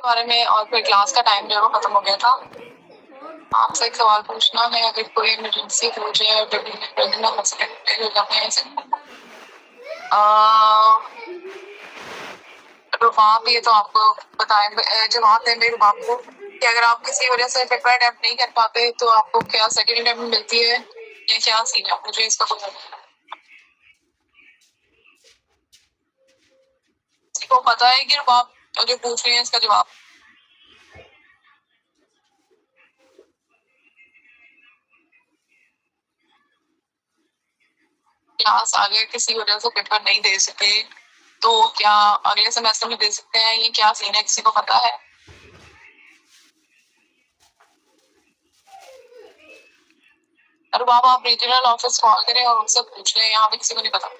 बारे में और फिर क्लास का टाइम जो है वो खत्म हो गया था। आपसे एक सवाल पूछना है, अगर कोई इमरजेंसी हो जाए और रुबाब, ये तो आपको बताएं जवाब दें मेरे रुबाब को कि अगर आप किसी वजह से पेपर अटेम्प्ट नहीं कर पाते तो आपको क्या सेकंड अटेम्प्ट मिलती है या क्या सीन है, मुझे इसका को पता है कि रुबाब जो पूछ रही है इसका जवाब? क्लास आगे किसी वजह से पेपर नहीं दे सके तो क्या अगले सेमेस्टर में दे सकते हैं, ये क्या सीन है, किसी को पता है? अरे बाबा, आप रीजनल ऑफिस कॉल करें और उनसे पूछ लें, यहाँ पे किसी को नहीं पता।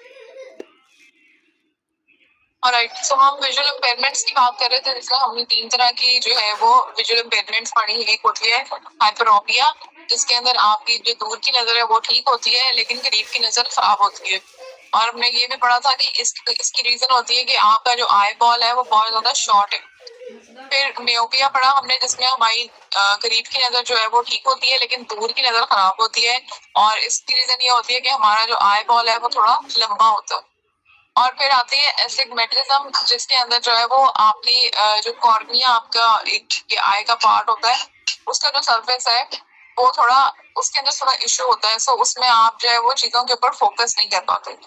ऑलराइट, सो हम विजुअल इम्पेयरमेंट्स की बात कर रहे थे, जिसमें हमने 3 तरह की जो है वो विजुअल इम्पेयरमेंट्स पढ़ी है। एक होती है हाइपरोपिया, जिसके अंदर आपकी जो दूर की नजर है वो ठीक होती है लेकिन करीब की नजर खराब होती है। और हमने ये भी पढ़ा था कि इसकी रीजन होती है कि आपका जो आई बॉल है वो बहुत ज्यादा शॉर्ट है। फिर मियोपिया पढ़ा हमने, जिसमें हमारी करीब की नजर जो है वो ठीक होती है लेकिन दूर की नजर खराब होती है। और इसकी रीजन ये होती है कि हमारा जो आई बॉल है वो थोड़ा लंबा होता है। और फिर आती है एस्टिग्मेटिज्म, जिसके अंदर जो है वो आपकी जो कॉर्निया, आपका एक आई का पार्ट होता है, उसका जो सरफेस है वो थोड़ा, उसके अंदर थोड़ा इश्यू होता है। सो उसमें आप जो है वो चीजों के ऊपर फोकस नहीं कर पाते।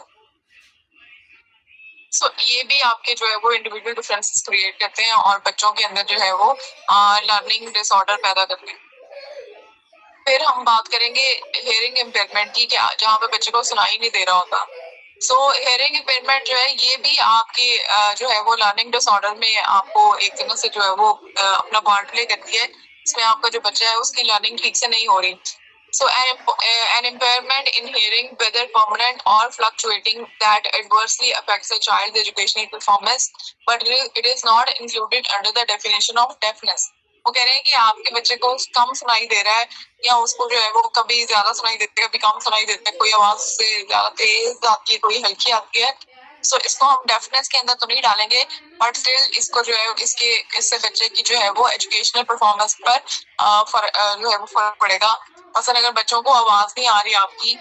सो ये भी आपके जो है वो इंडिविजुअल डिफरेंसेस क्रिएट करते हैं और बच्चों के अंदर जो है वो लर्निंग डिसऑर्डर पैदा करते हैं। फिर हम बात करेंगे हेयरिंग इम्पेयरमेंट की, जहाँ पे बच्चे को सुनाई नहीं दे रहा होता। सो हेयरिंग इम्पेयरमेंट जो है ये भी आपके जो है वो लर्निंग डिसऑर्डर में आपको एक तरह से जो है वो अपना पार्ट प्ले करती है। इसमें आपका जो बच्चा है उसकी लर्निंग ठीक से नहीं हो रही। So an impairment in hearing, whether permanent or fluctuating, that adversely affects a child's educational performance, but it is not included under the definition of deafness. वो कह रहे हैं कि आपके बच्चे को कम सुनाई दे रहा है या उसको जो है वो कभी ज्यादा सुनाई देता है, कभी कम सुनाई देता है, कोई आवाज से ज्यादा तेज आती है, कोई हल्की आती है। सो इसको हम डेफनेस के अंदर तो नहीं डालेंगे, बट स्टिल इसको जो है इससे बच्चे की जो है वो एजुकेशनल परफॉर्मेंस पर जो है वो फर्क पड़ेगा। मसलन अगर बच्चों को आवाज नहीं आ रही आपकी,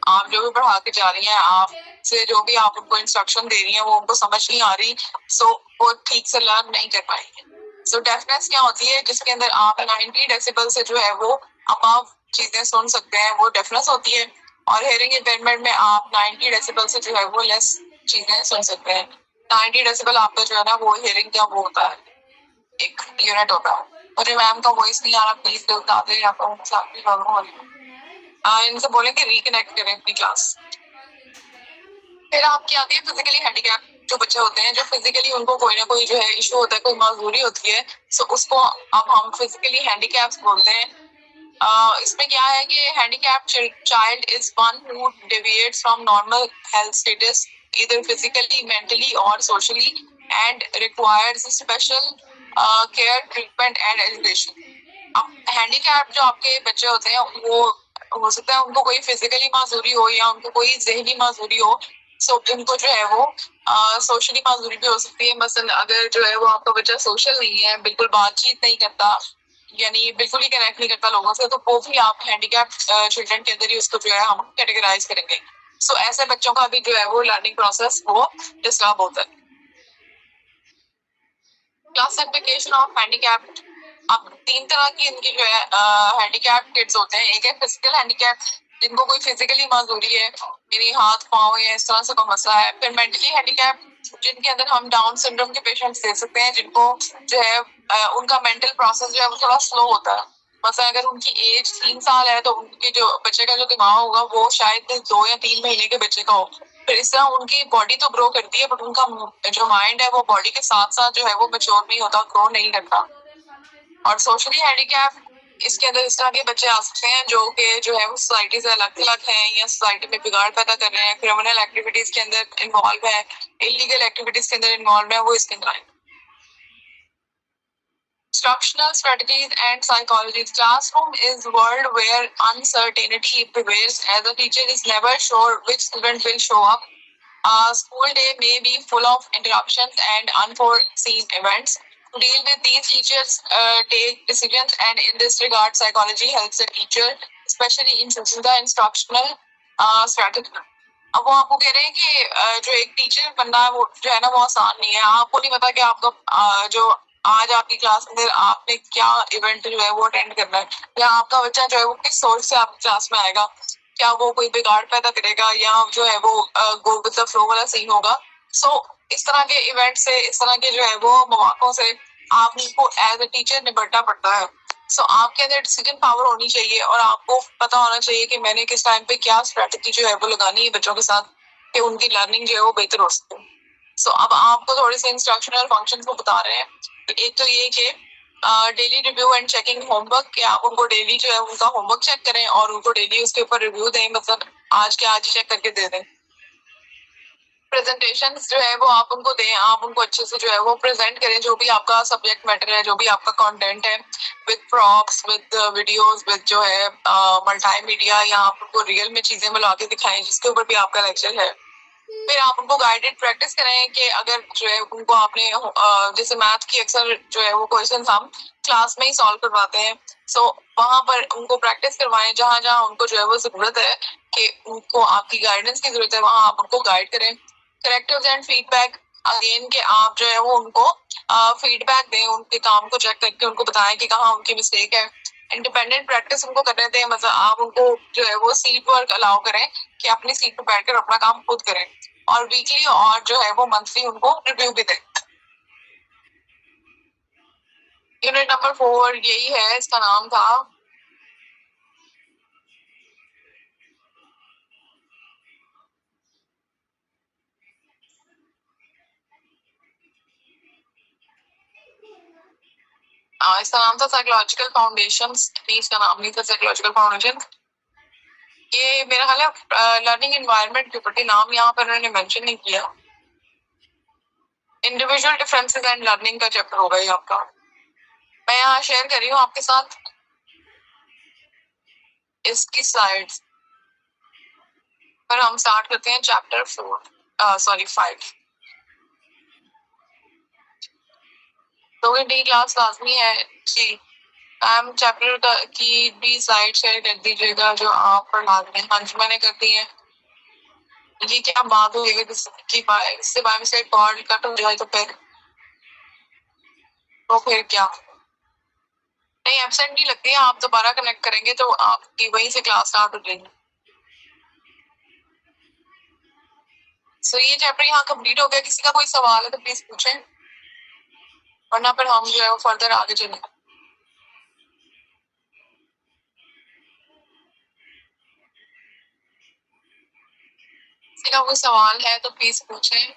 आप जो भी पढ़ा के जा रही हैं, आप से जो भी आप उनको इंस्ट्रक्शन दे रही हैं वो उनको समझ नहीं आ रही, सो वो ठीक से लर्न नहीं कर पाएंगे। सो डेफनेस क्या होती है, जिसके अंदर आप 90 डेसिबल से जो है वो अबव चीजें सुन सकते हैं, वो डेफनेस होती है। और हेयरिंग इम्पेयरमेंट में आप 90 डेसिबल से जो है वो लेस चीजें सुन सकते हैं। 90 डेसिबल आपका जो है ना वो हेयरिंग का वो होता है, एक यूनिट होता है। मुझे मैम का वॉइस नहीं आ रहा, प्लीज बता दें, आपका साथ भी प्रॉब्लम हो रही है। इनसे बोले कि रिकनेक्ट करें अपनी क्लास। फिर आपकी आती है फिजिकली हैंडीकैप जो बच्चे होते हैं, जो फिजिकली उनको कोई ना कोई जो है इशू होता है, कोई मजबूरी होती है। सो उसको अब हम फिजिकली हैंडीकैप्स बोलते हैं। इसमें क्या है कि handicap child is one who deviates from normal health status either physically, mentally or socially and requires special care, treatment and education. अब हैंडीकैप जो आपके बच्चे होते हैं वो हो सकता है उनको कोई फिजिकली माजूरी हो या उनको कोई जहनी माजूरी हो। सो उनको जो है वो सोशली माजूरी भी हो सकती है। मसलन अगर जो है वो आपका बच्चा सोशल नहीं है, बिल्कुल बातचीत नहीं करता, यानी बिल्कुल ही कनेक्ट नहीं करता लोगों से, तो वो भी आप हैंडीकैप चिल्ड्रन के अंदर ही उसको जो है हम कैटेगराइज करेंगे। सो ऐसे बच्चों का भी जो है वो लर्निंग प्रोसेस वो डिस्टर्ब होता है। क्लासिफिकेशन ऑफ हैंडीकैप, अब 3 तरह की इनकी जो है हैंडीकैप किड्स होते हैं। एक है फिजिकल हैंडीकैप, जिनको कोई फिजिकली माजूरी है, मेरी हाथ पाँव या इस तरह से कोई मसला है। फिर मेंटली हैंडीकैप, जिनके अंदर हम डाउन सिंड्रोम के पेशेंट्स दे सकते हैं, जिनको जो है उनका मेंटल प्रोसेस जो है वो थोड़ा स्लो होता है। मतलब अगर उनकी एज 3 साल है तो उनके जो बच्चे का जो दिमाग होगा वो शायद 2 या 3 महीने के बच्चे का हो। फिर इस तरह उनकी बॉडी तो ग्रो करती है, बट उनका जो माइंड है वो बॉडी के साथ साथ जो है वो मैच्योर नहीं होता, ग्रो नहीं करता। और सोशली हैंडीकैप, इसके अंदर इस तरह के बच्चे आ सकते हैं जो कि जो है वो सोसाइटी से अलग थलग हैं या सोसाइटी में बिगाड़ पैदा कर रहे हैं, क्रिमिनल एक्टिविटीज के अंदर इन्वॉल्व है, इलीगल एक्टिविटीज के अंदर इन्वॉल्व है, वो इसके अंदर आएंगे। Instructional strategies and psychology. Classroom is world where uncertainty prevails, as a teacher is never sure which student will show up. A school day may be full of interruptions and unforeseen events. deal with these teachers take decisions, and in this regard psychology helps the teacher especially in choosing the instructional strategy. अब वो आपको कह रहे हैं कि जो एक teacher बनना है वो जो है ना वो आसान नहीं है. आपको नहीं पता कि आपका जो आज आपकी क्लास में आपने क्या इवेंट जो है वो अटेंड करना है, या आपका बच्चा जो है वो किस सोच से आपकी क्लास में आएगा. क्या वो कोई बिगाड़ पैदा करेगा या जो है वो गो विद द फ्लो वाला सीन होगा. सो इस तरह के इवेंट से, इस तरह के जो है वो मौकों से आपको एज ए टीचर निपटना पड़ता है. सो आपके अंदर डिसीजन पावर होनी चाहिए और आपको पता होना चाहिए कि मैंने किस टाइम पे क्या स्ट्रेटजी जो है वो लगानी है बच्चों के साथ कि उनकी लर्निंग जो है वो बेहतर हो सके. सो अब आपको थोड़े से इंस्ट्रक्शनल फंक्शन को बता रहे हैं. एक तो ये कि daily review and checking homework, कि आप उनको डेली जो है उनका होमवर्क चेक करें और उनको डेली उसके ऊपर रिव्यू दें, मतलब आज के आज ही चेक करके दे दें. प्रेजेंटेशन जो है वो आप उनको दें, आप उनको अच्छे से जो है वो प्रेजेंट करें जो भी आपका सब्जेक्ट मैटर है, जो भी आपका कंटेंट है, with props, with videos, with जो है मल्टीमीडिया, या आप उनको रियल में चीजें मिला के दिखाएं जिसके ऊपर भी आपका लेक्चर है. फिर आप उनको गाइडेड प्रैक्टिस करें कि अगर जो है उनको आपने जैसे मैथ की अक्सर जो है वो क्वेश्चन हम क्लास में ही सॉल्व करवाते हैं. सो वहां पर उनको प्रैक्टिस करवाएं, जहां जहां उनको जो है वो जरूरत है कि उनको आपकी गाइडेंस की जरूरत है वहां आप उनको गाइड करें. करेक्टिव्स एंड फीडबैक, अगेन के आप जो है वो उनको फीडबैक दें, उनके काम को चेक करके उनको बताएं कि कहाँ उनकी मिस्टेक है. इंडिपेंडेंट प्रैक्टिस उनको करने दें, मतलब आप उनको जो है वो सीट वर्क अलाउ करें कि अपनी सीट पर बैठकर अपना काम खुद करें. और वीकली और जो है वो मंथली उनको रिव्यू भी दें. यूनिट नंबर 4 यही है, इसका नाम था इसका नाम था साइकोलॉजिकल फाउंडेशंस. इसका नाम नहीं था साइकोलॉजिकल फाउंडेशन. ये मेरा ख्याल है लर्निंग एनवायरनमेंट के ऊपर, नाम यहाँ पर उन्होंने मेंशन नहीं किया. इंडिविजुअल डिफरेंसेस एंड लर्निंग का चैप्टर होगा ये आपका. मैं यहाँ शेयर कर रही हूँ आपके साथ इसकी स्लाइड्स पर. हम स्टार्ट करते हैं चैप्टर 5. तो डी क्लास लाजमी है जी. मैम चैप्टर की भी स्लाइड शेयर कर दीजिएगा जो आप पढ़ा रहे हैं. हाँ जी मैंने कर दी है. ये क्या बात होगी इससे बाय मिस्टेक कॉल कट हो जाए तो फिर क्या. नहीं एब्सेंट नहीं लगती है, आप दोबारा कनेक्ट करेंगे तो आपकी वहीं से क्लास स्टार्ट हो जाएगी. सो ये चैप्टर यहाँ कंप्लीट हो गया. किसी का कोई सवाल है तो प्लीज पूछें, वरना फिर हम जो है वो फर्दर आगे चलें. किसी का कोई सवाल है तो प्लीज पूछें.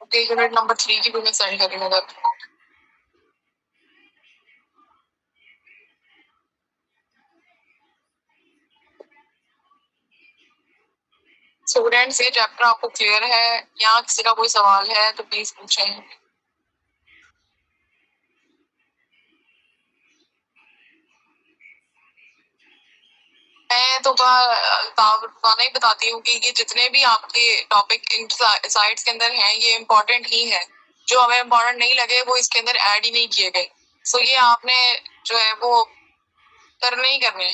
ओके यूनिट नंबर 3 की भी मैं सेंड करूंगा. स्टूडेंट्स ये चैप्टर आपको क्लियर है? यहाँ किसी का कोई सवाल है तो प्लीज पूछें. मैं तो नहीं बताती हूँ कि ये जितने भी आपके टॉपिक साइट्स के अंदर हैं ये इम्पोर्टेंट ही है. जो हमें इम्पोर्टेंट नहीं लगे वो इसके अंदर ऐड ही नहीं किए गए. सो ये आपने जो है वो करने ही करने.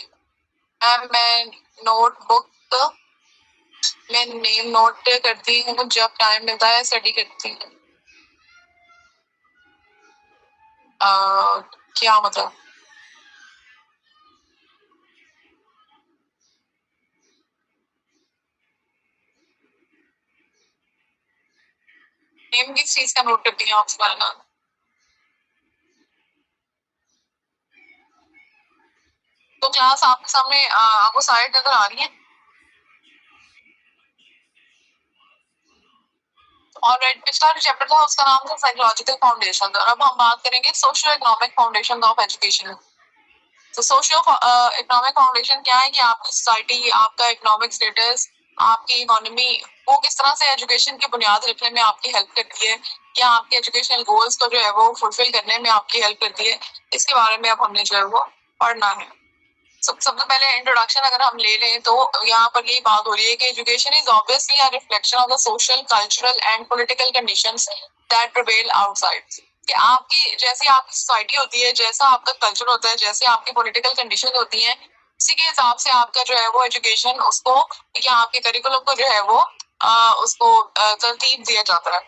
मैं नोटबुक में नेम नोट करती हूँ, जब टाइम मिलता है स्टडी करती हूँ. क्या मतलब? नेम किस चीज का नोट करती हैं आप सवाल? तो क्लास आपके सामने आपको साइड नजर आ रही है. और पिछला जो चैप्टर था उसका नाम था साइकोलॉजिकल फाउंडेशन. और अब हम बात करेंगे socio economic foundation of education. तो सोशियो इकोनॉमिक फाउंडेशन क्या है कि आपकी सोसाइटी, आपका इकोनॉमिक स्टेटस, आपकी इकोनॉमी वो किस तरह से एजुकेशन की बुनियाद रखने में आपकी हेल्प करती है, क्या आपके एजुकेशनल गोल्स को जो है वो फुलफिल करने में आपकी हेल्प करती है. इसके बारे में अब हमने जो है वो पढ़ना है. सबसे पहले इंट्रोडक्शन अगर हम ले लें तो यहाँ पर ये बात हो रही है कि education is obviously a reflection of the social, cultural and political conditions that prevail outside. कि आपकी जैसी आपकी सोसाइटी होती है, जैसा आपका कल्चर होता है, जैसे आपकी पॉलिटिकल कंडीशन होती है, इसी के हिसाब से आपका जो है वो एजुकेशन उसको या आपके करिकुलम को जो है वो उसको तरतीब दिया जाता है।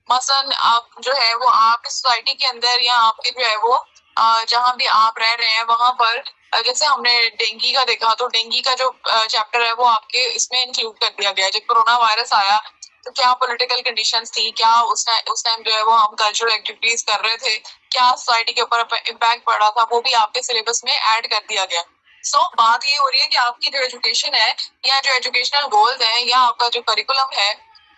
मसलन आप जो है वो आपकी सोसाइटी के अंदर या आपके जो है वो जहाँ भी आप रह रहे हैं वहां पर जैसे हमने डेंगू का देखा, तो डेंगू का जो चैप्टर है वो आपके इसमें इंक्लूड कर दिया गया। जब कोरोना वायरस आया तो क्या पॉलिटिकल कंडीशंस थी, क्या उस टाइम जो है वो हम कल्चरल एक्टिविटीज कर रहे थे, क्या सोसाइटी के ऊपर इम्पैक्ट पड़ा था, वो भी आपके सिलेबस में ऐड कर दिया गया। बात ये हो रही है कि आपकी जो एजुकेशन है या जो एजुकेशनल गोल्स है या आपका जो करिकुलम है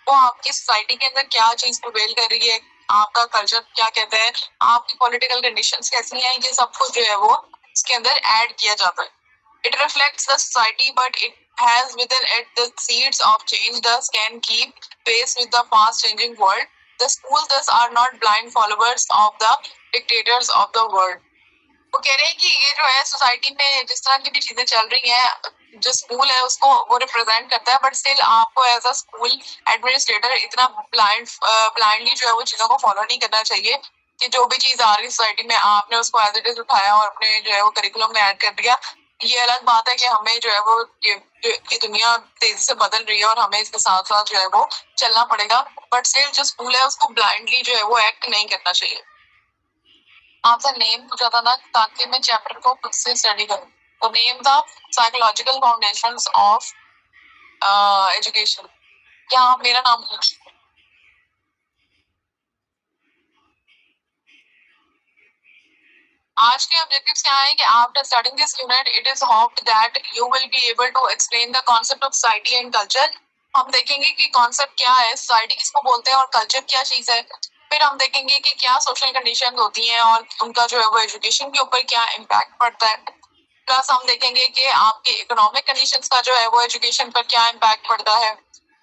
वो आपकी सोसाइटी के अंदर क्या चीज प्रिवेल कर रही है, आपका कल्चर क्या कहता है, आपकी पॉलिटिकल कंडीशंस कैसी हैं, ये सब कुछ जो है वो इसके अंदर ऐड किया जाता है। It reflects the society, but it has within it the seeds of change, thus can keep pace with the fast changing world. The schools thus are not blind followers of the dictators of the world. वो कह रहे हैं कि ये जो है society में जिस तरह की भी चीजें चल रही हैं, जो स्कूल है उसको वो रिप्रेजेंट करता है, बट स्टिल आपको एज अ स्कूल एडमिनिस्ट्रेटर इतना ब्लाइंडली जो है वो चीजों को फॉलो नहीं करना चाहिए कि जो भी चीज आ रही है सोसाइटी में आपने उसको एज इट इज उठाया और अपने जो है वो करिकुलम में ऐड कर दिया। ये अलग बात है कि हमें जो है वो ये दुनिया तेजी से बदल रही है और हमें इसके साथ साथ जो है वो चलना पड़ेगा, बट स्टिल जो स्कूल है उसको ब्लाइंडली जो है वो एक्ट नहीं करना चाहिए। आपसे नेम पूछा था ना ताकि मैं चैप्टर को खुद से स्टडी करूं, तो नेम था साइकोलॉजिकल फाउंडेशंस ऑफ एजुकेशन। क्या आप मेरा नाम पूछ? आज के ऑब्जेक्टिव्स क्या है कि after starting this unit it is hoped that you will be able to explain the concept of society and culture. हम देखेंगे कि कॉन्सेप्ट क्या है, सोसाइटी किसको बोलते हैं और कल्चर क्या चीज है। फिर हम देखेंगे कि क्या सोशल कंडीशन होती हैं और उनका जो है वो एजुकेशन के ऊपर क्या इम्पैक्ट पड़ता है। प्लस हम देखेंगे कि आपकी इकोनॉमिक कंडीशंस का जो है वो एजुकेशन पर क्या इम्पैक्ट पड़ता है,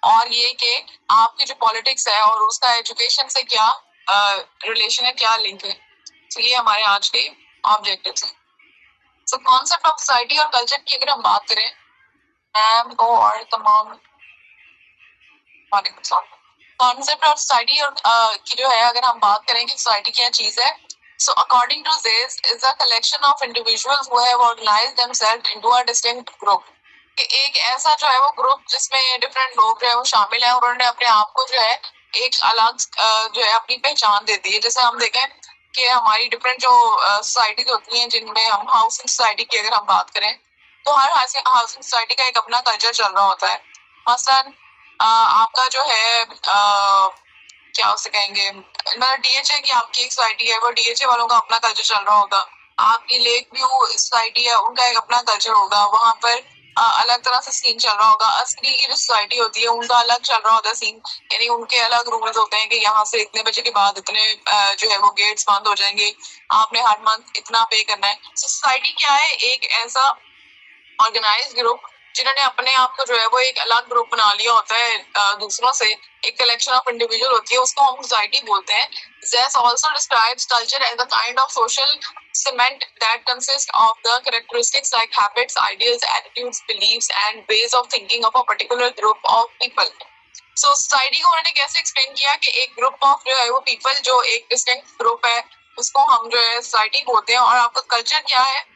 और ये कि आपकी जो पॉलिटिक्स है और उसका एजुकेशन से क्या रिलेशन है, क्या लिंक है। तो ये हमारे आज के ऑब्जेक्टिव्स हैं। सो कॉन्सेप्ट ऑफ सोसाइटी और कल्चर की अगर हम बात करें, मैम को और तमाम कॉन्सेप्ट ऑफ सोसाइटी और की जो है अगर हम बात करें कि सोसाइटी क्या चीज है, so according to this is a collection of individuals who have organized themselves into a distinct group। कि एक ऐसा जो है वो ग्रुप जिसमें डिफरेंट लोग जो है वो शामिल हैं और उन्होंने अपने आप को जो है एक अलग जो है अपनी पहचान दे दी है। जैसे हम देखें कि हमारी डिफरेंट जो सोसाइटीज होती हैं जिनमें हम हाउसिंग सोसाइटी की अगर हम बात करें तो हर हाउसिंग सोसाइटी का एक अपना कल्चर चल रहा होता है। मसलन आपका जो है क्या उसे कहेंगे, मतलब डीएचए की आपकी एक सोसाइटी है, वो डीएचए वालों का अपना कल्चर चल रहा होगा। आपकी लेक व्यू सोसाइटी है, उनका एक अपना कल्चर होगा, वहां पर अलग तरह से सीन चल रहा होगा। असली की जो सोसाइटी होती है उनका अलग चल रहा होता है सीन, यानी उनके अलग रूल्स होते हैं कि यहाँ से इतने बजे के बाद इतने जो है वो गेट्स बंद हो जाएंगे, आपने हर मंथ इतना पे करना है। सोसाइटी क्या है, एक ऐसा ऑर्गेनाइज ग्रुप जिन्होंने अपने आप को जो है वो एक अलग ग्रुप बना लिया होता है दूसरों से, एक कलेक्शन ऑफ इंडिविजुअल होती है, उसको हम सोसाइटी बोलते हैं। Zess also describes culture as a kind of social cement that consists of the characteristics like habits, ideas, attitudes, beliefs and ways of thinking of a particular group of people। So society को उन्होंने कैसे explain किया कि एक group of जो है वो people, जो एक डिस्टिंक्ट ग्रुप है, उसको हम जो है सोसाइटी बोलते हैं। और आपका कल्चर क्या है,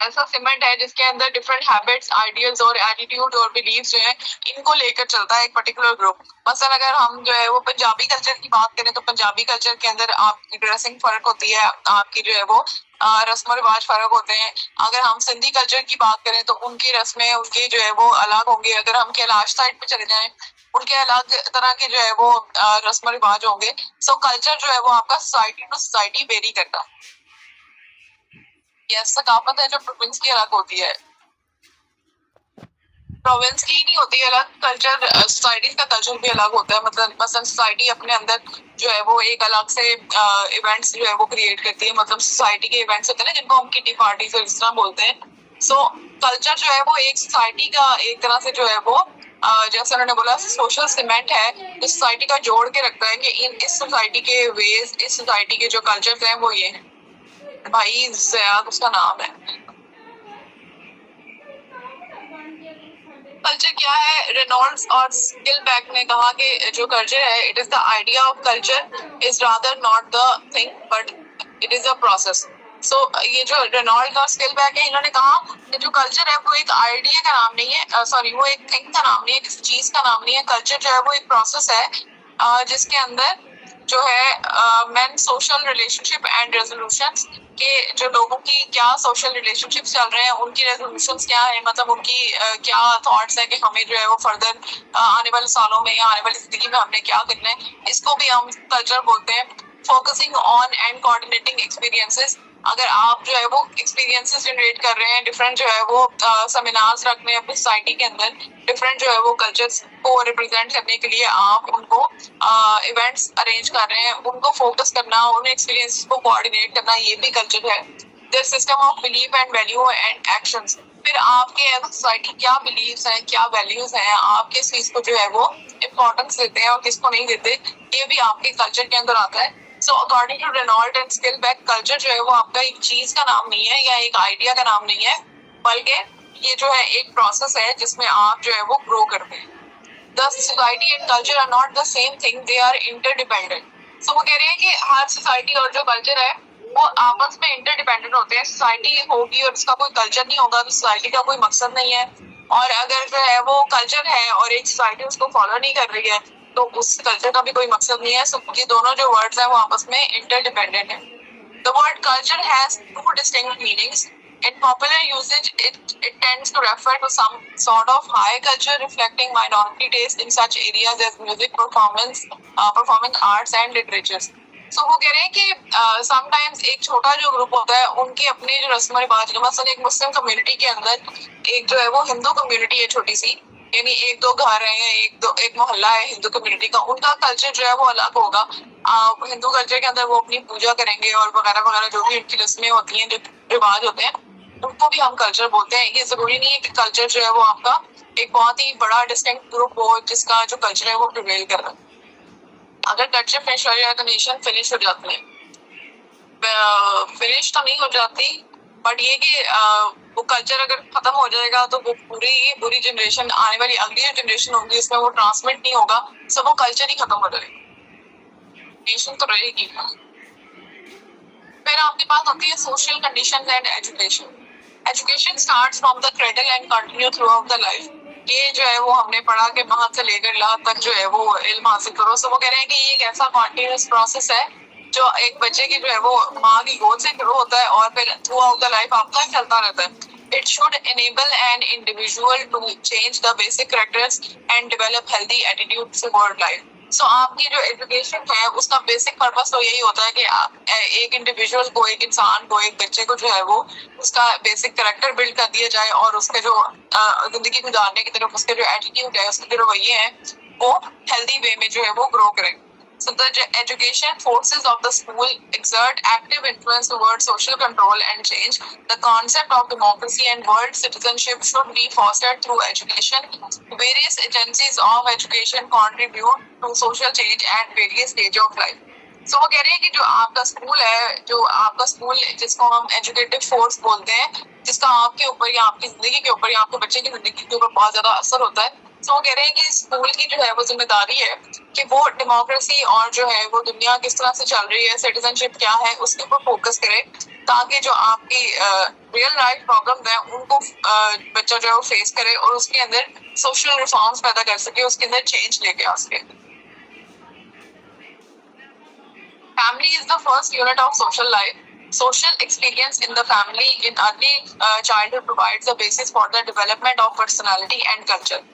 ऐसा सीमेंट है जिसके अंदर डिफरेंट हैबिट्स, आइडियल्स और एटीट्यूड और बिलीव्स जो है इनको लेकर चलता है एक पर्टिकुलर ग्रुप। मसलन अगर हम जो है वो पंजाबी कल्चर की बात करें तो पंजाबी कल्चर के अंदर आपकी ड्रेसिंग फर्क होती है, आपकी जो है वो रस्म रिवाज फर्क होते हैं। अगर हम सिंधी कल्चर की बात करें तो उनकी रस्में उनके जो है वो अलग होंगे। अगर हम कैलाश साइड पे चले जाएं उनके अलग तरह के जो है वो रस्म रिवाज होंगे। सो कल्चर जो है वो आपका सोसाइटी टू सोसाइटी वेरी करता है। यस, सकाफत है जो प्रोविंस की अलग होती है, प्रोविंस की नहीं होती है अलग कल्चर, सोसाइटी का कल्चर भी अलग होता है। मतलब मसलन सोसाइटी अपने अंदर जो है वो एक अलग से इवेंट्स जो है वो क्रिएट करती है। मतलब सोसाइटी के इवेंट्स होते हैं ना जिनको हम किटी पार्टीज और इस तरह बोलते हैं। सो कल्चर जो है वो एक सोसाइटी का एक तरह से जो है वो जैसे उन्होंने बोला सोशल सीमेंट है जो सोसाइटी का जोड़ के रखता है कि इस सोसाइटी के वेज, इस सोसाइटी के जो कल्चर हैं वो ये है। भाई जयाद उसका नाम है। कल्चर क्या है? रेनॉल्ड्स और स्किलबैक ने कहा कि जो कल्चर है, it is the idea of culture is rather not the thing but it is a process. So ये जो रेनॉल्ड और स्किलबैक है, इन्होंने कहा कि जो कल्चर है वो एक आइडिया का नाम नहीं है, सॉरी वो एक थिंग का नाम नहीं है, किसी चीज का नाम नहीं है। कल्चर जो है वो एक प्रोसेस है जिसके अंदर जो है main social relationship and resolutions के जो लोगों की क्या सोशल रिलेशनशिप्स चल रहे हैं, उनकी रेजोल्यूशंस क्या है, मतलब उनकी क्या थॉट्स है कि हमें जो है वो फर्दर आने वाले सालों में या आने वाली जिंदगी में हमने क्या करना है, इसको भी हम कल्चर बोलते हैं। Focusing on and coordinating experiences, अगर आप जो है वो एक्सपीरियंसेस जनरेट कर रहे हैं, डिफरेंट जो है वो सेमिनार्स रख रहे हैं अपनी सोसाइटी के अंदर, डिफरेंट जो है वो कल्चर्स को रिप्रेजेंट करने के लिए आप उनको इवेंट्स अरेंज कर रहे हैं, उनको फोकस करना, उन एक्सपीरियंसेस को कोऑर्डिनेट करना, ये भी कल्चर है। The system of belief and value and actions, फिर आपके एज सोसाइटी क्या बिलीव्स हैं, क्या वैल्यूज हैं, आप किस चीज को जो है वो इम्पोर्टेंस देते हैं और किसको नहीं देते, ये भी आपके कल्चर के अंदर आता है। So according to Reynold and Skilbeck, culture जो है वो आपका एक चीज का नाम नहीं है या एक आइडिया का नाम नहीं है, बल्कि ये जो है एक प्रोसेस है जिसमें आप जो है वो ग्रो करते हैं। The society and culture are not the same thing, they are interdependent. So वो कह रहे हैं कि हर सोसाइटी और जो कल्चर है वो आपस में इंटरडिपेंडेंट होते हैं। सोसाइटी होगी और उसका कोई कल्चर नहीं होगा तो सोसाइटी का कोई मकसद नहीं है, और अगर जो है वो कल्चर है और एक सोसाइटी उसको फॉलो नहीं कर रही है तो उस कल्चर का भी कोई मकसद नहीं है। सो ये दोनों जो वर्ड्स हैं वो आपस में इंटरडिपेंडेंट है। The word culture has two distinct meanings. In popular usage, it tends to refer to some sort of high culture reflecting minority taste in such areas as music, performing arts and literature. So वो कह रहे हैं कि sometimes एक छोटा जो group होता है उनके अपने जो रस्म रिवाज, मतलब एक मुस्लिम कम्युनिटी के अंदर एक जो है वो हिंदू कम्युनिटी है छोटी सी, यानी एक दो घर है या एक मोहल्ला है हिंदू कम्युनिटी का, उनका कल्चर जो है वो अलग होगा। हिंदू कल्चर के अंदर वो अपनी पूजा करेंगे और वगैरह वगैरह जो भी उनकी रस्में होती हैं, जो रिवाज होते हैं, उनको भी हम कल्चर बोलते हैं। ये जरूरी नहीं है कि कल्चर जो है वो आपका एक बहुत ही बड़ा डिस्टिंक्ट ग्रुप हो जिसका जो कल्चर है वो प्रिवेल कर रहा है। अगर कल्चर फिनिश हो जाए तो नेशन फिनिश हो जाती है। फिनिश तो नहीं हो जाती, बट ये कि वो कल्चर अगर खत्म हो जाएगा तो वो पूरी जनरेशन, आने वाली अगली जनरेशन होगी उसमें वो ट्रांसमिट नहीं होगा, सब वो कल्चर ही खत्म हो जाएगा, नेशन तो रहेगी। फिर आपके पास होती है social conditions and education. Education starts from the cradle and continue through out the life. ये जो है वो हमने पढ़ा कि माँ से लेकर ला तक जो है वो इल्म हासिल करो। सो वो कह रहे हैं कि ये एक ऐसा कॉन्टिन्यूस प्रोसेस है जो एक बच्चे की जो है वो माँ की गोद से शुरू होता है और फिर थ्रू आउट द लाइफ आपका चलता रहता है। It should enable an individual to change the basic characters and develop healthy attitudes toward life. So आपकी जो एजुकेशन है उसका बेसिक पर्पस तो यही होता है कि एक इंडिविजुअल को, एक इंसान को, एक बच्चे को जो है वो उसका बेसिक कैरेक्टर बिल्ड कर दिया जाए और उसके जो जिंदगी गुजारने की तरफ उसके जो एटीट्यूड है, उसके जो रवैये हैं, वो हेल्दी वे में जो है वो ग्रो करें। So the education forces of the school exert active influence towards social control and change. The concept of democracy and world citizenship should be fostered through education. Various agencies of education contribute to social change at various stages of life. So वो कह रहे हैं कि जो आपका school है, जो आपका स्कूल जिसको हम एजुकेटिव फोर्स बोलते हैं, जिसका आपके ऊपर या आपकी जिंदगी के ऊपर या आपके बच्चे की जिंदगी के ऊपर बहुत ज्यादा असर होता है। तो वो कह रहे हैं कि स्कूल की जो है वो जिम्मेदारी है कि वो डेमोक्रेसी और जो है वो दुनिया किस तरह से चल रही है, सिटीजनशिप क्या है, उसके ऊपर फोकस करे, ताकि जो आपकी रियल लाइफ प्रॉब्लम है उनको बच्चा जो है वो फेस करे और उसके अंदर सोशल रिफॉर्म्स पैदा कर सके, उसके अंदर चेंज लेके आ सके। Family is the first unit of social life. Social experience in the family in early childhood provides the basis for the development of personality and culture.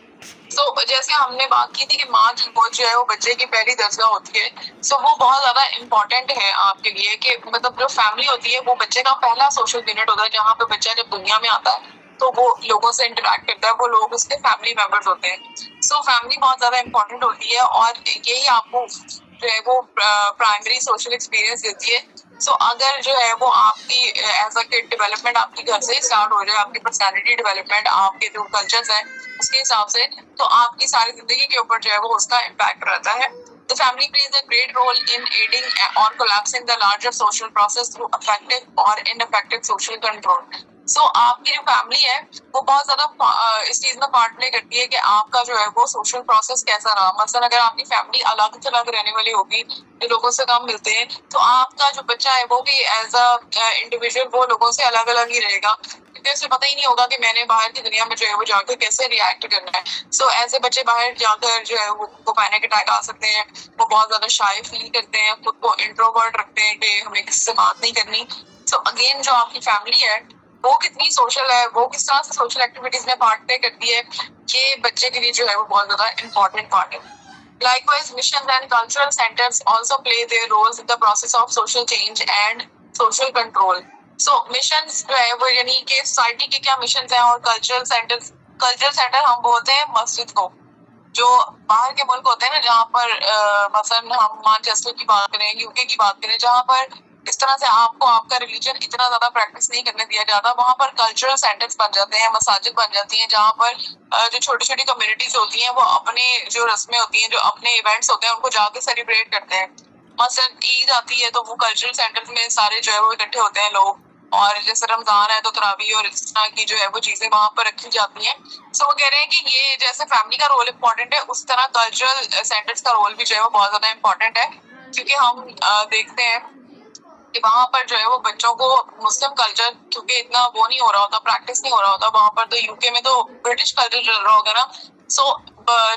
So जैसे हमने बात की थी कि माँ की गोद जो है वो बच्चे की पहली दरगाह होती है, so वो बहुत ज्यादा इम्पोर्टेंट है आपके लिए कि मतलब जो फैमिली होती है वो बच्चे का पहला सोशल यूनिट होता है, जहाँ पे बच्चा जब दुनिया में आता है तो वो लोगों से इंटरेक्ट करता है, वो लोग उसके फैमिली मेंबर्स होते हैं। सो फैमिली बहुत ज्यादा इम्पोर्टेंट होती है और यही आपको जो है वो प्राइमरी सोशल एक्सपीरियंस देती है। सो अगर जो है वो आपकी एज अ किड डेवलपमेंट आपकी घर से ही स्टार्ट हो जाए, आपकी पर्सनालिटी डेवलपमेंट आपके जो कल्चर्स हैं उसके हिसाब से, तो आपकी सारी जिंदगी के ऊपर जो है वो उसका इम्पैक्ट रहता है। The family plays a great role in aiding or collapsing the larger social process through effective or ineffective social control. सो आपकी जो फैमिली है वो बहुत ज्यादा इस चीज में पार्ट प्ले करती है कि आपका जो है वो सोशल प्रोसेस कैसा रहा। मसलन अगर आपकी फैमिली अलग थलग रहने वाली होगी, जो लोगों से कम मिलते हैं, तो आपका जो बच्चा है वो भी एज अ इंडिविजुअल वो लोगों से अलग अलग ही रहेगा, क्योंकि उसे पता ही नहीं होगा कि मैंने बाहर की दुनिया में जो है वो जाकर कैसे रिएक्ट करना है। सो ऐसे बच्चे बाहर जाकर जो है वो पैनिक अटैक आ सकते हैं, वो बहुत ज्यादा शाय फील करते हैं, खुद को इंट्रोवर्ट रखते हैं कि हमें किसी से बात नहीं करनी। सो अगेन जो आपकी फैमिली है वो कितनी सोशल है, वो किस तरह से सोशल एक्टिविटीज में पार्ट प्ले करती है, ये बच्चे के लिए जो है वो बहुत ज्यादा इंपॉर्टेंट पार्ट है। Likewise, missions and cultural centers also play their roles in the process of social change and social control. So missions जो है वो यानी कि सोसाइटी के क्या मिशंस हैं, और कल्चरल सेंटर हम बोलते हैं मस्जिद को। जो बाहर के मुल्क होते हैं ना, जहाँ पर मसलन हम मैनचेस्टर की बात करें, यूके की बात करें, जहाँ पर इस तरह से आपको आपका रिलीजन इतना ज्यादा प्रैक्टिस नहीं करने दिया जाता, वहां पर कल्चरल सेंटर्स बन जाते हैं, मसाजिद बन जाती हैं, जहाँ पर जो छोटी छोटी कम्युनिटीज होती हैं वो अपने जो रस्में होती हैं, जो अपने इवेंट्स होते हैं, उनको जाके सेलिब्रेट करते हैं। मसलन ईद आती है तो वो कल्चरल सेंटर्स में सारे जो है वो इकट्ठे होते हैं लोग, और जैसे रमजान है तो तरावी और इस तरह की जो है वो चीजें वहां पर रखी जाती हैं। सो वो कह रहे हैं कि ये जैसे फैमिली का रोल इम्पोर्टेंट है, उस तरह कल्चरल सेंटर्स का रोल भी जो है वो बहुत ज्यादा इम्पोर्टेंट है, क्योंकि हम देखते हैं कि वहां पर जो है वो बच्चों को मुस्लिम कल्चर क्योंकि इतना वो नहीं हो रहा होता, प्रैक्टिस नहीं हो रहा होता वहां पर, तो यूके में तो ब्रिटिश कल्चर चल रहा होगा ना। सो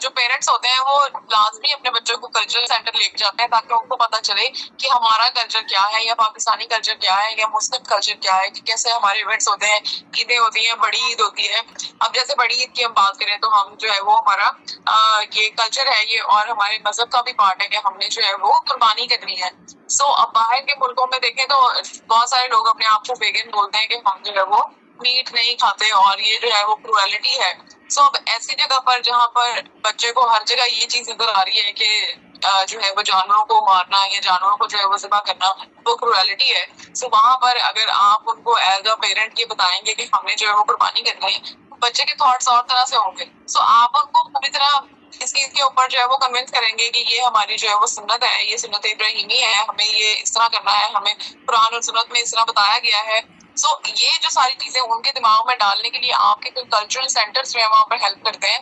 जो पेरेंट्स होते हैं वो लाजमी अपने बच्चों को कल्चरल सेंटर लेके जाते हैं, ताकि उनको पता चले कि हमारा कल्चर क्या है, या पाकिस्तानी कल्चर क्या है, या मुस्लिम कल्चर क्या है, कि कैसे हमारे इवेंट्स होते हैं, ईदें होती हैं, बड़ी ईद होती है। अब जैसे बड़ी ईद की हम बात करें तो हम जो है वो हमारा ये कल्चर है ये, और हमारे मजहब का भी पार्ट है कि हमने जो है वो कुर्बानी करनी है। सो अब बाहर के मुल्कों में देखें तो बहुत सारे लोग अपने आप को वेगन बोलते हैं कि हम जो है वो मीट नहीं खाते, और ये जो है वो क्रुएलिटी है। सो अब ऐसी जगह पर जहाँ पर बच्चे को हर जगह ये चीज नजर आ रही है कि जो है वो जानवरों को मारना या जानवरों को जो है वो ज़िबा करना वो क्रुएलिटी है। सो वहां पर अगर आप उनको एज अ पेरेंट ये बताएंगे कि हमने जो है वो कुर्बानी करनी है, बच्चे के थॉट्स और तरह से होंगे। सो आप उनको पूरी तरह इस चीज के ऊपर जो है वो कन्विंस करेंगे कि ये हमारी जो है वो सुन्नत है, ये सुन्नत इब्राहिमी है, हमें ये इस तरह करना है, हमें कुरान और सुन्नत में इस तरह बताया गया है। सो ये जो सारी चीजें उनके दिमाग में डालने के लिए आपके कोई कल्चरल सेंटर्स जो है वहां पर हेल्प करते हैं,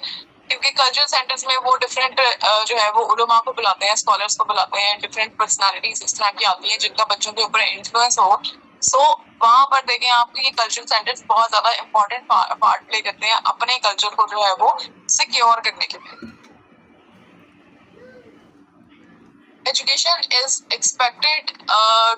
क्योंकि कल्चरल सेंटर्स में वो डिफरेंट जो है वो उलमा को बुलाते हैं, स्कॉलर्स को बुलाते हैं, डिफरेंट पर्सनालिटीज इस तरह की आती है जिनका बच्चों के ऊपर इन्फ्लुएंस हो। सो वहां पर देखें आपके ये कल्चरल सेंटर्स बहुत ज्यादा इंपॉर्टेंट पार्ट प्ले करते हैं अपने कल्चर को जो है वो सिक्योर करने के लिए। Education is expected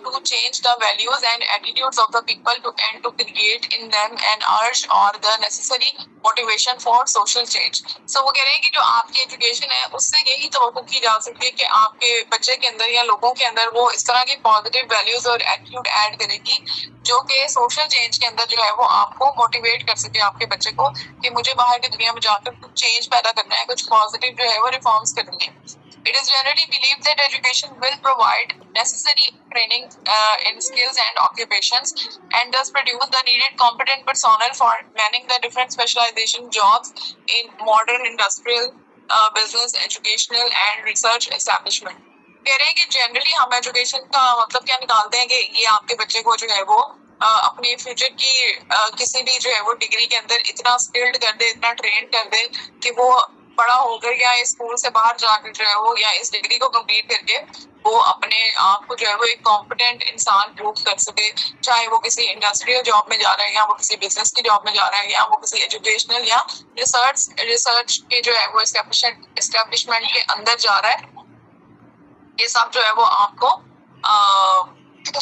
to change the values and attitudes of the people and to create in them an urge or the necessary motivation for social change. So वो कह रहे हैं कि जो आपकी एजुकेशन है उससे यही तवक्को की जा सकती है कि आपके बच्चे के अंदर या लोगों के अंदर वो इस तरह की पॉजिटिव वैल्यूज और एटीट्यूड ऐड करेगी जो कि सोशल चेंज के अंदर जो है वो आपको मोटिवेट कर सके आपके बच्चे को कि मुझे बाहर की दुनिया में जाकर कुछ चेंज पैदा करना है, कुछ पॉजिटिव जो है वो रिफॉर्म्स करनी है। It is generally believed that education will provide necessary training in skills and occupations and thus produce the needed competent personnel for manning the different specialization jobs in modern industrial, business, educational and research establishment. कह रहे हैं कि generally हम education का मतलब क्या निकालते हैं कि ये आपके बच्चे को जो है वो अपने फ्यूचर की किसी भी जो है वो डिग्री के अंदर इतना स्किल्ड कर दे, इतना ट्रेन कर दे कि वो बड़ा होकर या इस स्कूल से बाहर जाकर जो है वो या इस डिग्री को कंप्लीट करके वो अपने आप को जो है वो एक कॉम्पिटेंट इंसान प्रूव कर सके, चाहे वो किसी इंडस्ट्रियल जॉब में जा रहे हैं या वो किसी बिजनेस की जॉब में जा रहे हैं या वो किसी एजुकेशनल या रिसर्च के जो है वो एस्टेब्लिशमेंट के अंदर जा रहा है। ये सब जो है वो आपको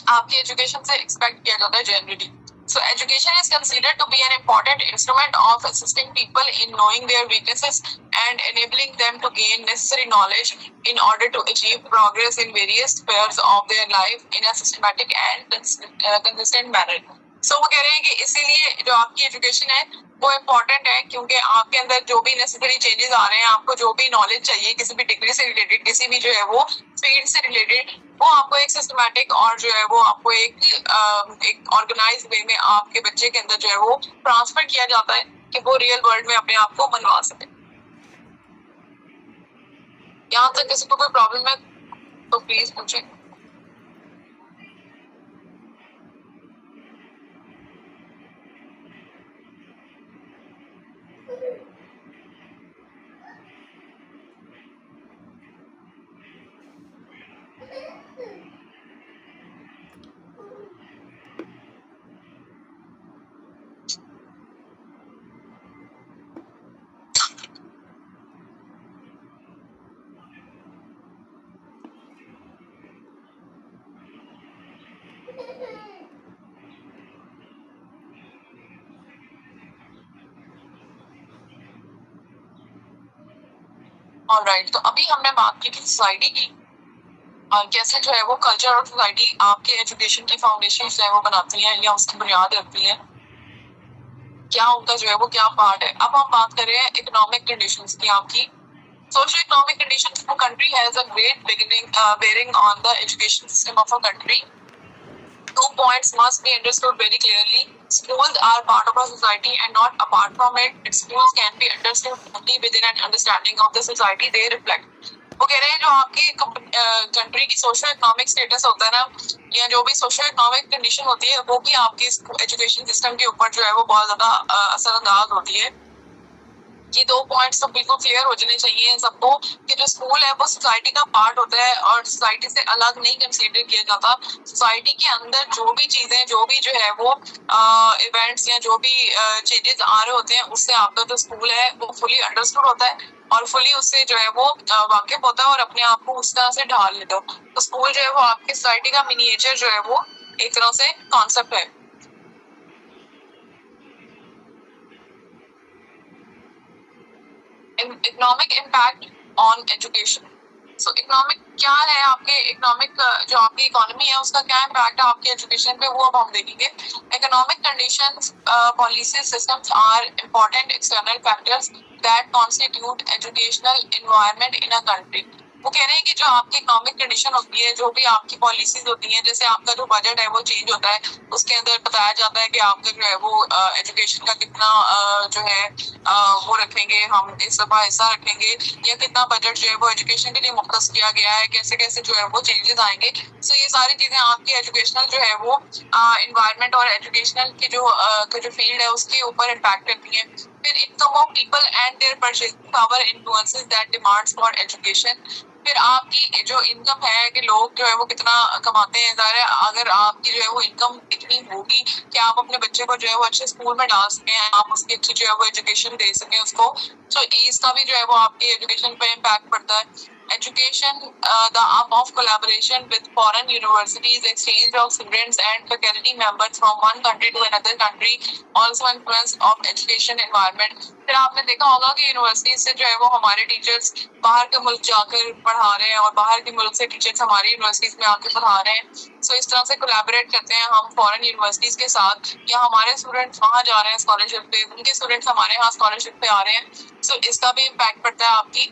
आपकी एजुकेशन से एक्सपेक्ट किया जाता है generally. So education is considered to be an important instrument of assisting people in knowing their weaknesses and enabling them to gain necessary knowledge in order to achieve progress in various spheres of their life in a systematic and consistent manner. So वो कह रहे हैं कि इसीलिए जो आपकी education है वो इम्पोर्टेंट है, क्योंकि आपके अंदर जो भी नेसेसरी चेंजेस आ रहे हैं, आपको जो भी नॉलेज चाहिए किसी भी डिग्री से रिलेटेड, किसी भी जो है वो फील्ड से रिलेटेड, वो आपको एक सिस्टमैटिक और जो है वो आपको एक ऑर्गेनाइज वे में आपके बच्चे के अंदर जो है वो ट्रांसफर किया जाता है कि वो रियल वर्ल्ड में अपने आप को मनवा सके। यहाँ तक किसी को कोई प्रॉब्लम है तो प्लीज पूछें। ऑलराइट, तो अभी हमने बात की थी सोसाइटी की, कैसे जो है वो कल्चर और सोसाइटी आपके एजुकेशन की फाउंडेशन जो है वो बनाती है या उसकी बुनियाद रखती है, क्या उनका जो है वो क्या पार्ट है। अब हम बात कर रहे हैं इकोनॉमिक कंडीशंस की आपकी। Social economic conditions of a country has a great bearing on the education system of a country. 2 points must be understood very clearly. Schools are part of a society and not apart from it. Schools can be understood only within an understanding of the society they reflect. वो कह रहे हैं जो आपकी country की social economic status होता है ना, या जो भी सोशल इकोनॉमिक कंडीशन होती है, वो भी आपके एजुकेशन सिस्टम के ऊपर जो है वो बहुत ज्यादा असरअंदाज होती है। ये 2 पॉइंट्स तो बिल्कुल क्लियर हो जाने चाहिए सबको कि जो स्कूल है वो सोसाइटी का पार्ट होता है और सोसाइटी से अलग नहीं कंसीडर किया जाता। सोसाइटी के अंदर जो भी चीजें, जो भी जो है वो इवेंट्स या जो भी चेंजेस आ रहे होते हैं, उससे आपका जो स्कूल है वो फुली अंडरस्टूड होता है और फुली उससे जो है वो वाकिफ होता है और अपने आप को उस तरह से ढाल लेता है। तो स्कूल जो है वो आपकी सोसाइटी का मिनिएचर जो है वो एक तरह से कॉन्सेप्ट है। Economic impact on education. So economic क्या है, आपके इकोनॉमिक जो आपकी इकोनॉमी है उसका क्या इम्पैक्ट है आपके एजुकेशन पे, वो अब हम देखेंगे। Economic conditions, policy systems are important external factors that constitute educational environment in a country. वो कह रहे हैं कि जो आपकी इकोनॉमिक कंडीशन होती है, जो भी आपकी पॉलिसीज होती हैं, जैसे आपका जो बजट है वो चेंज होता है, उसके अंदर बताया जाता है कि आपका जो है वो एजुकेशन का कितना जो है वो रखेंगे, हम इस दफा हिस्सा रखेंगे, या कितना बजट जो है वो एजुकेशन के लिए मुख्तस किया गया है, कैसे कैसे जो है वो चेंजेस आएंगे। सो ये सारी चीजें आपकी एजुकेशनल जो है वो इन्वायरमेंट और एजुकेशनल की जो फील्ड है उसके ऊपर इम्पैक्ट करती है। फिर income of people and their purchasing power influences that demands for education. फिर आपकी जो इनकम है कि लोग जो है वो कितना कमाते हैं, ज़ाहिर है अगर आपकी जो है वो इनकम इतनी होगी कि आप अपने बच्चे को जो है वो अच्छे स्कूल में डाल सकें, आप उसकी अच्छी जो है वो एजुकेशन दे सकें उसको, तो इसका भी जो है वो आपकी एजुकेशन पे इम्पैक्ट पड़ता है। Education, the up of collaboration with foreign universities, exchange of students and faculty members from one country to another country, also influence of education environment. फिर आपने देखा होगा कि यूनिवर्सिटी से जो है वो हमारे टीचर्स बाहर के मुल्क जाकर पढ़ा रहे हैं और बाहर के मुल्क से टीचर्स हमारी यूनिवर्सिटीज में आकर पढ़ा रहे हैं। सो इस तरह से कोलैबोरेट करते हैं हम फॉरेन यूनिवर्सिटीज के साथ, या हमारे स्टूडेंट्स वहाँ जा रहे हैं स्कॉलरशिप पे, उनके स्टूडेंट्स हमारे यहाँ स्कॉलरशिप पे आ रहे हैं। सो इसका भी इम्पैक्ट पड़ता है आपकी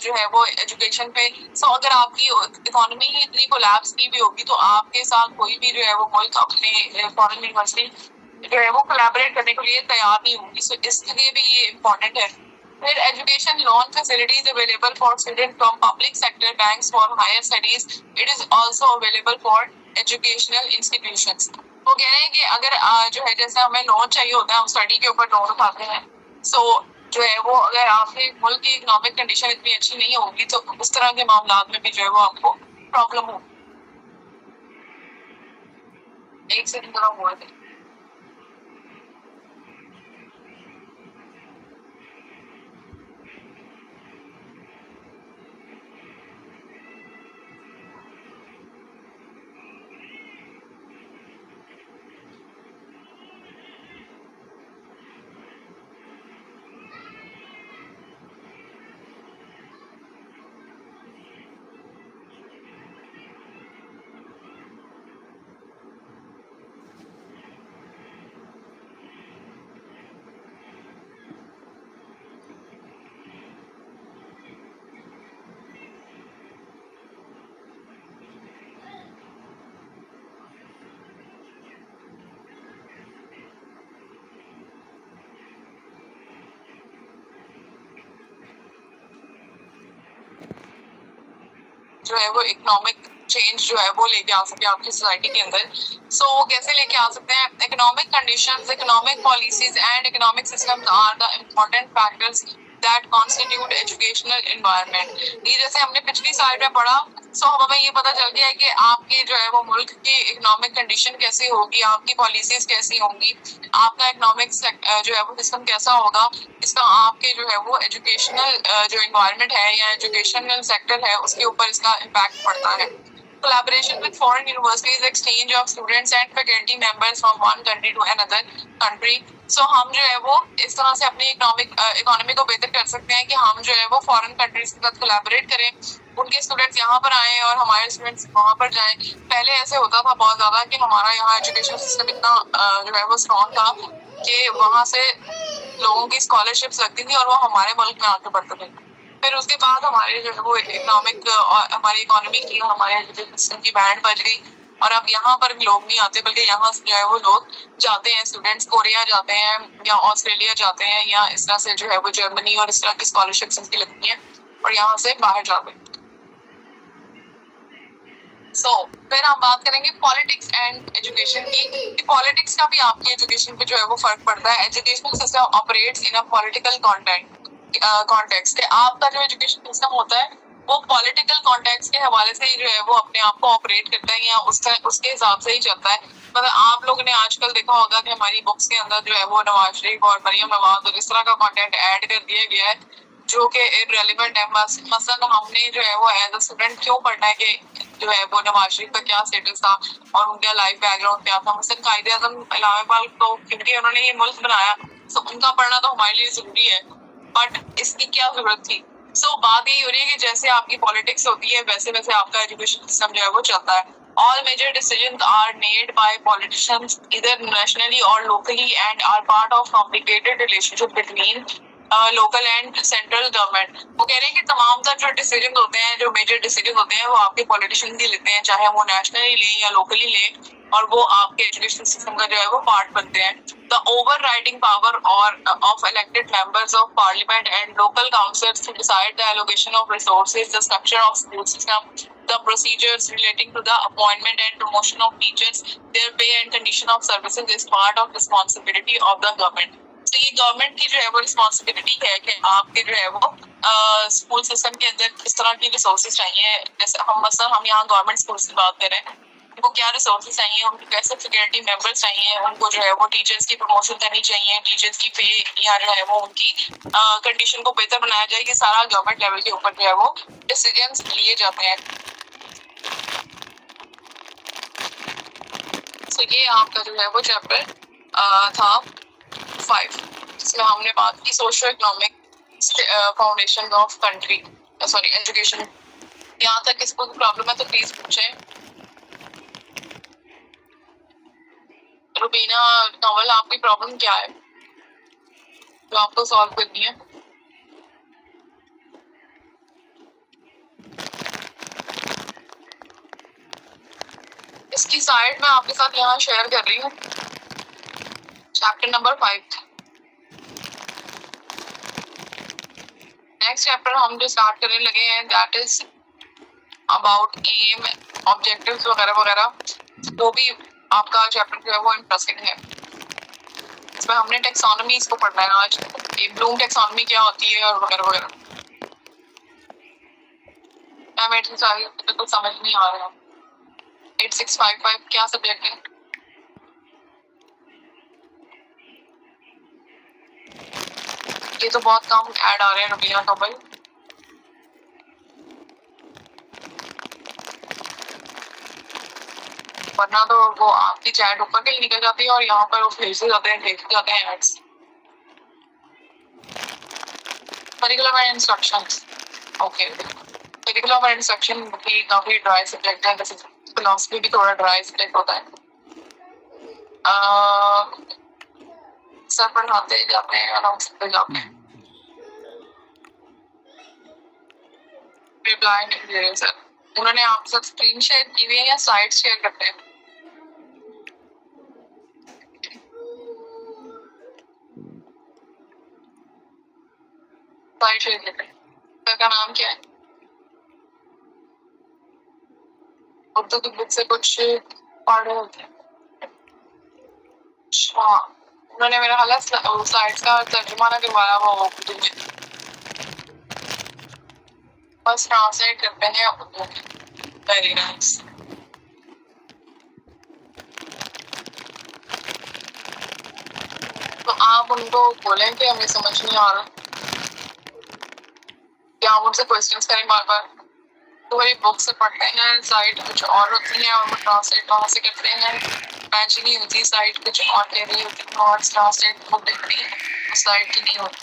जो है वो एजुकेशन पे। सो अगर आपकी इकोनॉमी ही इतनी कोलैप्स की भी होगी तो आपके साथ कोई भी जो है वो मुल्क अपने फॉरेन यूनिवर्सिटी जो है वो कोलैबोरेट करने के लिए तैयार नहीं होगी। सो इसलिए भी ये इम्पोर्टेंट है। फिर education loan facilities available for student from public sector banks for higher studies, it is also available for educational institutions. वो कह रहे हैं कि अगर जो है जैसे हमें लोन चाहिए होता है, हम स्टडी के ऊपर लोन उठाते हैं, सो जो है वो अगर आपके मुल्क की इकोनॉमिक कंडीशन इतनी अच्छी नहीं होगी तो उस तरह के मामला में भी जो है वो आपको प्रॉब्लम होगी। एक सेकंड जरा हुआ है। जो है वो इकोनॉमिक चेंज जो है वो लेके आ सकते हैं आपकी सोसाइटी के अंदर। सो कैसे लेके आ सकते हैं? Economic conditions, economic policies and economic systems are the important factors that constitute educational environment. ये जैसे हमने पिछली स्लाइड में पढ़ा, सो हमें ये पता चल गया है कि आपकी जो है वो मुल्क की इकोनॉमिक कंडीशन कैसी होगी, आपकी पॉलिसीज कैसी होंगी, आपका इकोनॉमिक जो है वो सिस्टम कैसा होगा, इसका आपके जो है वो एजुकेशनल जो इन्वायरमेंट है या एजुकेशनल सेक्टर है उसके ऊपर इसका इम्पैक्ट पड़ता है। collaboration with foreign universities, exchange of students and faculty members from one country to another country. So हम जो है वो इस तरह से अपनी इकोनॉमी को बेहतर कर सकते हैं कि हम जो है वो फॉरेन कंट्रीज के साथ कोलैबोरेट करें, उनके स्टूडेंट्स यहाँ पर आए और हमारे स्टूडेंट्स वहाँ पर जाएं। पहले ऐसे होता था बहुत ज्यादा कि हमारा यहाँ एजुकेशन सिस्टम इतना जो है वो स्ट्रॉन्ग था कि वहाँ से लोगों की स्कॉलरशिप्स लगती थी और वो हमारे मुल्क में आके पढ़ते थे। फिर उसके बाद हमारे जो है वो हमारी इकोनॉमी की, हमारे एजुकेशन सिस्टम की बैंड बज गई और अब यहाँ पर भी लोग नहीं आते, बल्कि यहाँ से जो है वो लोग जाते हैं, स्टूडेंट्स कोरिया जाते हैं या ऑस्ट्रेलिया जाते हैं या इस तरह से जो है वो जर्मनी और इस तरह की स्कॉलरशिप्स इनकी लगती हैं और यहाँ से बाहर जाते हैं। फिर हम बात करेंगे पॉलिटिक्स एंड एजुकेशन की। पॉलिटिक्स का भी आपकी एजुकेशन पे जो है वो फर्क पड़ता है। Educational system operates in a political context. आपका जो एजुकेशन सिस्टम होता है वो पॉलिटिकल कॉन्टेक्स्ट के हवाले से ही जो है वो अपने आप को ऑपरेट करता है या उसके हिसाब से ही चलता है। मतलब आप लोगों ने आजकल देखा होगा कि हमारी बुक्स के अंदर जो है वो नवाज शरीफ और मरियम नवाज और इस तरह का कंटेंट ऐड कर दिया गया है जो कि इररेलेवेंट है। मसलन हमने जो है वो एज अ स्टूडेंट क्यों पढ़ना है कि जो है वो नवाज शरीफ का क्या स्टेटस था और उनका लाइफ बैकग्राउंड क्या था। मसलन कायदे आजम इलाहाबाद तो क्योंकि उन्होंने ये मुल्क बनाया तो उनका पढ़ना तो हमारे लिए जरूरी है, बट इसकी क्या जरूरत थी। बात यही हो रही है कि जैसे आपकी पॉलिटिक्स होती है वैसे वैसे आपका एजुकेशन सिस्टम जो है वो चलता है। All major decisions are made by politicians either nationally or locally and are part of complicated relationship between local and central government. वो कह रहे हैं कि तमाम तर जो डिसीजन होते हैं, जो मेजर डिसीजन होते हैं वो आपके पॉलिटिशियन ही लेते हैं, चाहे वो नेशनली लें या लोकली लें, और वो आपके एजुकेशन सिस्टम का जो है वो पार्ट बनते हैं। द ओवरराइडिंग पावर और of elected members of parliament and local councils to decide the allocation of resources, the structure of school system, the procedures relating to the appointment and promotion of teachers, their pay and condition of services is part of responsibility of the government. तो ये government की जो है वो responsibility है कि आपके जो है वो स्कूल सिस्टम के अंदर किस तरह की रिसोर्सेज चाहिए। जैसे हम यहाँ गवर्नमेंट स्कूल की बात कर रहे हैं, उनको क्या रिसोर्सेज चाहिए, उनको कैसे फैकल्टी मेंबर्स चाहिए, उनको जो है वो टीचर्स की प्रमोशन करनी चाहिए, टीचर्स की पे या जो है वो उनकी कंडीशन को बेहतर बनाया जाए, कि सारा गवर्नमेंट लेवल के ऊपर जो है वो डिसीजंस लिए जाते हैं। तो ये आपका जो है वो चैप्टर था 5, जिसमें हमने बात की socio economic foundation of country, sorry education. यहाँ तक किसको प्रॉब्लम है तो प्लीज पूछें। रुबीना नॉवल, आपकी प्रॉब्लम क्या है जो आपको सॉल्व करनी है? इसकी साइड मैं आपके साथ यहाँ शेयर कर रही हूँ, चैप्टर नंबर 5। नेक्स्ट चैप्टर हम जो स्टार्ट करने लगे हैं that is about aim, objectives वगैरह वगैरह। वो भी आपका चैप्टर जो है वो इंटरेस्टिंग है। इसमें हमने टेक्सोनॉमी इसको पढ़ना है आज, ब्लूम टेक्सोनॉमी क्या होती है और वगैरह वगैरह। मेरे तो समझ नहीं आ रहा। 8655 क्या सब्जेक्ट है? ये तो बहुत कम ऐड आ रहे हैं रुबीना नॉवल। वरना तो वो आपकी चैट ऊपर कहीं निकल जाती है और यहाँ पर वो भेजते जाते हैं, देखते जाते हैं aids. Curriculum and instructions, okay. Curriculum and instruction भी काफी ड्राई सब्जेक्ट है, जैसे फिलॉसफी भी थोड़ा ड्राई सब्जेक्ट होता है। सर पढ़ाते जाते हैं और हम सीखते जाते हैं। रिप्लाई नहीं दे रहे सर, उन्होंने आपके साथ स्क्रीन शेयर की हुई है या साइड शेयर करते हैं? साइड शेयर करते हैं। सर का नाम क्या है? उर्दू की बुक से कुछ पढ़ रहे होते हैं। अच्छा, उन्होंने मेरा हालत स्लाइड्स का तर्जुमा ना करवाया वो उर्दू में, बस ट्रांसलेट करते हैं उर्दू में। Very nice. तो आप उनको बोलें कि हमें समझ नहीं आ रहा, या आप उनसे क्वेश्चंस करें बार बार। तो वही बुक से पढ़ते हैं, साइट कुछ और होती है और वो ट्रांसलेट वहाँ से करते हैं, मैचिंग नहीं होती, साइट कुछ और कह रही होती है और ट्रांसलेट बुक देखनी उस साइट की नहीं होती।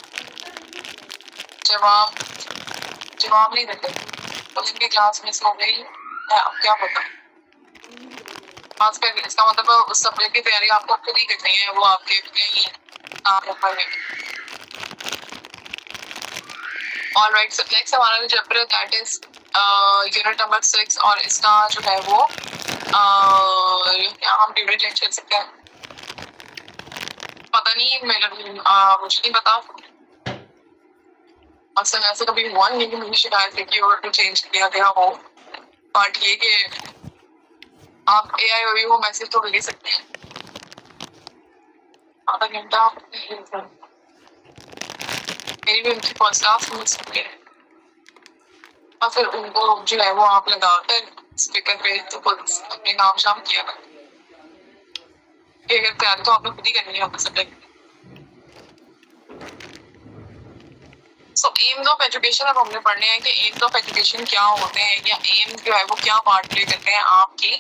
जवाब नहीं देते तो इनकी क्लास मिस हो गई है, अब क्या पता। खासकर इसका मतलब उस सब्जेक्ट की तैयारी आपको खुद ही करनी है, वो आपके अपने ही आप ऊपर है। ऑलराइट, सो नेक्स्ट हमारा जो चैप्टर है दैट इज यूनिट नंबर 6 और इसका जो है वो क्या हम डिबेट चेंज कर सकते हैं, पता नहीं मुझे नहीं पता। अक्सर ऐसे कभी हुआ नहीं कि मुझे शिकायत है कि और चेंज किया गया हो, बट ये कि आप AIOU को मैसेज तो भेज सकते हैं आधा घंटा, मेरी भी उनकी फर्स्ट क्लास मिल सकती है और फिर उनको जो है वो आप लगाकर स्पीकर पे तो खुद अपने काम शाम किया कर, अगर तैयारी तो आपने खुद ही करनी है अपने subject. So AIIMS of education अब हमने पढ़ने हैं कि एम्स ऑफ एजुकेशन क्या होते हैं या एम जो है वो क्या पार्ट प्ले करते हैं आपकी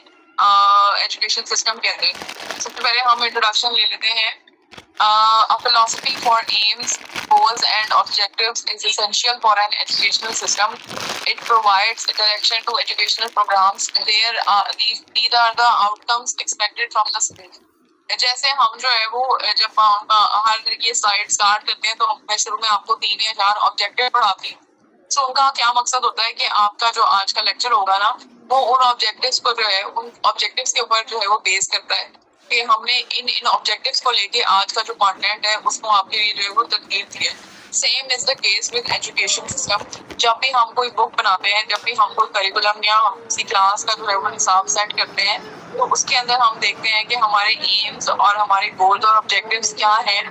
एजुकेशन सिस्टम के अंदर। सबसे पहले हम इंट्रोडक्शन ले लेते हैं। A philosophy for aims, goals and objectives is essential for an educational system. It provides direction to educational programs. These are the outcomes expected from the school. जैसे हम जो है वो जब हर ये साइड स्टार्ट करते हैं तो मैं शुरू में आपको 3 या 4 ऑब्जेक्टिव पढ़ाती हूँ। सो उनका क्या मकसद होता है कि आपका जो आज का लेक्चर होगा ना वो उन ऑब्जेक्टिव्स को जो है उन ऑब्जेक्टिव्स के ऊपर जो है वो बेस करता है कि हमने इन ऑब्जेक्टिव्स को लेके आज का जो कंटेंट है उसको आपके लिए जो है वो तदबीर दी है। Same is the case with education system. जब भी हम कोई बुक बनाते हैं, जब भी हम कोई करिकुलम या हम किसी क्लास का जो है वो हिसाब सेट करते हैं तो उसके अंदर हम देखते हैं कि हमारे एम्स और हमारे गोल्स और ऑब्जेक्टिव्स क्या हैं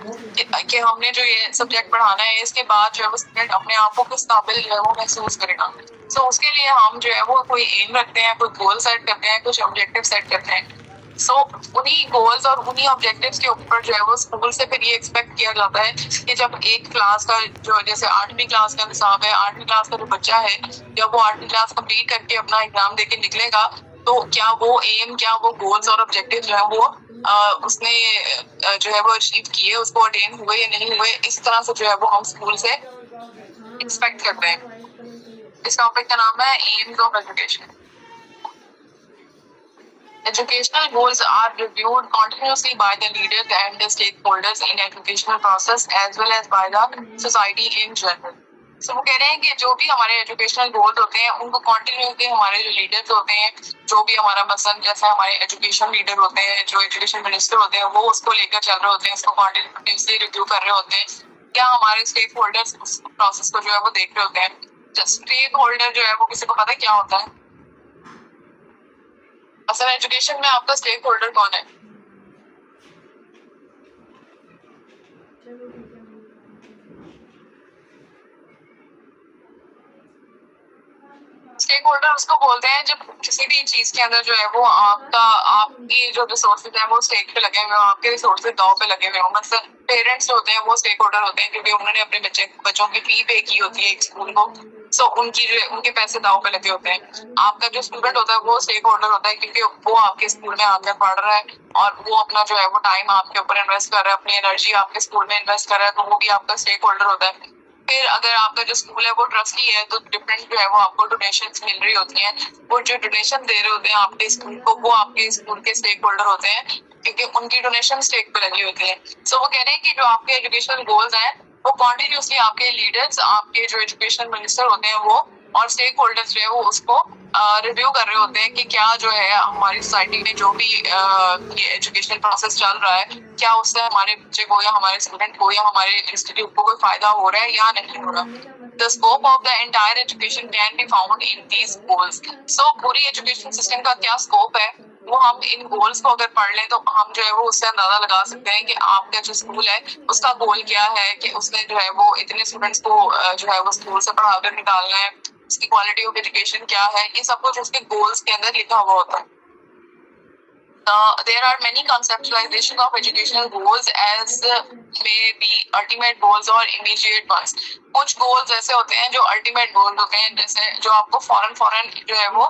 कि हमने जो ये सब्जेक्ट पढ़ाना है इसके बाद जो है वो स्टूडेंट अपने आप को किस काबिल जो है वो महसूस करेगा। सो उसके लिए हम जो है वो कोई एम रखते हैं, कोई गोल सेट करते हैं, कुछ ऑब्जेक्टिव सेट करते हैं। सो उन्हीं गोल्स और उन्हीं ऑब्जेक्टिव्स के ऊपर जो है वो स्कूल से फिर ये एक्सपेक्ट किया जाता है कि जब एक क्लास का जो जैसे 8वीं क्लास का निसाब है, 8वीं क्लास का जो बच्चा है जब वो 8वीं क्लास कंप्लीट करके अपना एग्जाम देके निकलेगा तो क्या वो एम, क्या वो गोल्स और ऑब्जेक्टिव जो है वो उसने जो है वो अचीव किए, उसको अटेन हुए या नहीं हुए, इस तरह से जो है वो हम स्कूल से एक्सपेक्ट करते हैं। इस टॉपिक का नाम है AIIMS of education. Educational goals are reviewed continuously by the leaders and the stakeholders in educational process as well as by the society in general. So वो कह रहे हैं कि जो भी हमारे एजुकेशनल गोल्स होते हैं उनको कॉन्टिन्यूसली हमारे जो लीडर्स होते हैं, जो भी हमारा मसलन जैसे हमारे एजुकेशन लीडर होते हैं, जो एजुकेशन मिनिस्टर होते हैं, वो उसको लेकर चल रहे होते हैं, इसको कॉन्टिन्यूसली रिव्यू कर रहे होते हैं। क्या हमारे स्टेक होल्डर्स उस प्रोसेस को जो है वो देख रहे होते हैं। स्टेक होल्डर जो है वो किसी को पता क्या होता है? असल एजुकेशन में आपका स्टेक होल्डर कौन है? स्टेक होल्डर उसको बोलते हैं जब किसी भी चीज के अंदर जो है वो आपकी जो रिसोर्सेज है वो स्टेक पे लगे हुए हो, आपके रिसोर्सेज दाव पे लगे हुए हो। मतलब पेरेंट्स होते हैं वो स्टेक होल्डर होते हैं क्योंकि उन्होंने अपने बच्चों की फी पे की होती है एक स्कूल को। सो उनके पैसे दाव पे लगे होते हैं। आपका जो स्टूडेंट होता है वो स्टेक होल्डर होता है क्योंकि वो आपके स्कूल में आकर पढ़ रहा है और वो अपना जो है वो टाइम आपके ऊपर इन्वेस्ट कर रहा है, अपनी एनर्जी आपके स्कूल में इन्वेस्ट कर रहा है, तो वो भी आपका स्टेक होल्डर होता है। फिर अगर आपका जो स्कूल है वो ट्रस्टी है तो डिफरेंट जो है वो आपको डोनेशंस मिल रही होती हैं। वो जो डोनेशन दे रहे होते हैं आपके स्कूल को वो आपके स्कूल के स्टेक होल्डर होते हैं क्योंकि उनकी डोनेशन स्टेक पे लगी होती है। सो वो कह रहे हैं कि जो आपके एजुकेशनल गोल्स हैं वो कॉन्टिन्यूसली आपके लीडर्स, आपके जो एजुकेशन मिनिस्टर होते हैं वो और स्टेक होल्डर्स जो है वो उसको रिव्यू कर रहे होते हैं कि क्या जो है हमारी सोसाइटी में जो भी ये एजुकेशनल प्रोसेस चल रहा है क्या उससे हमारे बच्चे को या हमारे स्टूडेंट को या हमारे इंस्टीट्यूट को कोई फायदा हो रहा है या नहीं हो रहा। The scope of the entire education can be found in these goals. So पूरी एजुकेशन सिस्टम का क्या स्कोप है वो हम इन गोल्स को अगर पढ़ लें तो हम जो है वो उससे अंदाजा लगा सकते हैं कि आपका जो स्कूल है उसका गोल क्या है कि उसने जो है वो इतने स्टूडेंट्स को जो है वो स्कूल से पढ़ाकर निकालना है, उसकी क्वालिटी ऑफ एजुकेशन क्या है, ये सब कुछ उसके गोल्स के अंदर लिखा हुआ होता है। there are many conceptualization of educational goals as may be ultimate goals or immediate ones. कुछ goals ऐसे होते हैं जो ultimate goal होते हैं, जैसे जो आपको फौरन जो है वो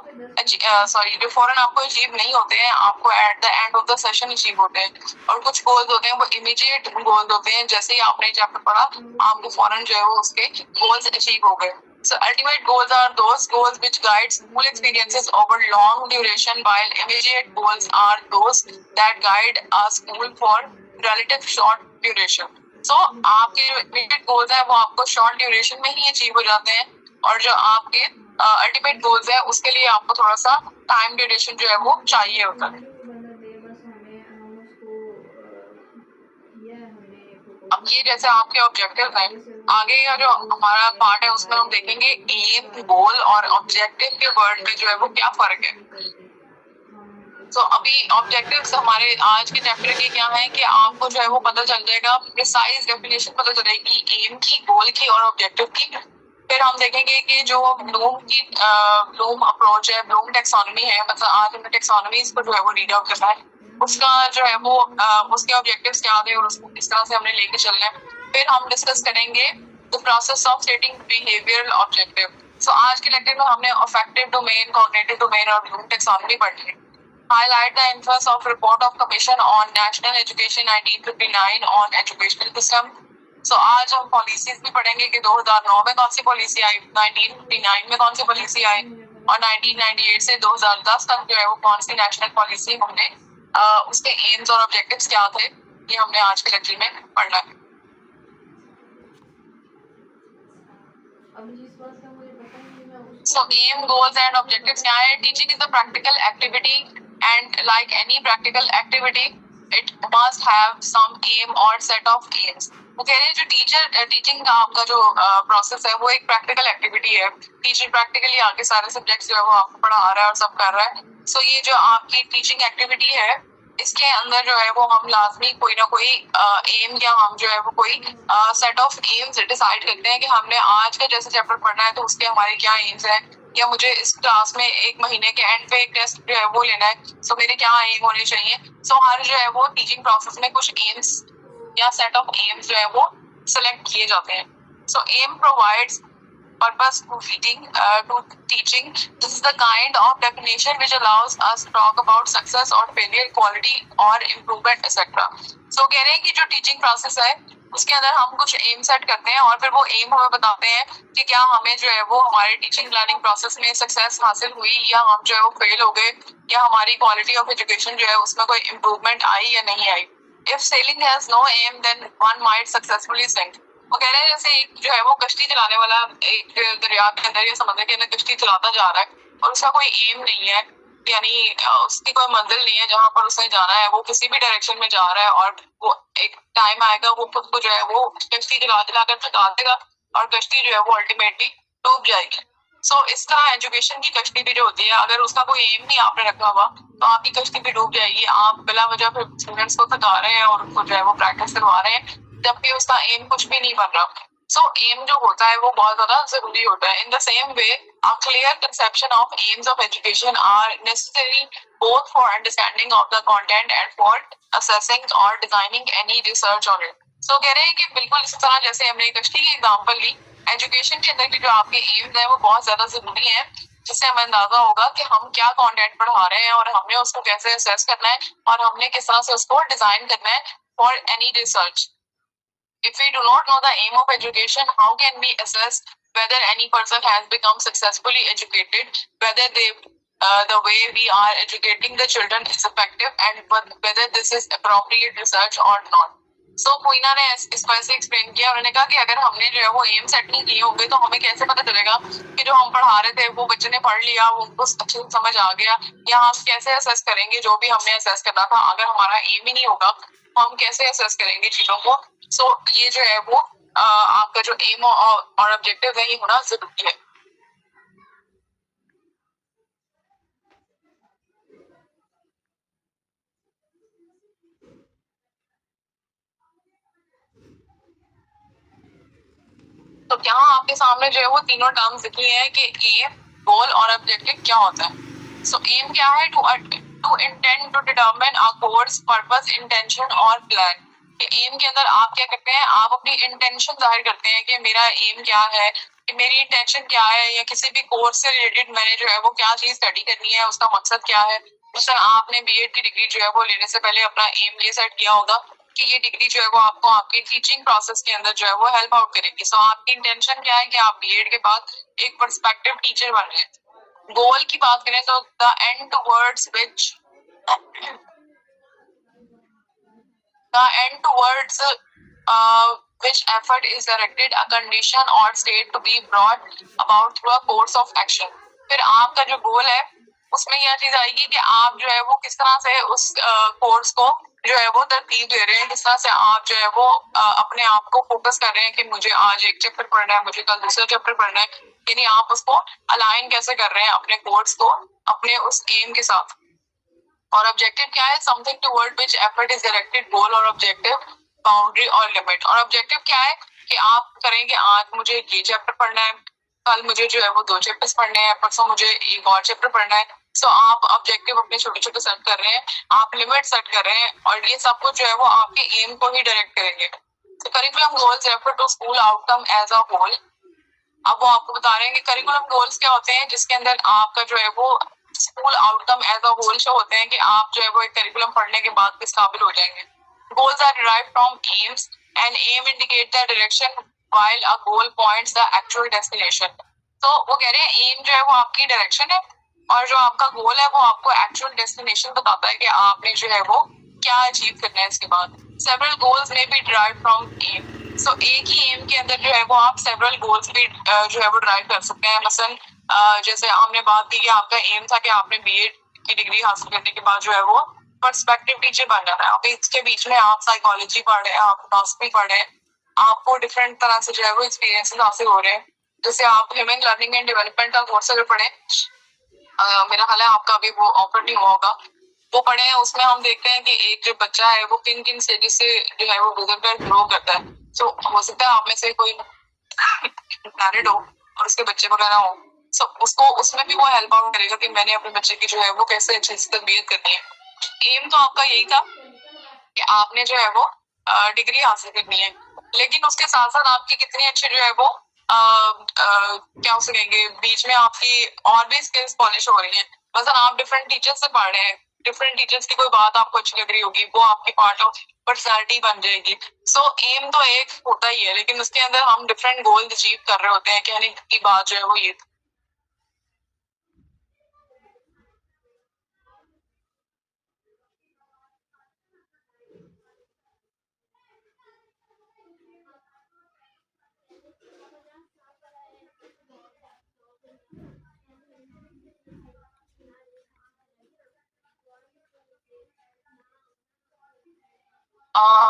जो फौरन आपको अचीव नहीं होते हैं, आपको at the end of the session achieve होते हैं. और कुछ goals होते हैं वो immediate goals होते हैं, जैसे ही आपने चैप्टर पढ़ा आपको फौरन जो है वो उसके goals अचीव हो गए. So ultimate goals are those goals which guide school experiences over long duration, while immediate goals are those that guide a school for relative short duration. So आपके जो immediate goals हैं वो आपको short duration में ही achieve हो जाते हैं, और जो आपके ultimate goals हैं उसके लिए आपको थोड़ा सा time duration जो है वो चाहिए होता है. अब ये जैसे आपके ऑब्जेक्टिव हैं, आगे का जो हमारा पार्ट है उसमें हम देखेंगे एम, गोल और ऑब्जेक्टिव के वर्ड में जो है वो क्या फर्क है. तो अभी ऑब्जेक्टिव्स हमारे आज के चैप्टर के क्या है कि आपको जो है वो पता चल जाएगा, प्रिसाइज डेफिनेशन पता चलेगी एम की, गोल की और ऑब्जेक्टिव की. फिर हम देखेंगे कि जो ब्लूम अप्रोच है, ब्लूम टेक्सोनॉमी है, मतलब आज हमें टेक्सोनॉमीज को जो है वो रीड आउट करना है, उसका जो है वो उसके ऑब्जेक्टिव्स क्या थे और उसको किस तरह से हमने लेके चलना है. फिर हम डिस्कस करेंगे the process of setting behavioural objective. So आज के लेक्चर में हमने अफेक्टिव डोमेन, कॉग्निटिव डोमेन और ब्लूम टेक्सोनॉमी पढ़ी. Highlight the influence of report of commission on national education 1959 on educational system. So आज हम पॉलिसीज भी पढ़ेंगे कि 2009 में कौन सी पॉलिसी आई, 1959 में कौन सी पॉलिसी आई, और 1998 से 2010 तक जो है वो कौन सी नेशनल पॉलिसी हमने उसके एम्स और ऑब्जेक्टिव्स क्या थे, ये हमने आज के लेक्चर में पढ़ना है. So aim, goals and objectives क्या है? Teaching is a practical activity and like any practical activity it must have some aim or set of aims. वो कह रहे हैं जो टीचिंग का आपका जो प्रोसेस है वो एक प्रैक्टिकल एक्टिविटी है. टीचर प्रैक्टिकली आके सारे सब्जेक्ट्स जो है वो आपको पढ़ा रहा है और सब कर रहा है. सो ये जो आपकी टीचिंग एक्टिविटी है इसके अंदर जो है वो हम लाजमी कोई ना कोई एम या हम जो है वो कोई सेट ऑफ एम्स डिसाइड करते हैं कि हमने आज का जैसे चैप्टर पढ़ना है तो उसके हमारे क्या एम्स हैं, या मुझे इस क्लास में एक महीने के एंड पे एक टेस्ट जो है वो लेना है, सो मेरे क्या एम होने चाहिए. सो हर जो है वो टीचिंग प्रोसेस में कुछ एम्स या सेट ऑफ एम्स जो है वो सिलेक्ट किए जाते हैं. So aim provides purpose to teaching. This is the kind of definition which allows us to talk about success or failure, quality or improvement etc. So कह रहे हैं कि जो टीचिंग प्रोसेस है उसके अंदर हम कुछ एम सेट करते हैं और फिर वो एम हमें बताते हैं कि क्या हमें जो है वो हमारे टीचिंग लर्निंग प्रोसेस में सक्सेस हासिल हुई या हम जो है वो फेल हो गए, या हमारी क्वालिटी ऑफ एजुकेशन जो है उसमें कोई इम्प्रूवमेंट आई या नहीं आई. If sailing has no aim then one might successfully sink. वो कह रहे हैं जैसे एक जो है वो कश्ती चलाने वाला एक दरिया के अंदर या समुद्र के अंदर कश्ती चलाता जा रहा है और उसका कोई एम नहीं है, यानी उसकी कोई मंजिल नहीं है जहां पर उसने जाना है, वो किसी भी डायरेक्शन में जा रहा है और वो एक टाइम आएगा वो खुद को जो है वो कश्ती चला कर थका देगा और कश्ती जो है वो अल्टीमेटली डूब जाएगी. सो इस तरह एजुकेशन की कश्ती भी जो होती है, अगर उसका कोई एम नहीं आपने रखा हुआ तो आपकी कश्ती भी डूब जाएगी. आप बिला वजह फिर स्टूडेंट्स को थका रहे हैं और उनको जो है वो प्रैक्टिस करवा रहे हैं जबकि उसका एम कुछ भी नहीं बन रहा. सो एम जो होता है वो बहुत ज्यादा जरूरी होता है. In the same way a clear conception of aims of education are necessary both for understanding of the content and for assessing और designing any research on it. So कह रहे हैं कि बिल्कुल इस तरह जैसे हमने कश्ती की एग्जांपल ली, एजुकेशन के अंदर की जो आपके एम्स है वो बहुत ज्यादा जरूरी है, जिससे हमें अंदाजा होगा कि हम क्या कंटेंट पढ़ा रहे हैं और हमने उसको कैसे असेस करना है और हमने किस तरह से उसको डिजाइन करना है for any research. If we do not know the aim of education, how can we assess whether any person has become successfully educated, whether the way we are educating the children is effective, and whether this is appropriate research or not. So Koyna ने इसको ऐसे explain किया, उन्होंने कहा कि अगर हमने जो है वो एम सेट नहीं किए होंगे तो हमें कैसे पता चलेगा कि जो हम पढ़ा रहे थे वो बच्चे ने पढ़ लिया, वो उनको अच्छे से समझ आ गया, या हम कैसे असेस करेंगे जो भी हमने असेस करना था. अगर हमारा एम ही नहीं होगा तो हम कैसे असेस करेंगे चीजों को. सो ये जो है वो आपका जो एम और ऑब्जेक्टिव है ये होना जरूरी है. तो यहाँ आपके सामने जो है वो तीनों टर्म्स लिखी हैं कि एम, गोल और ऑब्जेक्टिव क्या होता है. सो एम क्या है? To intend to determine a course, purpose, intention और प्लान। एम के अंदर आप क्या करते हैं, आप अपनी इंटेंशन जाहिर करते हैं कि मेरा एम क्या है, कि मेरी इंटेंशन क्या है, या किसी भी कोर्स से रिलेटेड मैंने जो है वो क्या चीज स्टडी करनी है, उसका मकसद क्या है। जैसे आपने बीएड की डिग्री जो है वो लेने से पहले अपना एम ये सेट किया होगा कि ये डिग्री जो है वो आपको आपकी टीचिंग प्रोसेस के अंदर जो है वो हेल्प आउट करेगी। सो आपकी इंटेंशन क्या है कि आप बीएड के बाद एक पर्सपेक्टिव टीचर बन रहे हैं। गोल की बात करें तो the end towards which which effort is directed a condition or state to be brought about through a course of action। फिर आपका जो गोल है उसमें यह चीज आएगी कि आप जो है वो किस तरह से उस कोर्स को जो है वो तरतीब दे रहे हैं, किस तरह से आप जो है वो अपने आप को फोकस कर रहे हैं कि मुझे आज एक चैप्टर पढ़ना है, मुझे कल दूसरा चैप्टर पढ़ना है, यानी आप उसको अलाइन कैसे कर रहे हैं अपने कोर्स को अपने उस एम के साथ। और ऑब्जेक्टिव क्या है, something toward which effort is directed, goal और ऑब्जेक्टिव, बाउंड्री और लिमिट। और ऑब्जेक्टिव क्या है कि आप करेंगे आज मुझे ये चैप्टर पढ़ना है, कल मुझे जो है वो 2 चैप्टर्स पढ़ने हैं, परसों मुझे एक और चैप्टर पढ़ना है। सो आप ऑब्जेक्टिव अपने छोटे छोटे सेट कर रहे हैं, आप लिमिट सेट कर रहे हैं, और ये सब कुछ जो है वो आपके एम को ही डायरेक्ट करेंगे। तो curriculum goals refer to school outcome as a whole. अब वो आपको बता रहे हैं कि करिकुलम गोल्स क्या होते हैं, जिसके अंदर आपका जो है वो school outcome as a whole show होते हैं कि आप जो है वो एक करिकुलम पढ़ने के बाद किस काबिल हो जाएंगे। Goals are derived from aims and aim indicate the direction while a goal points the actual destination. तो वो कह रहे हैं एम जो है वो आपकी डायरेक्शन है, और जो आपका गोल है वो आपको एक्चुअल डेस्टिनेशन बताता है कि आपने जो है वो क्या अचीव करना है इसके बाद। सेवरल गोल्स में बी डिराइव्ड फ्रॉम एम। सो एक ही एम के अंदर जो है वो आप सेवरल गोल्स भी जो है वो ड्राइव कर सकते हैं। मसलन जैसे हमने बात की कि आपका एम था कि आपने बीएड की डिग्री हासिल करने के बाद जो है वो पर्सपेक्टिव टीचर बन जाना है। अभी इसके बीच में आप साइकोलॉजी पढ़ रहे हैं, आप फिलॉसफी पढ़ रहे हैं, आपको डिफरेंट तरह से जो है वो एक्सपीरियंसेस हासिल हो रहे हैं। जैसे आप ह्यूमन लर्निंग एंड डेवलपमेंट का कोर्स अगर पढ़े, मेरा ख्याल है आपका अभी वो ऑफर नहीं हुआ होगा, वो पढ़े हैं, उसमें हम देखते हैं कि एक जो बच्चा है वो किन किन स्टेजेस से जो है वो गुजर कर ग्रो करता है। तो हो सकता है आप में से कोई मैरिड हो और उसके बच्चे वगैरह हो, सो उसको उसमें भी वो हेल्प आउट करेगा कि मैंने अपने बच्चे की जो है वो कैसे अच्छे से तरबियत करनी है। एम तो आपका यही था कि आपने जो है वो डिग्री हासिल करनी है, लेकिन उसके साथ साथ आपकी कितनी अच्छी जो है वो क्या हो सकेंगे, बीच में आपकी और भी स्किल्स पॉलिश हो रही हैं। मतलब आप डिफरेंट टीचर्स से पढ़ रहे हैं, डिफरेंट टीचर्स की कोई बात आपको अच्छी लग रही होगी, वो आपकी पार्ट ऑफ पर्सनालिटी बन जाएगी। सो एम तो एक होता ही है, लेकिन उसके अंदर हम डिफरेंट गोल्स अचीव कर रहे होते हैं। कहने की बात जो है वो ये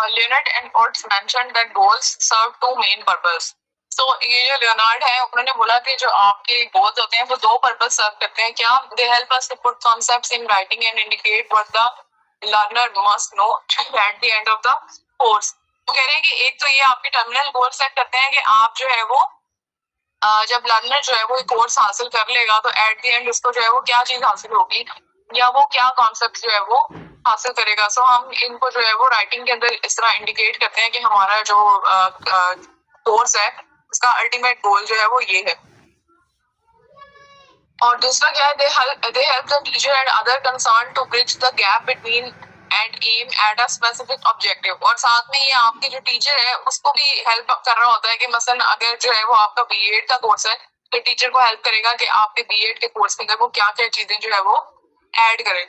Leonard and Oates mentioned that goals serve two main purpose. So ये जो लियोनार्ड है उन्होंने बोला कि जो आपके गोल्स होते हैं वो 2 पर्पस सर्व करते हैं। क्या? They help us to put concepts in writing and indicate what the learner must know at the end of the course. वो कह रहे हैं कि एक तो ये आपके टर्मिनल गोल सेट करते हैं कि आप जो है वो जब लर्नर जो है वो कोर्स हासिल कर लेगा तो एट द एंड उसको जो है वो क्या चीज हासिल होगी, या वो क्या कॉन्सेप्ट जो है वो हासिल करेगा। सो हम इनको जो है वो राइटिंग के अंदर इस तरह इंडिकेट करते हैं कि हमारा जो कोर्स है उसका अल्टीमेट गोल जो है वो ये है। और दूसरा क्या है, they help the teacher and other concern to bridge the gap between and aim at a specific objective. और साथ में ये आपकी जो टीचर है उसको भी हेल्प कर रहा होता है कि मसलन अगर जो है वो आपका बीएड का कोर्स है तो टीचर को हेल्प करेगा कि आपके बीएड के कोर्स के अंदर वो क्या क्या चीजें जो है वो ऐड करें।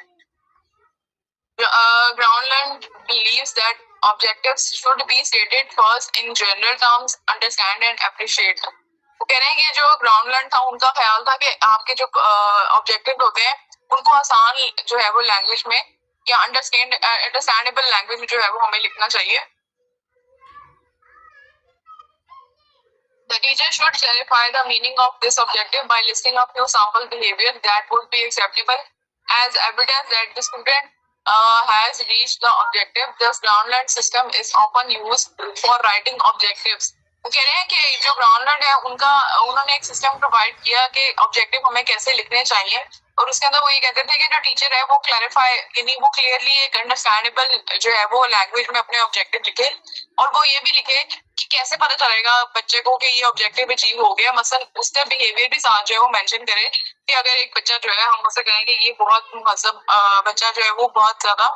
Groundland believes that objectives should be stated first in general terms, understand and appreciate। वो कह रहे हैं कि जो ग्राउंडलैंड था उनका ख्याल था कि आपके जो ऑब्जेक्टिव होते हैं उनको आसान जो है वो लैंग्वेज में या अंडरस्टैंडेबल लैंग्वेज में जो है वो हमें लिखना चाहिए। The teacher should clarify the meaning of this objective by listing a few sample behavior that would be acceptable as evidence that the student has reached the objective. Thus, Groundland system is often used for writing objectives. वो कह रहे हैं कि जो ग्राउंडलैंड है उनका उन्होंने एक सिस्टम प्रोवाइड किया कि ऑब्जेक्टिव हमें कैसे लिखने चाहिए और उसके अंदर वो ये कहते थे कि जो टीचर है वो क्लैरिफाई यानी वो क्लियरली एक अंडरस्टैंडेबल जो है वो लैंग्वेज में अपने ऑब्जेक्टिव लिखे, और वो ये भी लिखे कि कैसे पता चलेगा बच्चे को कि ये ऑब्जेक्टिव अचीव हो गया। मसलन उसका बिहेवियर भी साथ जो है वो मेंशन करे कि अगर एक बच्चा जो है हम उससे कहेंगे ये बहुत मतलब बच्चा जो है वो बहुत ज्यादा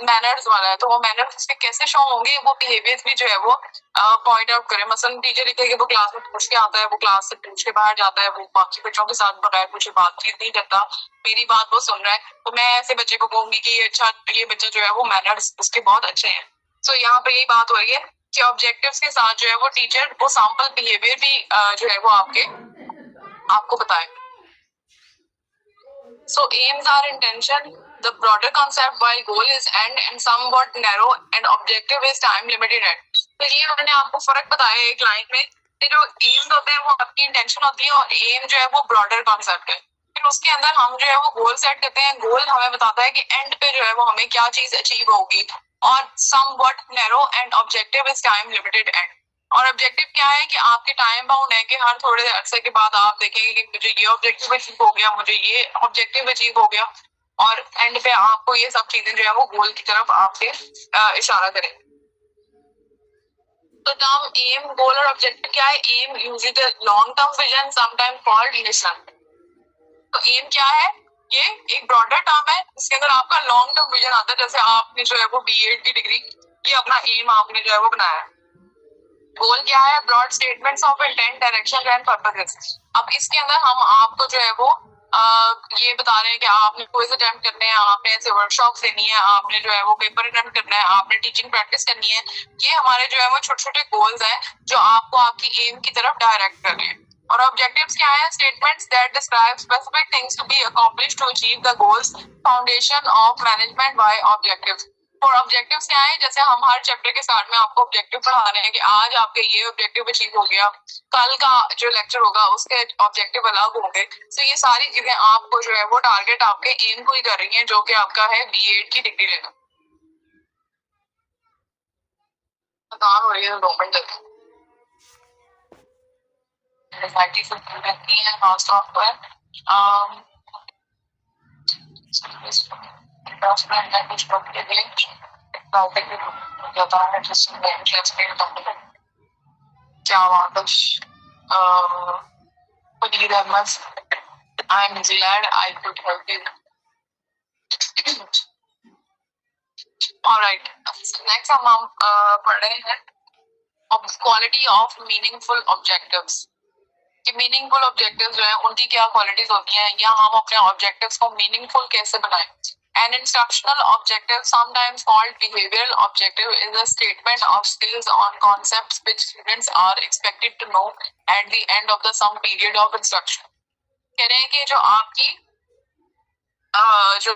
मैनर्स वाला है, तो वो मैनर्स उसके कैसे शो होंगे, वो बिहेवियर भी जो है वो पॉइंट आउट करे। मसलन टीचर लिखेगी वो क्लास में पूछ के आता है, वो क्लास से पूछ के बाहर जाता है, वो बाकी बच्चों के साथ बगैर पूछे बातचीत नहीं करता, मेरी बात वो सुन रहा है, तो मैं ऐसे बच्चे को कहूंगी कि अच्छा ये बच्चा जो है वो मैनर्स उसके बहुत अच्छे हैं। तो यहाँ पे यही बात हो रही है कि ऑब्जेक्टिव्स के साथ जो है वो टीचर वो सैंपल बिहेवियर भी जो है वो आपको बताए। So aims are intention, the broader concept, while goal is end and somewhat narrow and objective is time limited end. तो ये मैंने आपको फर्क बताया एक लाइन में कि जो एम्स होते हैं वो आपकी इंटेंशन होती है और एम जो है वो ब्रॉडर कॉन्सेप्ट है। फिर उसके अंदर हम जो है वो गोल सेट करते हैं, गोल हमें बताता है कि एंड पे जो है वो हमें क्या चीज अचीव होगी, और somewhat narrow and objective is time limited and. और ऑब्जेक्टिव क्या है कि आपके टाइम बाउंड है कि हर थोड़े अरसे के बाद आप देखेंगे कि मुझे ये ऑब्जेक्टिव अचीव हो गया, मुझे ये ऑब्जेक्टिव अचीव हो गया, और एंड पे आपको ये सब चीजें जो है वो गोल की तरफ आपके इशारा करें। तो टर्म एम, गोल और ऑब्जेक्टिव क्या है? Aim usually the long term vision, sometime called mission. तो एम क्या है? ये एक ब्रॉडर टर्म है जिसके अंदर आपका लॉन्ग टर्म विजन आता है, जैसे आपने जो है वो बीएड की डिग्री, ये अपना एम आपने जो है वो बनाया है। गोल क्या है? Broad statements of intent, direction and purposes. अब इसके अंदर हम आपको जो है वो ये बता रहे हैं कि आपने क्विज अटेम्प्ट करने हैं, आपने ऐसे वर्कशॉप देनी है, आपने जो है वो पेपर अटेम्प्ट करना है, आपने टीचिंग प्रैक्टिस करनी है। ये हमारे जो है वो छोटे छोटे गोल्स हैं जो आपको आपकी एम की तरफ डायरेक्ट कर रहे हैं। और ऑब्जेक्टिव्स क्या है? Statements that describe specific things to be accomplished to achieve the goals, foundation of management by objectives. और ऑब्जेक्टिव्स क्या है? जैसे हम हर चैप्टर के स्टार्ट में आपको ऑब्जेक्टिव पढ़ा रहे हैं कि आज आपके ये ऑब्जेक्टिव अचीव हो गया, कल का जो लेक्चर होगा उसके ऑब्जेक्टिव अलग होंगे। तो ये सारी चीजें आपको जो है वो टारगेट आपके एम को ही कर रही है, जो कि आपका है बीएड की डिग्री लेना। हो रही है 2 मिनट तक क्या बात है। I'm glad I could help you. Alright, next हम पढ़ रहे हैं क्वालिटी ऑफ मीनिंगफुल ऑब्जेक्टिव्स। कि मीनिंगफुल ऑब्जेक्टिव्स जो है उनकी क्या क्वालिटीज होती हैं, या हम अपने ऑब्जेक्टिव्स को मीनिंगफुल कैसे बनाएं। An instructional objective, sometimes called behavioral objective, is a statement of skills on concepts which students are expected to know at the end of the some period of instruction. कह रहे हैं कि जो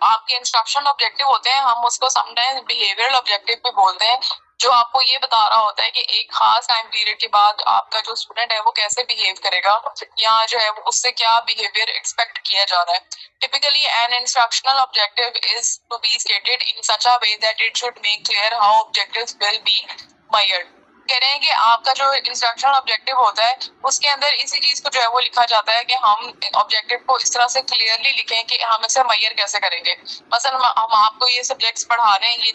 आपके instruction objective होते हैं हम उसको समटाइम्स बिहेवियरल ऑब्जेक्टिव भी बोलते हैं, जो आपको ये बता रहा होता है कि एक खास टाइम पीरियड के बाद आपका जो स्टूडेंट है वो कैसे बिहेव करेगा, या जो है उससे क्या बिहेवियर एक्सपेक्ट किया जा रहा है। Typically an instructional objective is to be stated in such a way that it should make clear how objectives will be measured. कह रहे हैं कि आपका जो इंस्ट्रक्शनल ऑब्जेक्टिव होता है उसके अंदर इसी चीज को जो है वो लिखा जाता है कि हम ऑब्जेक्टिव को इस तरह से क्लियरली लिखें कि हम इसे मेजर कैसे करेंगे। मसलन हम आपको ये सब्जेक्ट्स पढ़ा रहे हैं, ये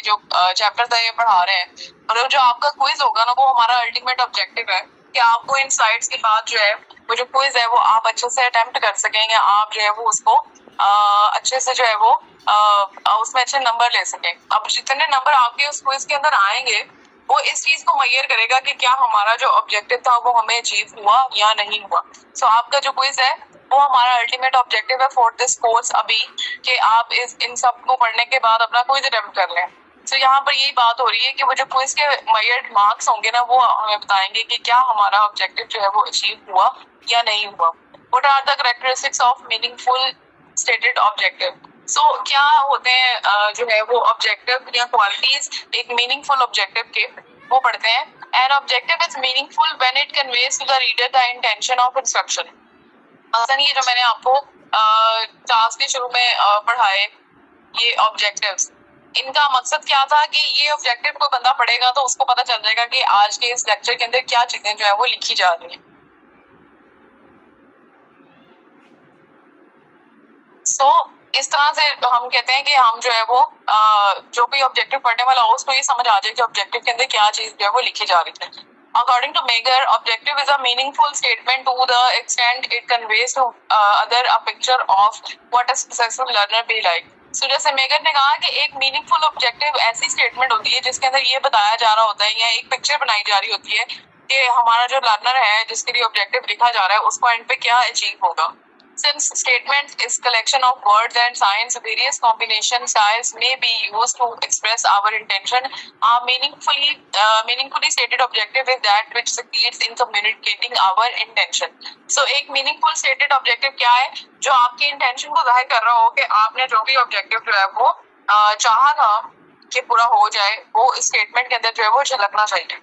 जो चैप्टर है ये पढ़ा रहे हैं, मतलब जो आपका क्विज होगा ना वो हमारा अल्टीमेट ऑब्जेक्टिव है कि आपको इन स्लाइड्स के बाद जो है वो जो क्विज है वो आप अच्छे से अटेम्प्ट कर सकेंगे, आप जो है वो उसको अच्छे से जो है वो उसमें अच्छे नंबर ले सकें। अब जितने नंबर आपके उस क्विज के अंदर आएंगे वो इस चीज को मेजर करेगा कि क्या हमारा जो ऑब्जेक्टिव था वो हमें अचीव हुआ या नहीं हुआ। सो आपका जो क्विज है वो हमारा अल्टीमेट ऑब्जेक्टिव है फॉर दिस कोर्स अभी, कि आप इन सब को पढ़ने के बाद अपना क्विज अटेम्प्ट कर लें। तो यहाँ पर यही बात हो रही है कि वो जो क्विज के मेजर्ड मार्क्स होंगे ना वो हमें बताएंगे कि क्या हमारा ऑब्जेक्टिव जो है वो अचीव हुआ या नहीं हुआ। What are the characteristics of meaningful stated objective. So क्या होते हैं जो है वो ऑब्जेक्टिव या क्वालिटीज एक मीनिंगफुल ऑब्जेक्टिव के, वो पढ़ते हैं। An objective is meaningful when it conveys to the reader the intention of instruction. ये जो मैंने आपको क्लास के शुरू में पढ़ाए ये ऑब्जेक्टिव्स, इनका मकसद क्या था कि ये ऑब्जेक्टिव कोई बंदा पढ़ेगा तो उसको पता चल जाएगा कि आज के इस लेक्चर के अंदर क्या चीजें जो है वो लिखी जा रही है। सो इस तरह से हम कहते हैं कि हम जो है वो जो भी ऑब्जेक्टिव पढ़ने वाला हो उसको ये समझ आ जाए कि ऑब्जेक्टिव के अंदर क्या चीज जो है वो लिखी जा रही है. According to Meagher, objective is a meaningful statement to the extent it conveys to other a picture of what a successful learner be like. So जैसे मेगर ने कहा कि एक मीनिंगफुल ऑब्जेक्टिव ऐसी स्टेटमेंट होती है जिसके अंदर ये बताया जा रहा होता है या एक पिक्चर बनाई जा रही होती है कि हमारा जो लर्नर है जिसके लिए ऑब्जेक्टिव लिखा जा रहा है उसको एंड पे क्या अचीव होगा. Since statement is collection of words and signs, various combination styles may be used to express our intention. A meaningfully stated objective is that which succeeds in communicating our intention. So एक meaningful stated objective क्या है जो आपके intention को जाहिर कर रहा हो कि आपने जो भी objective जो है वो चाहा था कि पूरा हो जाए वो इस statement के अंदर जो है वो झलकना चाहिए.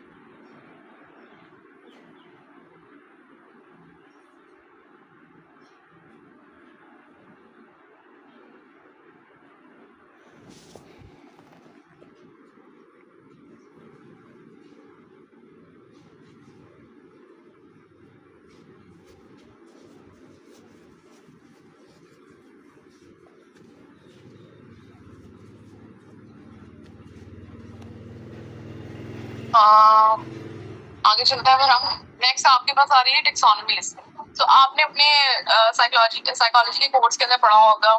आगे चलते हैं अगर हम नेक्स्ट आपके पास आ रही है टेक्सोनॉमी लिस्ट. तो आपने अपने साइकोलॉजी के कोर्स के अंदर पढ़ा होगा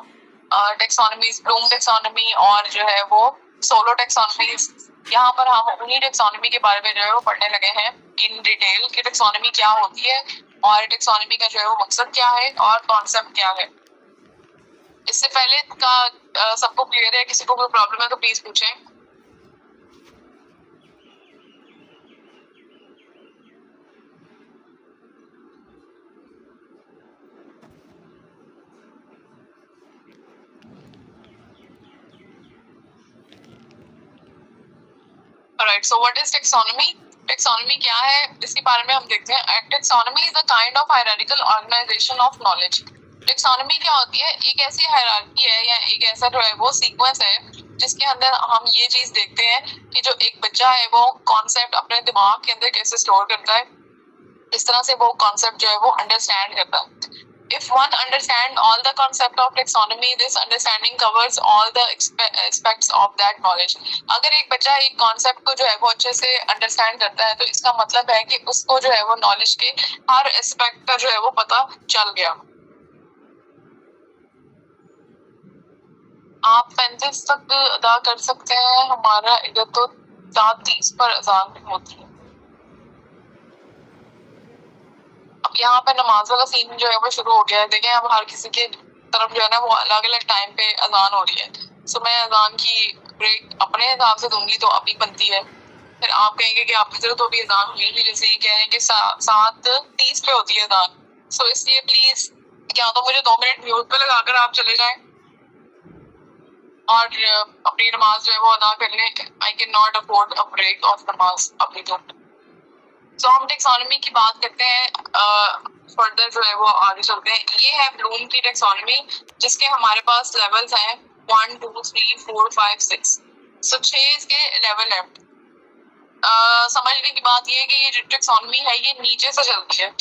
टेक्सोनॉमीज, ब्लूम टेक्सोनॉमी और जो है वो सोलो टेक्सोनॉमीज. यहाँ पर हम उन्हीं टेक्सोनॉमी के बारे में जो है वो पढ़ने लगे हैं इन डिटेल कि टेक्सोनॉमी क्या होती है और टेक्सोनॉमी का जो है वो मकसद क्या है और कॉन्सेप्ट क्या है. इससे पहले का सबको क्लियर है? किसी को कोई प्रॉब्लम है तो प्लीज पूछें. Alright, so what is taxonomy? Taxonomy क्या है इसके बारे में हम देखते हैं. Taxonomy is a kind of hierarchical organization of knowledge. Taxonomy क्या होती है? एक ऐसी हायरार्की है या एक ऐसा जो है वो सीक्वेंस है जिसके अंदर हम ये चीज देखते हैं कि जो एक बच्चा है वो कॉन्सेप्ट अपने दिमाग के अंदर कैसे स्टोर करता है, इस तरह से वो कॉन्सेप्ट जो है वो अंडरस्टैंड करता है. If one understand all the concept of taxonomy, this understanding covers all the aspects of that knowledge. अगर एक बच्चा एक कॉन्सेप्ट को जो है वो अच्छे से अंडरस्टैंड करता है तो इसका मतलब है कि उसको जो है वो नॉलेज के हर एस्पेक्ट का जो है वो पता चल गया. आप 35 तक अदा कर सकते हैं. हमारा इधर तो 7:30 पर अजान होती है. अब यहाँ पे नमाज वाला सीन जो है वो शुरू हो गया है. देखें अब हर किसी के तरफ जो है ना वो अलग अलग टाइम पे अजान हो रही है. सो मैं अजान की ब्रेक अपने हिसाब से दूंगी तो अभी बनती है. फिर आप कहेंगे कि आपकी तरफ तो अभी अजान हुई भी, जैसे कह रहे हैं कि 7:30 पे होती है अजान. सो इसलिए प्लीज या तो मुझे 2 मिनट म्यूट पे लगाकर आप चले जाएं और अपनी नमाज जो है वो अदा कर लें. I can not afford a break of namaz अभी तो. तो हम टेक्सोनॉमी की बात करते हैं. फर्दर जो है वो आगे चलते हैं. ये है ब्लूम की टेक्सोनॉमी जिसके हमारे पास लेवल्स हैं 1 2 3 4 5 6. सो 6 इसके लेवल है. समझने की बात ये है कि ये जो टेक्सोनॉमी है ये नीचे से चलती है.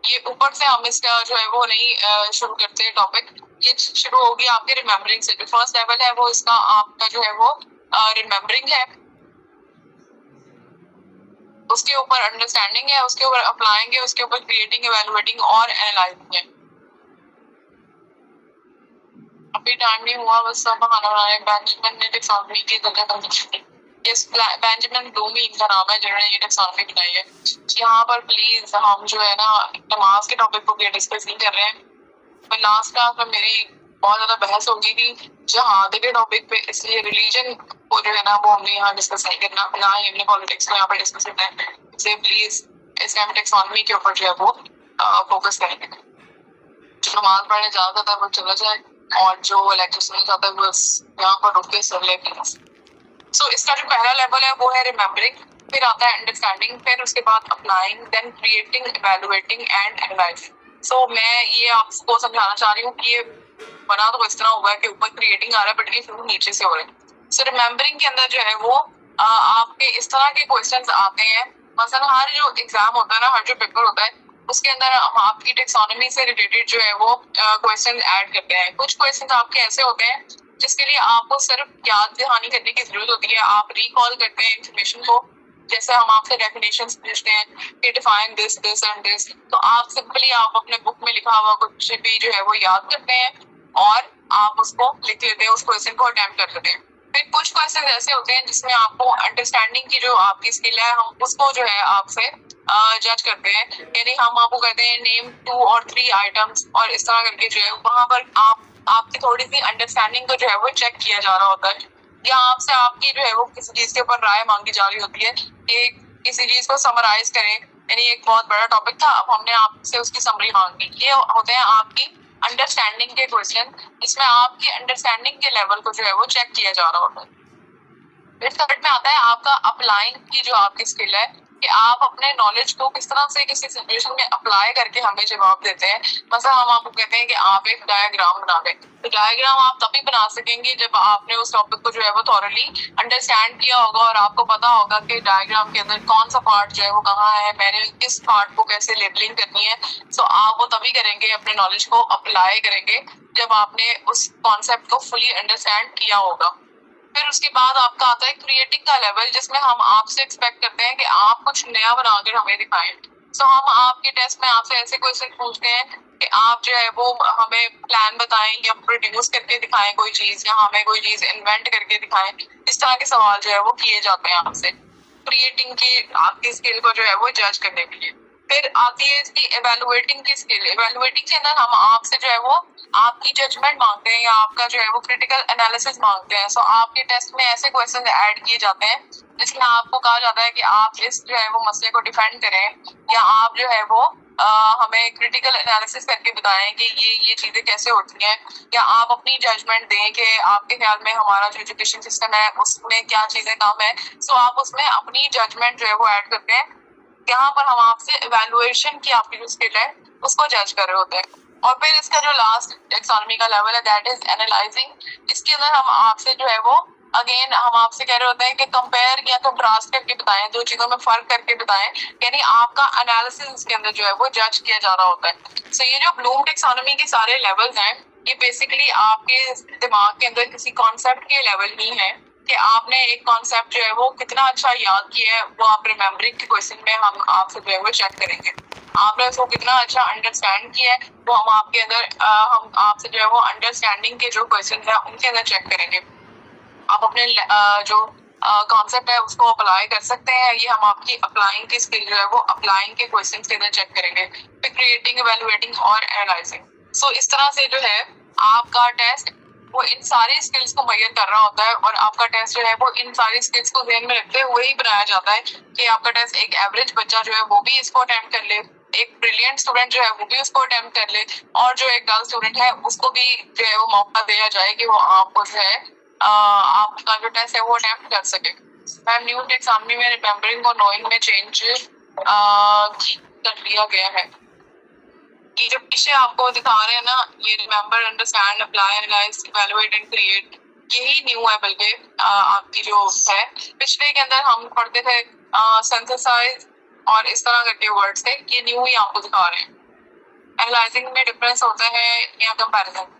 ये ऊपर से हम इसका जो है वो नहीं शुरू करते हैं टॉपिक. ये शुरू होगी आपके रिमेम्बरिंग से. जो फर्स्ट लेवल है वो इसका आपका जो है वो रिमेम्बरिंग है, उसके ऊपर अंडरस्टैंडिंग है, उसके ऊपर अप्लाइंग है, उसके ऊपर क्रिएटिंग, इवैल्यूएटिंग और एनालाइजिंग है. अभी टाइम नहीं हुआ बस सब बहाना बना रहे. बेंजामिन ने टेक्सोनॉमी की जगह बनाई. इस बेंजामिन ब्लूम ही इनका नाम है जिन्होंने ये टेक्सोनॉमी बनाई है. यहाँ पर प्लीज हम जो है ना नमाज के टॉपिक को डिस्कस नहीं कर रहे हैं. लास्ट क्लास में मेरी बहुत ज्यादा बहस हो गई थी जहाद के टॉपिक पे, इसलिए रिलीजन को जो है ना वो हमने यहाँ डिस्कस नहीं करना, ना ही हमने पॉलिटिक्स को यहाँ पर डिस्कस करना है. इसलिए प्लीज इस टाइम टेक्सोनॉमी के ऊपर जो है वो फोकस करेंगे. जो नमाज पढ़ने जा सकता है वो चला जाए और जो लेक्चर सुनना चाहता है वो यहाँ पर रुक के सुन ले प्लीज. सो इसका जो पहला लेवल है वो है रिमेम्बरिंग, फिर आता है अंडरस्टैंडिंग, फिर उसके बाद applying, then creating, evaluating and analysing. So मैं ये आपको समझाना चाह रही हूँ कि ये बना तो इस तरह हुआ है कि ऊपर क्रिएटिंग आ रहा है बट ये शुरू नीचे से हो रहा है. सो रिमेम्बरिंग के अंदर जो है वो आपके इस तरह के क्वेश्चंस आते हैं. मसलन हर जो एग्जाम होता है ना, हर जो पेपर होता है उसके अंदर हम आपकी टेक्सोनॉमी से रिलेटेड जो है वो क्वेश्चन ऐड करते हैं। कुछ क्वेश्चन आपके ऐसे होते हैं जिसके लिए आपको सिर्फ याद दहानी करने की जरूरत होती है, आप रिकॉल करते हैं इंफॉर्मेशन को। जैसे हम आपसे डेफिनेशंस पूछते हैं कि define this this and this, तो आप सिंपली आप अपने बुक में लिखा हुआ कुछ भी जो है वो याद करते हैं और आप उसको लिख लेते हैं, उस क्वेश्चन को अटेम्प्ट कर लेते हैं। फिर कुछ क्वेश्चन ऐसे होते हैं जिसमें आपको अंडरस्टैंडिंग की जो आपकी स्किल है हम उसको जो है आपसे जज करते हैं, यानी हम आपको कहते हैं नेम 2 और 3 आइटम्स, और इस तरह करके जो है वहां पर आपकी थोड़ी सी अंडरस्टैंडिंग को जो है वो चेक किया जा रहा होता है, या आपसे आपकी जो है वो किसी चीज के ऊपर राय मांगी जा रही होती है कि किसी चीज को समराइज करें। यानी एक बहुत बड़ा टॉपिक था, अब हमने आपसे उसकी समरी मांगी। ये होते हैं आपकी अंडरस्टैंडिंग के क्वेश्चन, इसमें आपकी अंडरस्टैंडिंग के लेवल को जो है वो चेक किया जा रहा होता है। फिर थर्ड में आता है आपका अप्लाइंग की जो आपकी स्किल है कि आप अपने नॉलेज को किस तरह से किसी सिचुएशन में अप्लाई करके हमें जवाब देते हैं। मतलब हम आपको कहते हैं कि आप एक डायग्राम बना दें, तो डायग्राम आप तभी बना सकेंगे जब आपने उस टॉपिक को जो है वो थॉरली अंडरस्टैंड किया होगा और आपको पता होगा कि डायग्राम के अंदर कौन सा पार्ट जो है वो कहाँ है, मैंने किस पार्ट को कैसे लेबलिंग करनी है। तो आप वो तभी करेंगे, अपने नॉलेज को अप्लाई करेंगे जब आपने उस कॉन्सेप्ट को फुली अंडरस्टैंड किया होगा। फिर उसके बाद आपका आता है क्रिएटिंग का लेवल, जिसमें हम आपसे एक्सपेक्ट करते हैं कि आप कुछ नया बनाकर हमें दिखाएं। तो हम आपके टेस्ट में आपसे ऐसे क्वेश्चन पूछते हैं कि आप जो है वो हमें प्लान बताएं या प्रोड्यूस करके दिखाएं कोई चीज, या हमें कोई चीज इन्वेंट करके दिखाएं। इस तरह के सवाल जो है वो किए जाते हैं आपसे क्रिएटिंग की आपकी स्किल को जो है वो जज करने के लिए। फिर आती है इसकी एवेलुएटिंग की स्किल। एवेलुएटिंग के अंदर हम आपसे जो है वो आपकी जजमेंट मांगते हैं या आपका जो है वो क्रिटिकल एनालिसिस मांगते हैं। सो आपके टेस्ट में ऐसे क्वेश्चन ऐड किए जाते हैं जिसमें आपको कहा जाता है कि आप इस जो है वो मसले को डिफेंड करें, या आप जो है वो हमें क्रिटिकल एनालिसिस करके बताएं कि ये चीजें कैसे होती हैं, या आप अपनी जजमेंट दें कि आपके ख्याल में हमारा जो एजुकेशन सिस्टम है उसमें क्या चीजें कम है। सो आप उसमें अपनी जजमेंट जो है वो ऐड करते हैं। यहाँ पर हम आपसे इवैल्यूएशन की आपकी जो स्किल है उसको जज कर रहे होते हैं। और फिर इसका जो लास्ट टेक्सोनॉमी का लेवल है दैट इज एनालाइजिंग। इसके अंदर हम आपसे जो है वो अगेन हम आपसे कह रहे होते हैं कि कंपेयर या कंट्रास्ट करके बताएं, दो चीजों में फर्क करके बताएं, यानी आपका एनालिसिस इसके अंदर जो है वो जज किया जा रहा होता है। सो ये जो ब्लूम टेक्सोनॉमी के सारे लेवल्स हैं ये बेसिकली आपके दिमाग के अंदर किसी कॉन्सेप्ट के लेवल ही है कि आपने एक कॉन्सेप्ट जो है वो कितना अच्छा याद किया है, वो आप रिमेम्बरिंग के क्वेश्चन में हम आपसे जो है वो चेक करेंगे। आपने उसको कितना अच्छा अंडरस्टैंड किया है वो हम आपके अंदर हम आपसे जो है वो अंडरस्टैंडिंग के जो क्वेश्चन है उनके अंदर चेक करेंगे। आप अपने जो कॉन्सेप्ट है उसको अप्लाई कर सकते हैं, ये हम आपकी अप्लाइंग की स्किल जो है वो अप्लाइंग के क्वेश्चन के अंदर चेक करेंगे। फिर क्रिएटिंग, इवैल्यूएटिंग और एनालाइजिंग। सो इस तरह से जो है आपका टेस्ट वो इन सारी स्किल्स को मेजर कर रहा होता है, और आपका टेस्ट जो है वो इन सारी स्किल्स को ध्यान में रखते हुए ही बनाया जाता है कि आपका टेस्ट एक एवरेज बच्चा जो है वो भी इसको अटेम्प्ट कर ले, एक ब्रिलियंट स्टूडेंट जो है वो भी उसको अटेम्प्ट कर ले, और जो एक डल स्टूडेंट है उसको भी जो है वो मौका दिया जाए कि वो आपको जो है आपका जो टेस्ट है वो अटेम्प्ट कर सके। मैम न्यू टेक्सोनॉमी में रिमेम्बरिंग और नोइंग में चेंज कर लिया गया है। ये जो पीछे आपको दिखा रहे हैं ना, ये remember, understand, apply, analyse, evaluate and create, यही न्यू है। बल्कि आपकी जो है पिछले के अंदर हम पढ़ते थे सिंथेसाइज और इस तरह करके वर्ड्स थे, ये न्यू ही आपको दिखा रहे हैं। एनालाइजिंग में डिफरेंस होता है या कंपैरिजन।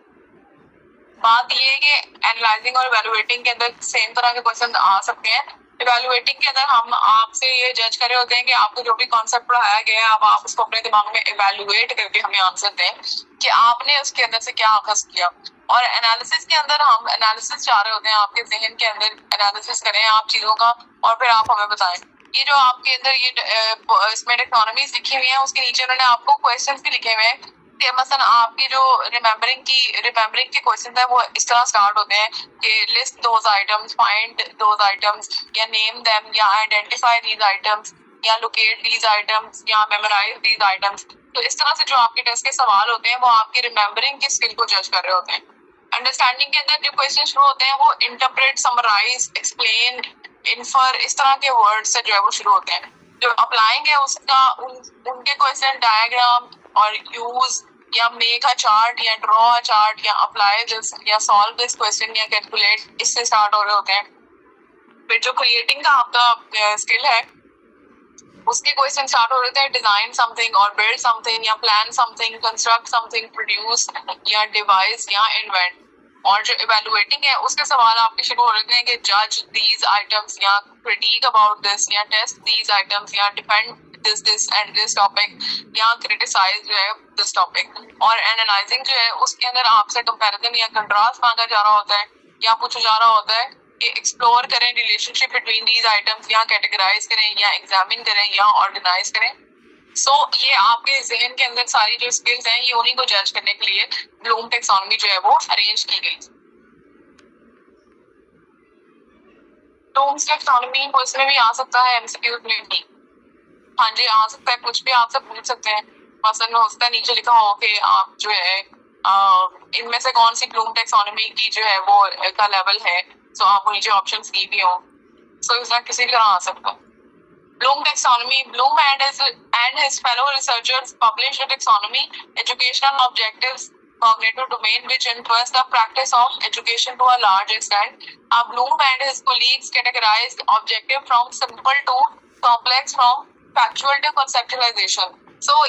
बात ये है कि एनालाइजिंग और इवैल्यूएटिंग के अंदर सेम तरह के क्वेश्चन आ सकते हैं। इवैल्यूएटिंग के अंदर हम आपसे ये जज कर रहे होते हैं कि आपको जो भी कॉन्सेप्ट पढ़ाया गया है अब आप उसको अपने दिमाग में इवैल्यूएट करके हमें आंसर दें कि आपने उसके अंदर से क्या अखज़ किया। और एनालिसिस के अंदर हम एनालिसिस चाह रहे होते हैं, आपके जहन के अंदर एनालिसिस करें आप चीजों का और फिर आप हमें बताएं। ये जो आपके अंदर ये इसमें टेक्नोनॉमीज लिखी हुई है उसके नीचे उन्होंने आपको क्वेश्चन भी लिखे हुए हैं कि मसलन आपकी जो रिमेम्बरिंग के क्वेश्चन है वो इस तरह स्टार्ट होते हैं कि list those items, find those items, या नेम देम, या आइडेंटिफाई दीज आइटम्स, या लोकेट दीज आइटम्स, या मेमोराइज दीज आइटम्स। तो इस तरह से जो आपके टेस्ट के सवाल होते हैं वो आपकी रिमेम्बरिंग की स्किल को जज कर रहे होते हैं। अंडरस्टैंडिंग के अंदर जो क्वेश्चन शुरू होते हैं वो इंटरप्रेट, समराइज, एक्सप्लेन, इन्फर, इस तरह के वर्ड से जो है वो शुरू होते हैं। जो अप्लाइंग है उसका उनके क्वेश्चन डायग्राम और यूज, या मेक अ चार्ट, या ड्रॉ अ चार्ट, या अप्लाई दिस, या सॉल्व दिस क्वेश्चन, या कैलकुलेट, इससे स्टार्ट हो रहे होते हैं। फिर जो क्रिएटिंग का आपका स्किल है उसके क्वेश्चन स्टार्ट हो रहे थे डिजाइन समथिंग और बिल्ड समथिंग या plan something, construct something, produce या डिवाइस या इन्वेंट। और जो इवेलुएटिंग है उसके सवाल आपके शुरू हो रहे थे कि जज दीज आइटम्स या क्रिटिक अबाउट दिस या टेस्ट दीज आइटम्स या defend this and this topic या क्रिटिसाइज जो है दिस टॉपिक। और एनालाइजिंग जो है उसके अंदर आपसे कंपैरिजन या कंट्रास्ट मांगा जा रहा होता है या पूछा जा रहा होता है कि एक्सप्लोर करें रिलेशनशिप बिटवीन दीज आइटम्स या कैटेगराइज करें या एग्जामिन करें या ऑर्गेनाइज करें। ये आपके जहन के अंदर सारी जो स्किल्स हैं ये उन्हीं को जज करने के लिए ब्लूम टैक्सोनॉमी जो है वो अरेंज की गई। ब्लूम्स टैक्सोनॉमी को इसमें भी आ सकता है एमसीक्यूज में भी। हाँ जी आ सकता है, कुछ भी आपसे पूछ सकते हैं। मसलन हो सकता है नीचे लिखा हो कि आप जो है इनमें से कौन सी ब्लूम टैक्सोनॉमी की जो है वो का लेवल है, तो आपको नीचे ऑप्शंस दी भी हो। इसमें किसी भी तरह आ सकता है। Bloom taxonomy. Bloom and his fellow researchers published a taxonomy, educational objectives, cognitive domain, which influence the practice of education to a large extent. Bloom and his colleagues categorized objective from simple to complex, from factual to conceptualization.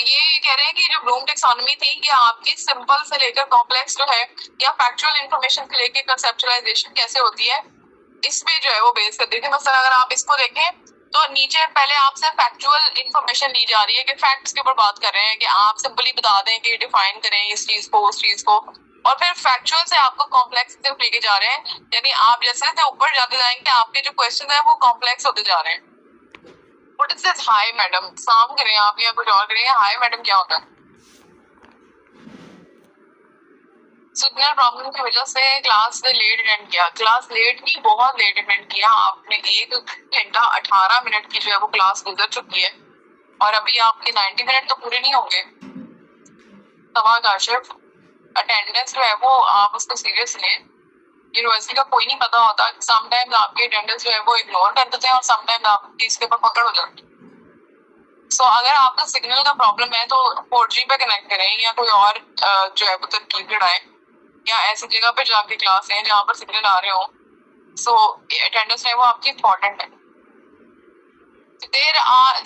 ये कह रहे हैं कि जो Bloom taxonomy थी कि आपकी simple से लेकर कॉम्प्लेक्स जो है या फैक्चुअल इंफॉर्मेशन से लेकर कंसेप्चुअलाइजेशन कैसे होती है इसमें जो है वो बेस करती थी। मतलब अगर आप इसको देखें तो नीचे पहले आपसे फैक्चुअल इंफॉर्मेशन ली जा रही है कि फैक्ट्स के ऊपर बात कर रहे हैं कि आप सिंपली बता दें कि डिफाइन करें इस चीज को उस चीज को, और फिर फैक्चुअल से आपको कॉम्प्लेक्स की तरफ लेके जा रहे हैं। यानी आप जैसे ऊपर जाते जाएंगे आपके जो क्वेश्चन है वो कॉम्प्लेक्स होते जा रहे हैं। What is this hi madam? साम करें आप या कुछ और करें। हाय मैडम क्या होता है? सिग्नल प्रॉब्लम की वजह से क्लास लेट अटेंड किया। क्लास लेट की, बहुत लेट अटेंड किया आपने। 1 घंटा 18 मिनट की जो है वो क्लास गुजर चुकी है और अभी आपके 90 मिनट तो पूरे नहीं होंगे। तवा काशिफ, अटेंडेंस जो है वो आप उसको सीरियस लें। यूनिवर्सिटी का कोई नहीं पता होता। समटाइम्स आपकी अटेंडेंस जो है वो इग्नोर कर देते हैं और समटाइम्स आपकी इसके ऊपर पकड़ हो जाती है। अगर आपका सिग्नल का प्रॉब्लम है तो 4G पे कनेक्ट करें या कोई और जो है वो तरकीब लगाएं या ऐसी जगह पे जाके क्लास लें जहाँ पर सिग्नल आ रहे हो। अटेंडेंस है वो आपकी इम्पोर्टेंट है।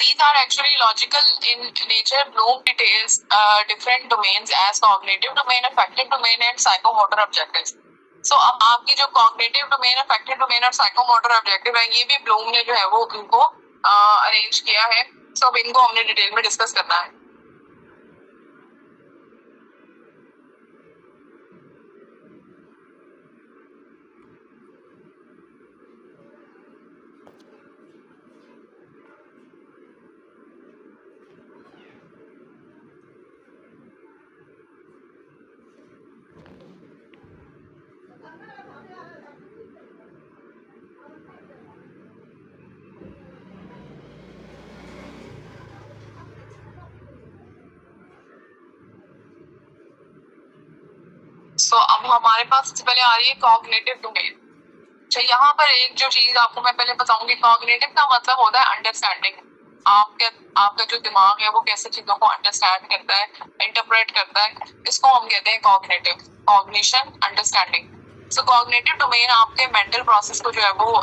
These are actually logical in nature. Bloom details different domains as cognitive domain, affective domain and psychomotor objectives. अब आपकी जो cognitive domain, affective domain और psychomotor objective है ये भी ब्लूम ने जो है वो इनको अरेंज किया है। अब इनको हमने डिटेल में डिस्कस करना है। अब हमारे पास सबसे पहले आ रही है कॉग्निटिव डोमेन। अच्छा यहाँ पर एक जो चीज आपको मैं पहले बताऊंगी, कॉग्निटिव का मतलब होता है अंडरस्टैंडिंग। आपका जो दिमाग है वो कैसे चीजों को अंडरस्टैंड करता है, इंटरप्रेट करता है, इसको हम कहते हैं cognitive, cognition, understanding. Cognitive domain आपके मेंटल प्रोसेस को जो है वो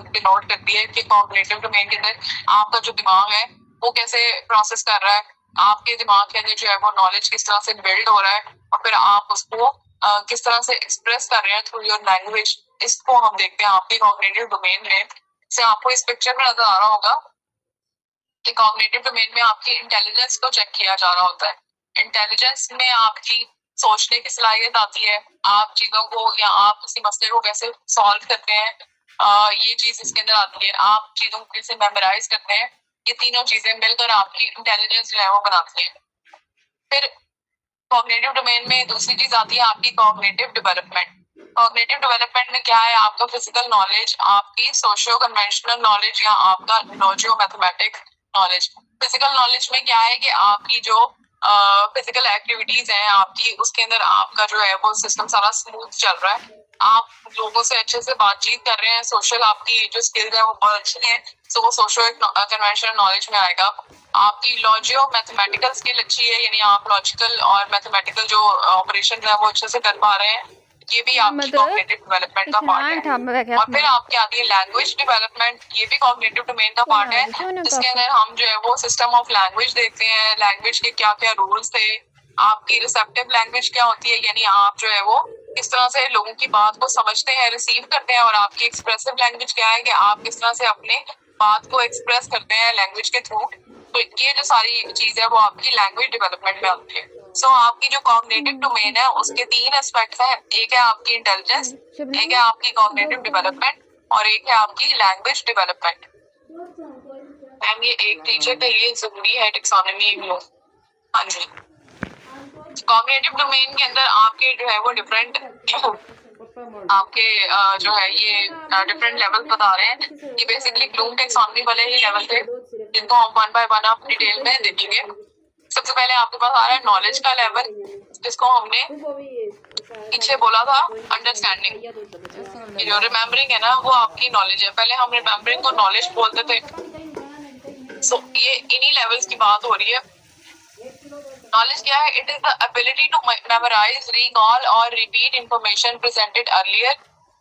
डिनोट करती है कि कॉग्निटिव डोमेन के अंदर आपका जो दिमाग है वो कैसे प्रोसेस कर रहा है, आपके दिमाग के अंदर जो है वो नॉलेज किस तरह से बिल्ड हो रहा है और फिर आप उसको किस तरह से एक्सप्रेस कर रहे हैं थ्रू योर लैंग्वेज। इसको हम देखते हैं आपकी कॉग्निटिव डोमेन में। से आपको इस पिक्चर में नजर आ रहा होगा कि कॉग्निटिव डोमेन में आपकी इंटेलिजेंस को चेक किया जा रहा होता है। इंटेलिजेंस में आपकी सोचने की सलाहियत आती है, आप चीजों को या आप किसी मसले को कैसे सॉल्व करते हैं, ये चीज इसके अंदर आती है। आप चीजों को कैसे मेमोराइज करते हैं, ये तीनों चीजें मिलकर आपकी इंटेलिजेंस जो है वो बनाती है। फिर कॉग्निटिव डोमेन में दूसरी चीज आती है आपकी कॉग्निटिव डेवलपमेंट। कॉग्निटिव डेवलपमेंट में क्या है, आपका फिजिकल नॉलेज, आपकी सोशियो कन्वेंशनल नॉलेज या आपका लॉजियो मैथमेटिक नॉलेज। फिजिकल नॉलेज में क्या है कि आपकी जो फिजिकल एक्टिविटीज हैं आपकी, उसके अंदर आपका जो है वो सिस्टम सारा स्मूथ चल रहा है, आप लोगों से अच्छे से बातचीत कर रहे हैं, सोशल आपकी जो स्किल्स है वो बहुत अच्छी है, वो सोशल कन्वेंशनल नॉलेज में आएगा। आपकी लॉजियो मैथमेटिकल स्किल अच्छी है, यानी आप लॉजिकल और मैथमेटिकल जो ऑपरेशन है वो अच्छे से कर पा रहे हैं। ये भी आपकी कॉग्निटिव डेवलपमेंट का पार्ट है। और फिर आपकी आती है लैंग्वेज डेवलपमेंट, ये भी कॉग्निटिव डोमेन का पार्ट है, जिसके अंदर हम जो है वो सिस्टम ऑफ लैंग्वेज देखते हैं, लैंग्वेज के क्या क्या रूल्स थे, आपकी रिसेप्टिव लैंग्वेज क्या होती है, यानी आप जो है वो किस तरह से लोगों की बात को समझते हैं, रिसीव करते हैं, और आपकी एक्सप्रेसिव लैंग्वेज क्या है कि आप किस तरह से अपने बात को एक्सप्रेस करते हैं लैंग्वेज के थ्रू। तो ये जो सारी चीज है वो आपकी लैंग्वेज डेवलपमेंट में आती है। सो आपकी जो कॉग्निटिव डोमेन है उसके 3 एस्पेक्ट्स हैं, एक है आपकी इंटेलिजेंस, एक है आपकी कॉग्निटिव डेवलपमेंट, और एक है आपकी लैंग्वेज डेवलपमेंट। मैम ये एक टीचर के लिए जरूरी है टैक्सोनॉमी में। हाँ जी, कॉग्निटिव डोमेन के अंदर आपके जो है वो डिफरेंट आपके जो है ये डिफरेंट लेवल बता रहे हैं। ये बेसिकली ब्लूम टैक्सोनॉमी वाले ही लेवल थे, जिनको हम 1 बाय 1 आप डिटेल में देखेंगे। सबसे पहले आपके पास आ रहा है नॉलेज का लेवल, जिसको हमने पीछे बोला था अंडरस्टैंडिंग। ये जो रिमेम्बरिंग है ना वो आपकी नॉलेज है, पहले हम रिमेम्बरिंग को नॉलेज बोलते थे। सो ये इन्हीं लेवल्स की बात हो रही है। नॉलेज क्या है? It is the ability to memorise, recall और repeat information presented earlier.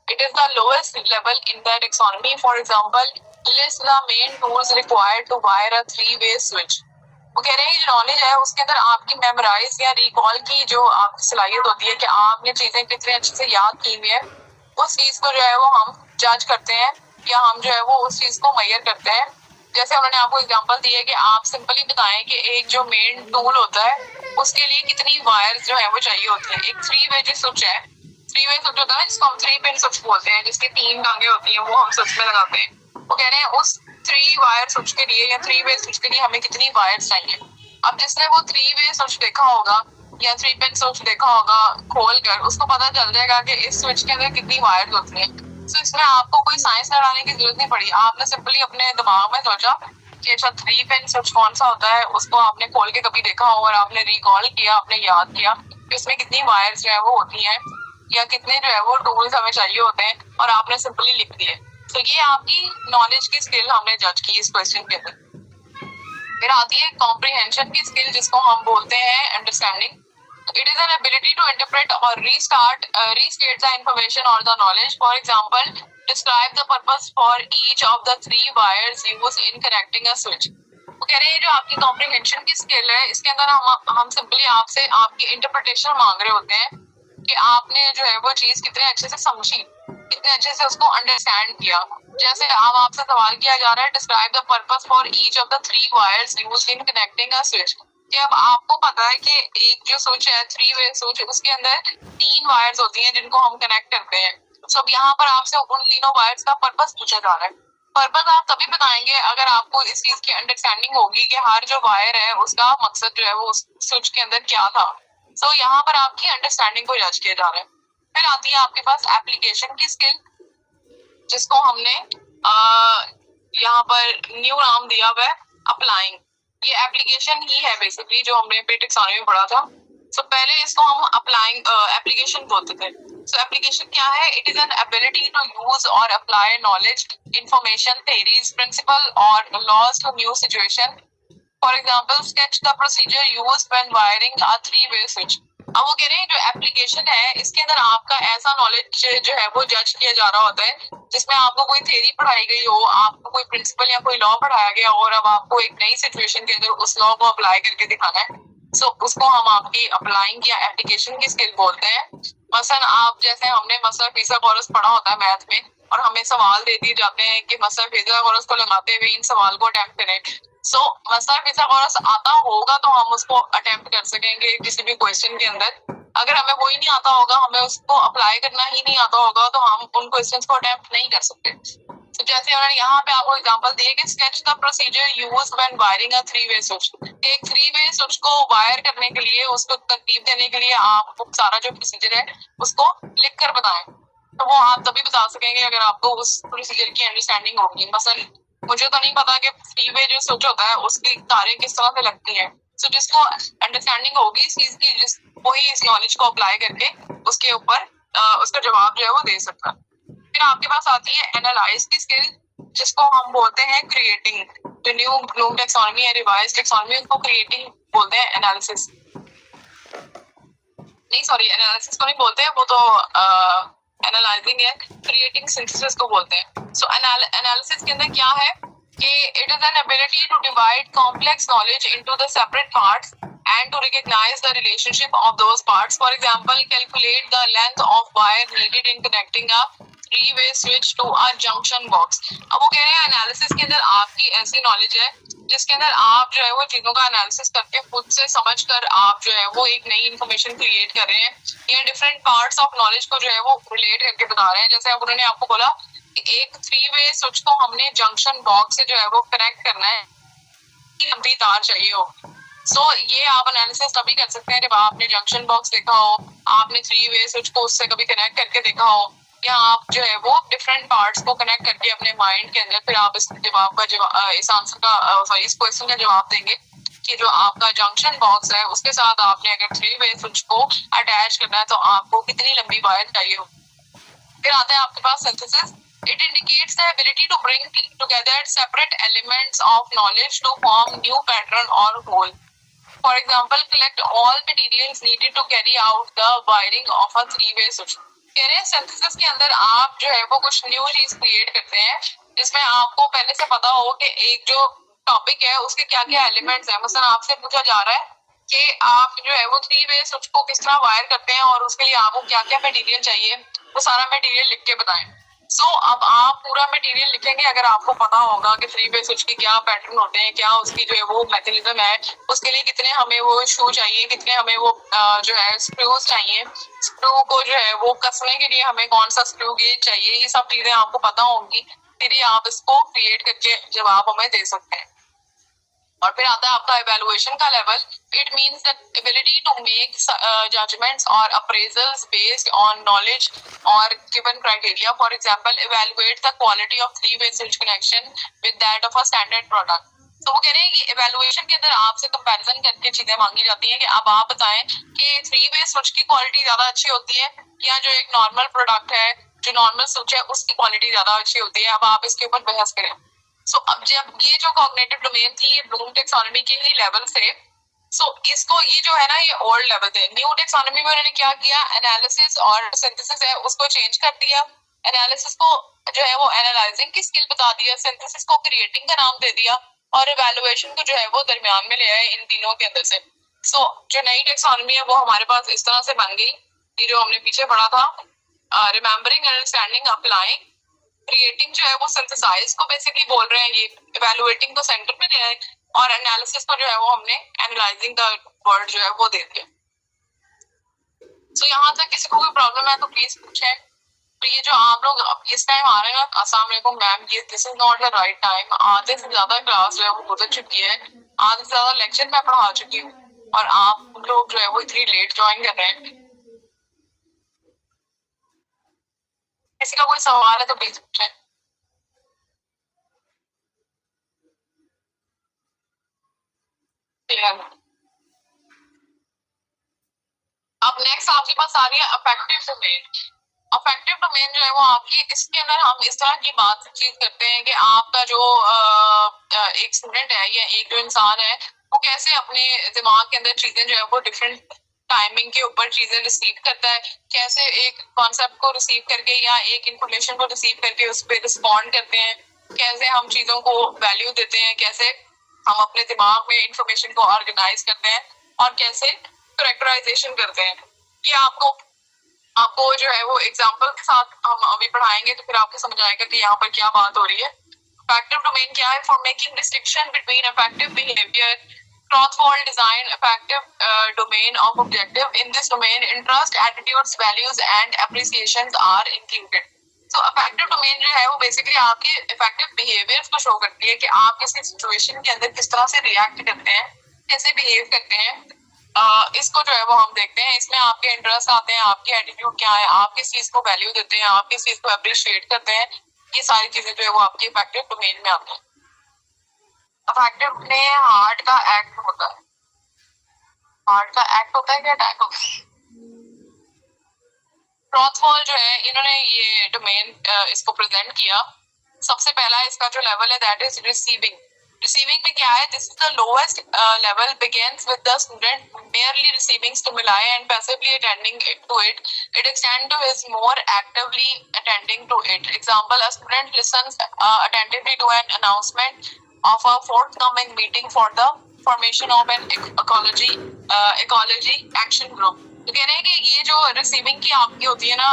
It is the lowest level in the taxonomy. For example, list the main tools required to wire a 3-वे switch. वो कह रहे हैं जो knowledge है उसके अंदर आपकी मेमोराइज या रिकॉल की जो आपकी सलाहियत होती है कि आपने चीजें कितने अच्छे से याद की हुई है, उस चीज को जो है वो हम जज करते हैं, या हम जो है वो उस चीज को मेजर करते हैं। जैसे उन्होंने आपको एग्जांपल दी है कि आप सिंपली बताएं कि एक जो मेन टूल होता है उसके लिए कितनी वायर्स जो है वो चाहिए होती है। एक 3-वे जो स्विच है, 3-वे स्विच होता है जिसको हम 3-पिन स्विच बोलते हैं, जिसके 3 टांगे होती हैं, वो हम स्विच में लगाते हैं। वो कह रहे हैं उस 3 वायर स्विच के लिए या 3-वे स्विच के लिए हमें कितनी वायर्स चाहिए। अब जिसने वो 3-वे स्विच देखा होगा या 3-पिन स्विच देखा होगा खोल कर, उसको पता चल जाएगा कि इस स्विच के अंदर कितनी वायर्स होती हैं। तो इसमें आपको कोई साइंस लगाने की जरूरत नहीं पड़ी, आपने सिंपली अपने दिमाग में सोचा कि अच्छा 3-पिन स्विच कौन सा होता है, उसको आपने खोल के कभी देखा हो और आपने रिकॉल किया, आपने याद किया कि इसमें कितनी वायर्स जो है वो होती हैं या कितने जो है वो टूल्स हमें चाहिए होते हैं, और आपने सिंपली लिख दिए। तो ये आपकी नॉलेज की स्किल हमने जज की इस क्वेश्चन के अंदर। फिर आती है कॉम्प्रिहेंशन की स्किल, जिसको हम बोलते हैं understanding. It is an ability to interpret or restate the information or the knowledge. For example, describe the purpose for each of the 3 wires used in connecting a switch. वो कह रहे हैं जो आपकी कॉम्प्रिहेंशन की स्किल है इसके अंदर हम सिंपली आपसे आपकी इंटरप्रिटेशन मांग रहे होते हैं कि आपने जो है वो चीज कितने अच्छे से समझी, कितने अच्छे से उसको अंडरस्टैंड किया। जैसे अब आपसे सवाल किया जा रहा है describe the purpose for each of the 3 wires used in connecting a switch. कि अब आपको पता है कि एक जो स्विच है 3-वे स्विच, उसके अंदर 3 वायर्स होती हैं जिनको हम कनेक्ट करते हैं। तो अब यहाँ पर आपसे उन तीनों वायर्स का पर्पस पूछा जा रहा है। पर्पस आप तभी बताएंगे अगर आपको इस चीज की अंडरस्टैंडिंग होगी कि हर जो वायर है उसका मकसद जो है वो उस स्विच के अंदर क्या था। सो यहाँ पर आपकी अंडरस्टैंडिंग को जज किया जा रहा है। फिर आती है आपके पास एप्लीकेशन की स्किल, जिसको हमने यहाँ पर न्यू नाम दिया हुआ है अप्लाइंग। ये एप्लीकेशन ही है बेसिकली जो हमने टैक्सोनॉमी में पढ़ा था। सो पहले इसको हम अप्लाइंग एप्लीकेशन बोलते थे। सो एप्लीकेशन क्या है? It is an ability to use और apply knowledge, information, theories, principle और laws to new situation. For example, sketch the procedure used when wiring a 3-वे स्विच। अब वो कह रहे हैं जो एप्लीकेशन है इसके अंदर आपका ऐसा नॉलेज जो है वो जज किया जा रहा होता है जिसमें आपको कोई थ्योरी पढ़ाई गई हो, आपको कोई प्रिंसिपल या कोई लॉ पढ़ाया गया हो, और अब आपको एक नई सिचुएशन के अंदर उस लॉ को अप्लाई करके दिखाना है। सो उसको हम आपकी अप्लाइंग या एप्लीकेशन की स्किल बोलते हैं। मसलन आप जैसे हमने मसला फिसागोरस पढ़ा होता है मैथ में, और हमें सवाल दे दिए जाते हैं कि मसला फिसागोरस को लगाते हुए इन सवाल को अटेम्प्ट करें। सो मसला फिसागोरस आता होगा तो हम उसको अटेम्प्ट कर सकेंगे किसी भी क्वेश्चन के अंदर। अगर हमें वही नहीं आता होगा, हमें उसको अप्लाई करना ही नहीं आता होगा, तो हम उन क्वेश्चंस को अटेम्प्ट नहीं कर सकते। तो जैसे उन्होंने यहाँ पे आपको एग्जांपल दिए कि sketch the procedure used when wiring a 3-वे स्विच। एक 3-वे स्विच को वायर करने के लिए, उसको तरतीब देने के लिए आपको सारा जो प्रोसीजर है उसको लिख कर बताएं। तो वो आप तभी बता सकेंगे अगर आपको उस प्रोसीजर की अंडरस्टैंडिंग होगी। मसलन मुझे तो नहीं पता कि 3-वे जो स्विच होता है उसकी तारें किस तरह से लगती हैं। सो जिसको अंडरस्टैंडिंग होगी इस चीज की, वही इस नॉलेज को अप्लाई करके उसके ऊपर उसका जवाब जो है वो दे सकता है। फिर आपके पास आती है एनालाइज की स्किल, जिसको हम बोलते हैं क्रिएटिंग। जो न्यू ब्लूम टैक्सोनॉमी या रिवाइज्ड टैक्सोनॉमी, उनको क्रिएटिंग बोलते हैं, एनालिसिस। नहीं सॉरी, एनालिसिस को नहीं बोलते हैं, वो तो एनालाइजिंग है, क्रिएटिंग सिंथेसिस को बोलते हैं। सो एनालिसिस के अंदर क्या है कि it is an ability to divide complex knowledge into the separate parts and to recognize the relationship of those parts. For example, calculate the length of wire needed in connecting a three-way switch to a junction box. अब वो कह रहे हैं analysis के अंदर आपकी ऐसी knowledge है जिसके अंदर आप जो है वो चीजों का एनालिसिस करके खुद से समझ कर आप जो है वो एक नई इन्फॉर्मेशन क्रिएट कर रहे हैं या डिफरेंट पार्ट्स ऑफ नॉलेज को जो है वो रिलेट करके बता रहे हैं। जैसे अब उन्होंने आपको बोला एक थ्री वे स्विच को हमने जंक्शन बॉक्स से जो है वो कनेक्ट करना है, लंबी तार चाहिए हो। सो ये आप एनालिसिस तभी कर सकते हैं जब आपने जंक्शन बॉक्स देखा हो, आपने थ्री वे स्विच को उससे कभी कनेक्ट करके देखा हो, या आप जो है वो डिफरेंट पार्ट्स को कनेक्ट करके अपने माइंड के अंदर फिर आप इस जवाब का इस आंसर का सॉरी इस क्वेश्चन का जवाब देंगे कि जो आपका जंक्शन बॉक्स है उसके साथ आपने अगर थ्री वे स्विच को अटैच करना है तो आपको कितनी लंबी वायर चाहिए हो। फिर आता है आपके पास synthesis. It indicates the ability to bring together separate elements of knowledge to form new pattern or whole. For example, collect all materials needed to carry out the wiring of a three-way switch. कह रहे हैं synthesis के अंदर आप जो है वो कुछ न्यू चीज क्रिएट करते हैं जिसमें आपको पहले से पता हो कि एक जो टॉपिक है उसके क्या क्या एलिमेंट्स हैं। मतलब आपसे पूछा जा रहा है कि आप जो है वो थ्री वे स्विच को किस तरह वायर करते हैं और उसके लिए आपको क्या क्या मटेरियल चाहिए, वो सारा मटेरियल लिख के बताएं। सो अब आप पूरा मटेरियल लिखेंगे अगर आपको पता होगा कि थ्री वे स्विच के क्या पैटर्न होते हैं, क्या उसकी जो है वो मैकेनिज्म है, उसके लिए कितने हमें वो शू चाहिए, कितने हमें वो जो है स्क्रूज चाहिए, स्क्रू को जो है वो कसने के लिए हमें कौन सा स्क्रू गेज चाहिए, ये सब चीजें आपको पता होंगी, फिर ही आप इसको क्रिएट करके जवाब हमें दे सकते हैं। और फिर आता है आपका इवैल्यूएशन का level. It means the ability to make judgments और अप्रेजल्स बेस्ड ऑन नॉलेज और given criteria. For example, evaluate the quality of three way switch connection with that of a standard product. तो वो कह रहे हैं कि evaluation के अंदर आपसे कंपैरिजन करके चीजें मांगी जाती हैं कि अब आप बताएं कि थ्री वे स्विच की क्वालिटी ज्यादा अच्छी होती है या जो एक नॉर्मल प्रोडक्ट है, जो नॉर्मल स्विच है उसकी क्वालिटी ज्यादा अच्छी होती है। अब आप इसके ऊपर बहस करें। सो अब जब ये जो कॉग्निटिव डोमेन थी ये ब्लूम टेक्सोनॉमी के ही लेवल से, सो इसको ये जो है ना ये ओल्ड लेवल थे। न्यू टेक्सोनॉमी में उन्होंने क्या किया, एनालिसिस और सिंथेसिस है उसको चेंज कर दिया। एनालिसिस को जो है वो एनालाइजिंग की स्किल बता दिया, सिंथेसिस को क्रिएटिंग का नाम दे दिया और इवैल्यूएशन को जो है वो दरमियान में ले आए इन तीनों के अंदर से। सो जो नई टेक्सोनॉमी है वो हमारे पास इस तरह से बन गई। ये जो हमने पीछे पढ़ा था, रिमेम्बरिंग, अंडरस्टैंडिंग, अप्लाइंग, क्रिएटिंग जो है वो सिंथेसाइज को बेसिकली बोल रहे हैं, ये इवैल्यूएटिंग को सेंटर पे ले आए और एनालिसिस को जो है वो हमने एनालाइजिंग का वर्ड जो है वो दे दिया। सो यहाँ तक किसी को कोई प्रॉब्लम है तो प्लीज पूछें। तो ये जो आप लोग इस टाइम आ रहे हैं, अस्सलाम वालेकुम मैम, ये this is not the right time. आधे से ज्यादा क्लास जो है वो गुजर चुकी है, आधे से ज्यादा लेक्चर मैं पढ़ा चुकी हूँ और आप लोग जो है वो इतनी लेट ज्वाइन कर रहे हैं। किसी का कोई सवाल है तो प्लीज पूछें। अब नेक्स्ट आपके पास आ रही है अफेक्टिव डोमेन। अफेक्टिव डोमेन जो है वो आपकी, इसके अंदर हम इस तरह की बातचीत करते हैं कि आपका जो एक स्टूडेंट है या एक जो इंसान है वो कैसे अपने दिमाग के अंदर चीजें जो है वो डिफरेंट टाइमिंग के ऊपर चीजें रिसीव करता है, कैसे एक कॉन्सेप्ट को रिसीव करके या एक इंफॉर्मेशन को रिसीव करके उस पर रिस्पॉन्ड करते हैं, कैसे हम चीजों को वैल्यू देते हैं, कैसे हम अपने दिमाग में इंफॉर्मेशन को ऑर्गेनाइज करते हैं और कैसे करेक्टराइजेशन करते हैं। ये आपको आपको जो है वो एग्जांपल के साथ हम अभी पढ़ाएंगे तो फिर आपको समझ आएगा कि यहाँ पर क्या बात हो रही है। अफेक्टिव डोमेन क्या है? For making distinction between affective behaviour, truthful design, affective domain of objective. In this domain interest, attitudes, values and appreciations are included. तो अफेक्टिव डोमेन जो है वो बेसिकली आपके इफेक्टिव बिहेवियर्स को शो करती है कि आप किसी सिचुएशन के अंदर किस तरह से रिएक्ट करते हैं, कैसे बिहेव करते हैं। इसको जो है वो हम देखते हैं, इसमें आपके इंटरेस्ट आते हैं, आपके एटीट्यूड क्या है, आप किस चीज को वैल्यू देते हैं, आप किस चीज को अप्रिशिएट करते हैं, ये सारी चीजें जो है वो आपके इफेक्टिव डोमेन में आती हैं। अफेक्टिव में हार्ट का एक्ट होता है, हार्ट का एक्ट होता है क्या अटैक होता है। ट्रूथफुल जो है इन्होंने ये डोमेन इसको प्रेजेंट किया। सबसे पहला इसका जो लेवल है दैट इज रिसीविंग। Receiving में क्या है? This is the lowest level, begins with the student merely receiving stimuli and passively attending to it. It extends to his more actively attending to it. Example: a student listens attentively to an announcement of a forthcoming meeting for the formation of an ecology action group. तो कह रहे हैं कि ये जो receiving की आपकी होती है ना,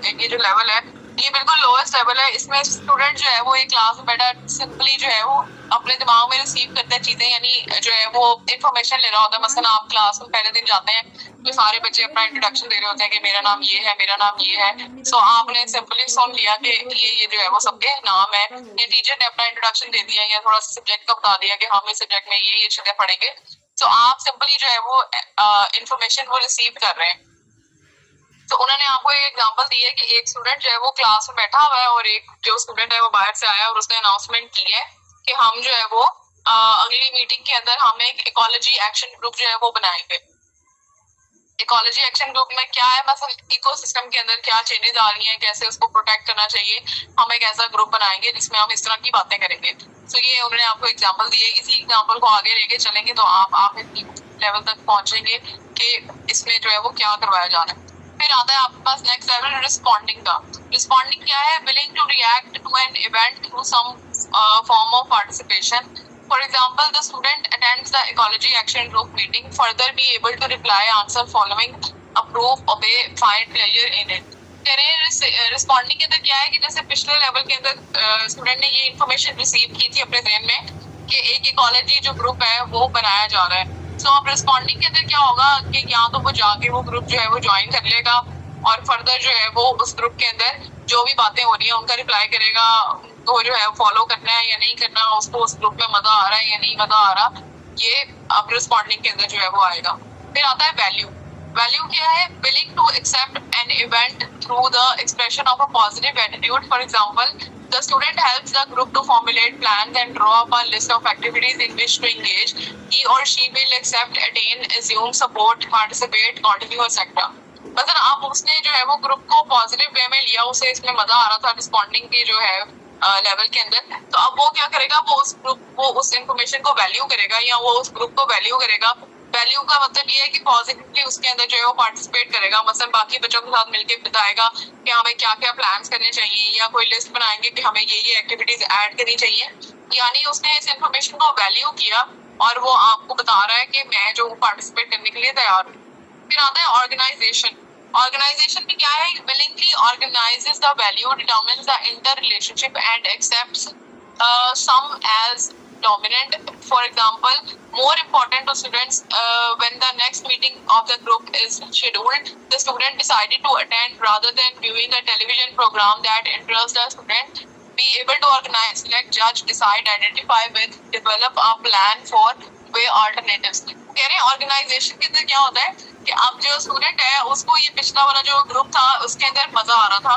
ये जो लेवल है, ये बिल्कुल लोएस्ट लेवल है। इसमें स्टूडेंट जो है वो एक क्लास में बैठा सिंपली जो है वो अपने दिमाग में रिसीव करते हैं चीजें, यानी जो है वो इन्फॉर्मेशन ले रहा होता है। मसलन आप क्लास में पहले दिन जाते हैं तो सारे बच्चे अपना इंट्रोडक्शन दे रहे होते हैं कि मेरा नाम ये है, मेरा नाम ये है। सो आपने सिंपली सुन लिया कि ये जो है वो सबके नाम है, या टीचर ने अपना इंट्रोडक्शन दे दिया या थोड़ा सा सब्जेक्ट का बता दिया कि हम इस सब्जेक्ट में ये चीजें पढ़ेंगे। तो आप सिंपली जो है वो इंफॉर्मेशन वो रिसीव कर रहे हैं। तो उन्होंने आपको एक एग्जांपल दी है कि एक स्टूडेंट जो है वो क्लास में बैठा हुआ है और एक जो स्टूडेंट है वो बाहर से आया और उसने अनाउंसमेंट की है कि हम जो है वो अगली मीटिंग के अंदर हम एक इकोलॉजी एक्शन ग्रुप जो है वो बनाएंगे। इकोलॉजी एक्शन ग्रुप में क्या है, मतलब इकोसिस्टम के अंदर क्या चेंजेस आ रही हैं, कैसे उसको प्रोटेक्ट करना चाहिए, हम एक ऐसा ग्रुप बनाएंगे जिसमें हम इस तरह की बातें करेंगे। तो ये उन्होंने आपको एग्जांपल दी है। इसी एग्जांपल को आगे लेके चलेंगे तो आप लेवल तक पहुंचेंगे कि इसमें जो है वो क्या करवाया जा रहा है। फिर आता है आपके पास नेक्स्ट लेवल रिस्पॉन्डिंग का। रिस्पॉन्डिंग क्या है? Willing to react to an event through some form of participation. For example, the student attends the ecology action group meeting, further be able to reply, answer following, approve, obey, find pleasure in it. कह रहे हैं responding के अंदर क्या है कि जैसे पिछले लेवल के अंदर स्टूडेंट ने ये इन्फॉर्मेशन रिसीव की थी अपने ध्यान में कि एक इकोलॉजी जो ग्रुप है वो बनाया जा रहा है। सो अब रिस्पॉन्डिंग के अंदर क्या होगा कि या तो वो जाके वो ग्रुप जो है वो ज्वाइन कर लेगा और फर्दर जो है वो उस ग्रुप के अंदर जो भी बातें हो रही है उनका रिप्लाई करेगा, तो जो है फॉलो करना है या नहीं करना, उसको उस ग्रुप में मजा आ रहा है या नहीं मजा आ रहा, ये अब रिस्पॉन्डिंग के अंदर जो है वो आएगा। फिर आता है वैल्यू। वैल्यू क्या है? Willing to accept an event through the expression of a positive attitude. For example, the student helps the group to formulate plans and draw up a list of activities in which to engage. He or she will accept, attain, assume, support, participate, continue, etc. मतलब आप उसने जो है वो group को positive way में लिया, उसे इसमें मजा आ रहा था रिस्पॉन्डिंग की जो है लेवल के अंदर, तो अब वो क्या करेगा, वो उस ग्रुप को उस इंफॉर्मेशन को वैल्यू करेगा या वो उस ग्रुप को वैल्यू करेगा। वैल्यू का मतलब ये है कि पॉजिटिवली उसके अंदर जो है वो पार्टिसिपेट करेगा, मतलब बाकी बच्चों के साथ मिलकर बताएगा कि हमें क्या क्या प्लान्स करने चाहिए या कोई लिस्ट बनाएंगे कि हमें ये एक्टिविटीज ऐड करनी चाहिए। यानी उसने इस इंफॉर्मेशन को वैल्यू किया और वो आपको बता रहा है कि मैं जो पार्टिसिपेट करने के लिए तैयार हूँ। फिर आता है ऑर्गेनाइजेशन। ऑर्गेनाइजेशन में क्या है? willingly organizes the value, determines the interrelationship and accepts some as dominant. For example, more important to students, when the next meeting of the group is scheduled, the student decided to attend rather than viewing a television program that interests the student. Be able to organize, select, judge, decide, identify with, develop a plan for way alternatives. कह रहे हैं organisation के अंदर क्या होता है कि अब जो स्टूडेंट है उसको ये पिछला वाला जो ग्रुप था उसके अंदर मजा आ रहा था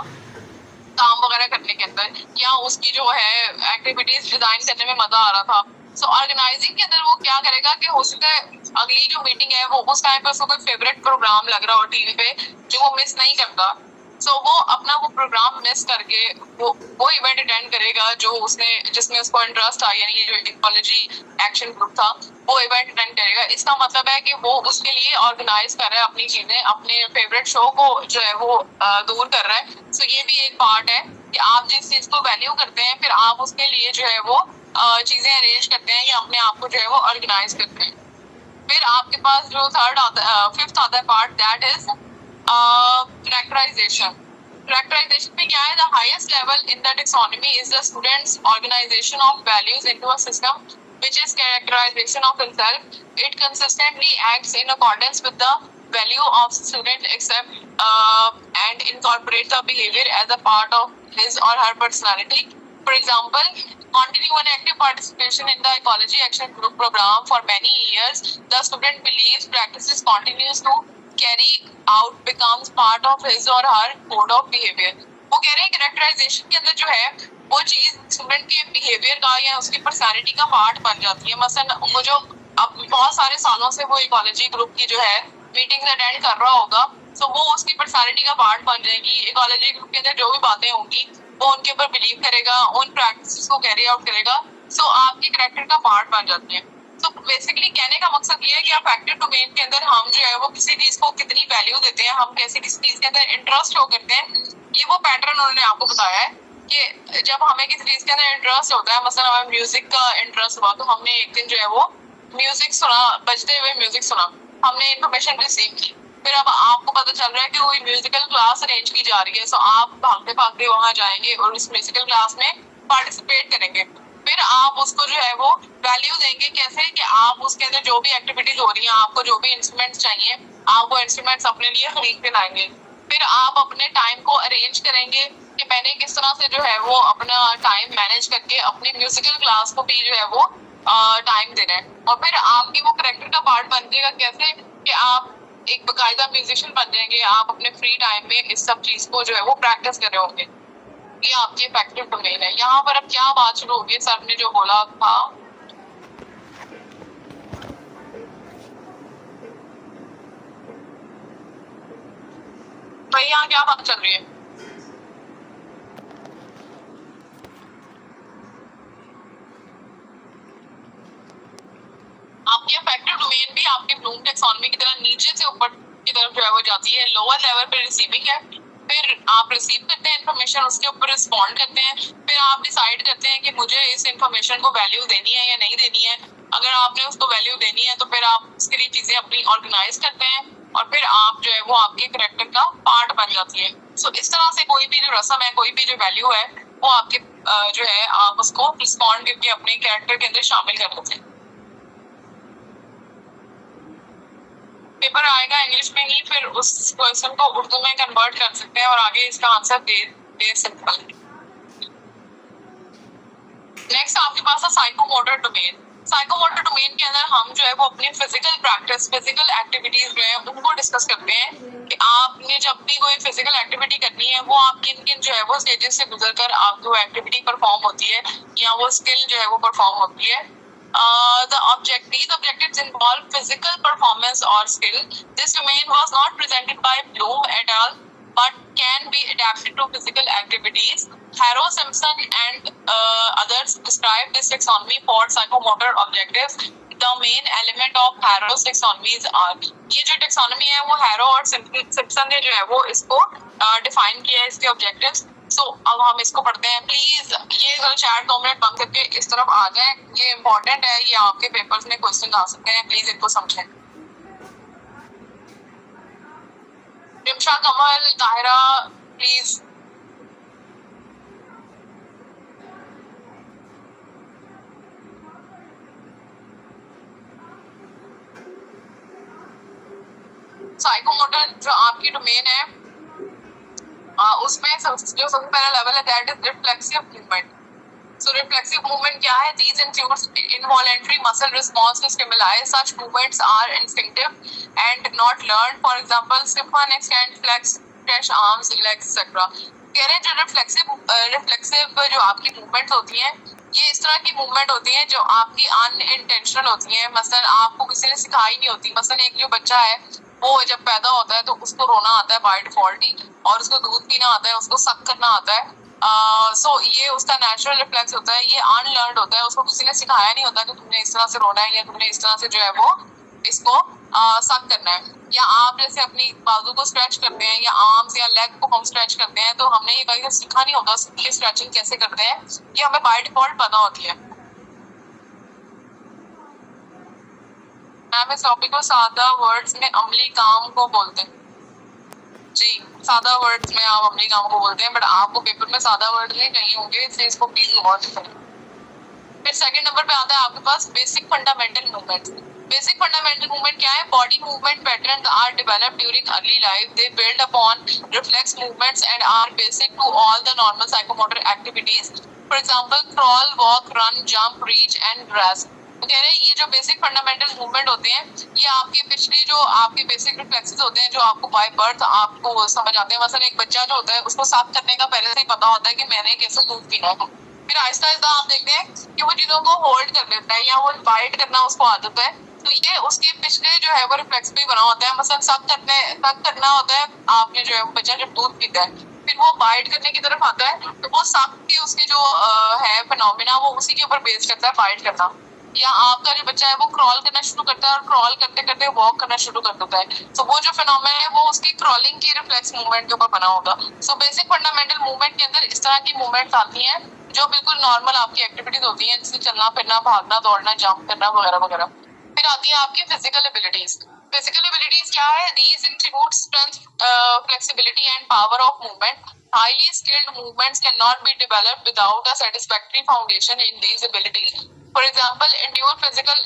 काम वगैरह करने के अंदर, या उसकी जो है एक्टिविटीज डिजाइन करने में मजा आ रहा था। सो ऑर्गेनाइजिंग के अंदर वो क्या करेगा कि हो सकता है अगली जो मीटिंग है वो उस टाइम पे उसको कोई फेवरेट प्रोग्राम लग रहा हो टीवी पे जो वो मिस नहीं करता। सो वो अपना वो प्रोग्राम मिस करके वो इवेंट अटेंड करेगा जो उसने जिसमें उसको इंटरेस्ट था, यानी ये जो इकोलॉजी एक्शन ग्रुप था वो इवेंट अटेंड करेगा। इसका मतलब है कि वो उसके लिए ऑर्गेनाइज कर रहा है अपनी चीजें, अपने फेवरेट शो को जो है वो दूर कर रहा है। सो ये भी एक पार्ट है कि आप जिस चीज को वैल्यू करते हैं फिर आप उसके लिए जो है वो चीजें अरेंज करते हैं या अपने आप को जो है वो ऑर्गेनाइज करते हैं। फिर आपके पास जो फिफ्थ आता है part, that is characterization. Characterization में क्या है? The highest level in the taxonomy is the student's organization of values into a system, which is characterization of himself. It consistently acts in accordance with the value of student, accept and incorporate the behavior as a part of his or her personality. For example, continue an active participation in the ecology action group program for many years. The student believes, practices, continues to carry out, becomes part of his or her code of behavior. वो कह रहे हैं characterisation के अंदर जो है वो चीज स्टूडेंट के बिहेवियर का या उसकी पर्सनालिटी का पार्ट बन जाती है। मसलन वो जो अब बहुत सारे सालों से वो इकोलॉजी ग्रुप की जो है मीटिंग अटेंड कर रहा होगा, तो वो उसकी पर्सनालिटी का पार्ट बन जाएगी। इकोलॉजी ग्रुप के अंदर जो भी बातें होंगी वो उनके ऊपर बिलीव करेगा, उन प्रैक्टिसेस को कैरी आउट करेगा सो आपके करेक्टर का पार्ट बन जाते हैं। तो बेसिकली कहने का मकसद ये है कि अफेक्टिव डोमेन के अंदर हम जो है वो किसी चीज को कितनी वैल्यू देते हैं, हम कैसे किसी चीज के अंदर इंटरेस्ट शो करते हैं, ये वो पैटर्न उन्होंने आपको बताया है कि जब हमें किसी चीज के अंदर इंटरेस्ट होता है, मसलन हमें म्यूजिक का इंटरेस्ट हुआ तो हमने एक दिन जो है वो म्यूजिक सुना, बजते हुए म्यूजिक सुना, हमने इन्फॉर्मेशन रिसीव की, फिर अब आपको पता चल रहा है कि कोई म्यूजिकल क्लास अरेंज की जा रही है, सो आप भागते भागते वहां जाएंगे और उस म्यूजिकल क्लास में पार्टिसिपेट करेंगे। फिर आप उसको जो है वो वैल्यू देंगे कैसे कि आप उसके अंदर जो भी एक्टिविटीज हो रही हैं, आपको जो भी इंस्ट्रूमेंट्स चाहिए, आप वो इंस्ट्रूमेंट्स अपने लिए खरीद के लाएंगे। फिर आप अपने टाइम को अरेंज करेंगे कि मैंने किस तरह से जो है वो अपना टाइम मैनेज करके अपनी म्यूजिकल क्लास को भी जो है वो टाइम देना है। और फिर आपकी वो करेक्टर का पार्ट बन जाएगा कैसे कि आप एक बाकायदा म्यूजिशियन बन जाएंगे, आप अपने फ्री टाइम में इस सब चीज को जो है वो प्रैक्टिस कर रहे होंगे। ये आपकी इफेक्टिव डोमेन है। यहाँ पर अब क्या बात शुरू होगी, सर ने जो बोला था, भाई यहाँ क्या बात चल रही है? आपकी इफेक्टिव डोमेन भी आपके ब्लूम टैक्सोनॉमी की तरह नीचे से ऊपर की तरफ जो है वो जाती है। लोअर लेवल पे रिसीविंग है, फिर आप रिसीव करते हैं इन्फॉर्मेशन, उसके ऊपर रिस्पॉन्ड करते हैं, फिर आप डिसाइड करते हैं कि मुझे इस इन्फॉर्मेशन को वैल्यू देनी है या नहीं देनी है। अगर आपने उसको वैल्यू देनी है तो फिर आप उसके लिए चीजें अपनी ऑर्गेनाइज करते हैं और फिर आप जो है वो आपके करेक्टर का पार्ट बन जाती है। सो इस तरह से कोई भी जो रस्म है, कोई भी जो वैल्यू है, वो आपके जो है आप उसको रिस्पॉन्ड करके अपने कैरेक्टर के अंदर शामिल कर लेते हैं। पेपर आएगा इंग्लिश में ही, फिर उस क्वेश्चन को उर्दू में कन्वर्ट कर सकते हैं और आगे इसका आंसर दे सकते हैं। नेक्स्ट आपके पास है साइकोमोटर डोमेन। साइकोमोटर डोमेन के अंदर हम जो है वो अपनी फिजिकल प्रैक्टिस, फिजिकल एक्टिविटीज जो है उनको डिस्कस करते हैं कि आपने जब भी कोई फिजिकल एक्टिविटी करनी है वो आप किन किन जो है वो स्टेजेस से गुजरकर आपकी वो एक्टिविटी परफॉर्म होती है या वो स्किल जो है वो परफॉर्म होती है। These objectives involve physical performance or skill. This domain was not presented by Bloom et al., but can be adapted to physical activities. Harrow, Simpson, and others describe this taxonomy for psychomotor objectives. The main element of Harrow's taxonomies are, ये जो taxonomy है वो Harrow और Simpson ने जो है वो इसको define किया है, इसके objectives। सो अब हम इसको पढ़ते हैं। प्लीज ये चैट 2 मिनट बंद करके इस तरफ आ जाएं, ये इंपॉर्टेंट है, ये आपके पेपर्स में क्वेश्चन आ सकते हैं, प्लीज इनको समझें। रिमशा, कमल, ताहिरा, प्लीज। साइकोमोटर जो आपकी डोमेन है उसमें जो सबसे पहला लेवल है that is reflexive movement. So reflexive movement क्या है? These includes involuntary muscle response to stimuli. Such movements are instinctive and not learned. For example, stiffen, extend, flex, stretch arms, legs, etc. कह रहे हैं जो reflexive जो आपकी movement होती हैं, ये इस तरह की मूवमेंट होती है जो आपकी अनइंटेंशनल होती है। मसलन आपको किसी ने सिखाई नहीं होती। मसलन एक जो बच्चा है वो जब पैदा होता है तो उसको रोना आता है बाय डिफॉल्ट ही, और उसको दूध पीना आता है, उसको सक करना आता है। सो ये उसका नेचुरल रिफ्लेक्स होता है, ये अनलर्नड होता है, उसको किसी ने सिखाया नहीं होता कि तुमने इस तरह से रोना है या तुमने इस तरह से जो है वो इसको सक करना है। या आप जैसे अपनी बाजू को स्ट्रेच करते हैं या आर्म्स या लेग को हम स्ट्रेच करते हैं, तो हमने ये कहीं सीखा नहीं होता कि स्ट्रेचिंग कैसे करते हैं, ये हमें बाय डिफॉल्ट पता होती है। मैम इस टॉपिक को सादा वर्ड्स में अमली काम को बोलते हैं। जी, सादा वर्ड्स में आप अपने काम को बोलते हैं, बट आपको पेपर में सादा वर्ड नहीं चाहिए होंगे, इसलिए इसको प्लीज गौर से करें। फिर सेकंड नंबर पे आता है आपके पास basic fundamental movements. Basic fundamental movement क्या है? Body movement patterns are developed during early life, they build upon reflex movements and are basic to all the normal psychomotor activities. For example crawl, walk, run, jump, reach and grasp. तो कह रहे हैं ये जो basic fundamental movement होते हैं, ये आपके पिछले जो आपके बेसिक रिफ्लेक्सेस होते हैं जो आपको बाय बर्थ आपको समझ आते हैं। मसलन एक बच्चा जो होता है उसको साफ करने का पहले से ही पता होता है कि मैंने कैसे दूध पीना है। फिर आहिस्ता आहिस्ता आप देखते हैं कि वो चीजों को होल्ड कर लेता है या वो बाइट करना उसको आदत है, तो ये उसके पिछले जो है वो रिफ्लेक्स पे बना होता है। मसलन सक करना होता है, आपने जो है बच्चा जब दूध पीता है फिर वो बाइट करने की तरफ आता है तो वो सबके उसके जो है फिनोमिना वो उसी के ऊपर बेस करता है बाइट करना। या आपका जो बच्चा है वो क्रॉल करना शुरू करता है और क्रॉल करते करते वॉक करना शुरू कर देता है, तो वो जो फिनोमेना है वो उसकी क्रॉलिंग की रिफ्लेक्स मूवमेंट के ऊपर बना होगा। सो बेसिक फंडामेंटल मूवमेंट के अंदर इस तरह की मूवमेंट्स आती हैं जो बिल्कुल नॉर्मल आपकी एक्टिविटीज होती हैं, जैसे चलना फिरना, भागना, दौड़ना, जंप करना वगैरह वगैरह। फिर आती है आपकी फिजिकल एबिलिटीज। फिजिकल एबिलिटीज क्या है? These include strength, flexibility and power of movement. Highly skilled movements cannot be developed without a satisfactory foundation in these abilities. For example, endure physical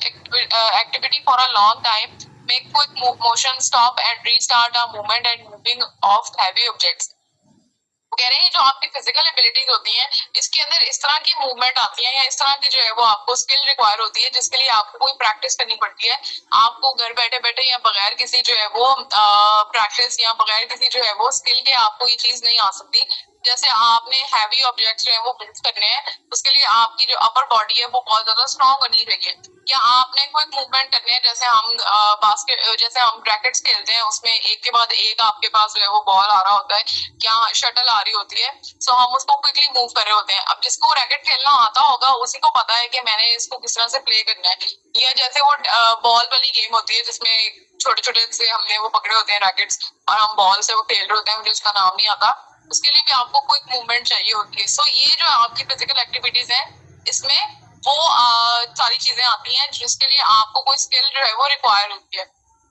activity for a long time, make quick motion, stop and restart a movement, and moving off heavy objects. कह रहे हैं जो आपकी physical abilities होती हैं इसके अंदर इस तरह की मूवमेंट आती है या इस तरह की जो है वो आपको स्किल रिक्वायर होती है जिसके लिए आपको कोई प्रैक्टिस करनी पड़ती है। आपको घर बैठे बैठे या बगैर किसी जो है वो प्रैक्टिस या बगैर किसी जो है वो स्किल के आपको ये चीज नहीं आ सकती। जैसे आपने हैवी ऑब्जेक्ट्स जो है वो लिफ्ट करने हैं, उसके लिए आपकी जो अपर बॉडी है वो बहुत ज्यादा स्ट्रॉन्ग होनी चाहिए। या आपने कोई मूवमेंट करने हैं, जैसे हम जैसे हम रैकेट्स खेलते हैं उसमें एक के बाद एक आपके पास जो है वो बॉल आ रहा होता है या शटल आ रही होती है, सो हम उसको क्विकली मूव कर रहे होते हैं। अब जिसको रैकेट खेलना आता होगा उसी को पता है कि मैंने इसको किस तरह से प्ले करना है। या जैसे वो बॉल वाली गेम होती है जिसमें छोटे छोटे से हमने वो पकड़े होते हैं रैकेट्स और हम बॉल से वो खेल रहे होते हैं, मुझे उसका नाम नहीं आता, उसके लिए भी आपको क्विक मूवमेंट चाहिए होती है। सो ये जो आपकी फिजिकल एक्टिविटीज है इसमें वो सारी चीजें आती हैं जिसके लिए आपको कोई स्किल जो है वो रिक्वायर होती है।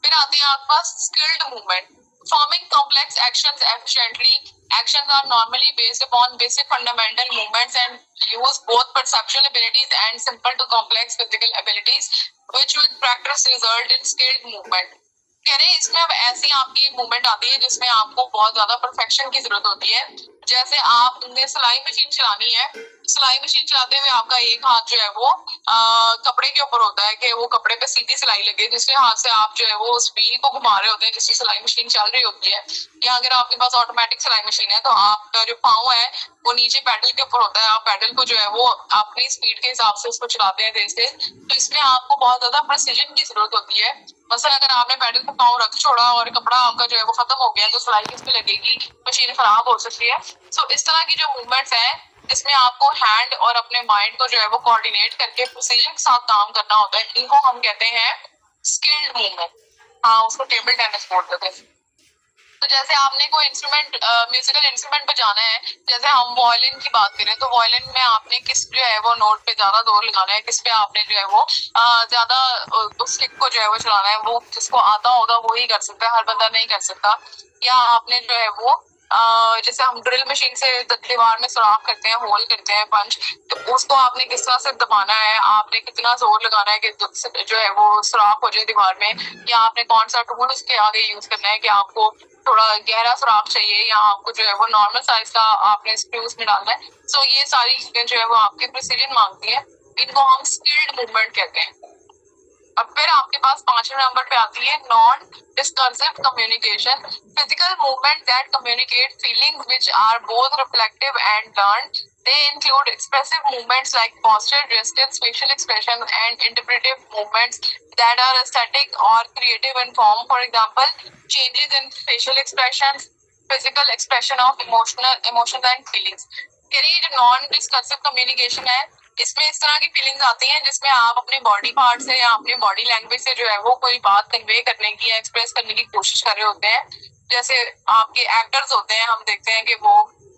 फिर आती है आपके पास skilled movement. Performing complex actions efficiently. Actions are normally based upon basic fundamental movements and use both perceptual abilities and simple to complex physical abilities, which with practice result in skilled movement. कह रहे हैं इसमें अब ऐसी आपकी movement आती है जिसमें आपको बहुत ज्यादा परफेक्शन की जरूरत होती है। जैसे आपने सिलाई मशीन चलानी है, सिलाई मशीन चलाते हुए आपका एक हाथ जो है वो कपड़े के ऊपर होता है कि वो कपड़े पे सीधी सिलाई लगे, दूसरे हाथ से आप जो है वो उस व्हील को घुमा रहे होते हैं जिससे सिलाई मशीन चल रही होती है। या अगर आपके पास ऑटोमेटिक सिलाई मशीन है तो आपका जो पाँव है वो नीचे पैडल के ऊपर होता है, आप पैडल को जो है वो अपनी स्पीड के हिसाब से उसको चलाते हैं तेज तेज, तो इसमें आपको बहुत ज्यादा प्रिसीजन की जरूरत होती है। मसलन अगर आपने पैडल को पाँव रख छोड़ा और कपड़ा आपका जो है वो खत्म हो गया तो सिलाई किस पे लगेगी, मशीन खराब हो सकती है। सो इस तरह की जो मूवमेंट्स है इसमें आपको हैंड और अपने माइंड को जो है वो कोऑर्डिनेट करके प्रिसीजन के साथ काम करना होता है, इनको हम कहते हैं स्किल्ड मूवमेंट। हाँ, उसको टेबल टेनिस बोल देते हैं। तो जैसे आपने कोई इंस्ट्रूमेंट म्यूजिकल इंस्ट्रूमेंट बजाना है, जैसे हम वायलिन की बात करें तो वायलिन में आपने किस जो है वो नोट पे ज्यादा जोर लगाना है, किस पे आपने जो है वो ज्यादा उस स्टिक को जो है वो चलाना है, वो जिसको आता होगा वो ही कर सकता है, हर बंदा नहीं कर सकता। या आपने जो है वो जैसे हम ड्रिल मशीन से दीवार में सुराख करते हैं, होल करते हैं पंच, तो उसको आपने किस तरह से दबाना है, आपने कितना जोर लगाना है कि जो है वो सुराख हो जाए दीवार में, या आपने कौन सा टूल उसके आगे यूज करना है कि आपको थोड़ा गहरा सुराख चाहिए या आपको जो है वो नॉर्मल साइज का आपने स्क्रूज में डालना है। सो ये सारी चीजें जो है वो आपकी प्रिसीजन मांगती है, इनको हम स्किल्ड मूवमेंट कहते हैं। अब फिर आपके पास 5वें नंबर पे आती है non discursive communication. Physical movement that communicate feelings which are both reflective and learned. They include expressive movements like posture, gestures, facial expression, and interpretive movements that are aesthetic or creative in form. For example, changes in facial expressions, physical expression of emotions and feelings. करिए जो non discursive communication है इसमें इस तरह की feelings आती हैं जिसमें आप अपने बॉडी पार्ट से या अपनी बॉडी लैंग्वेज से जो है वो कोई बात कन्वे करने की या एक्सप्रेस करने की कोशिश कर रहे होते हैं। जैसे आपके एक्टर्स होते हैं, हम देखते हैं कि वो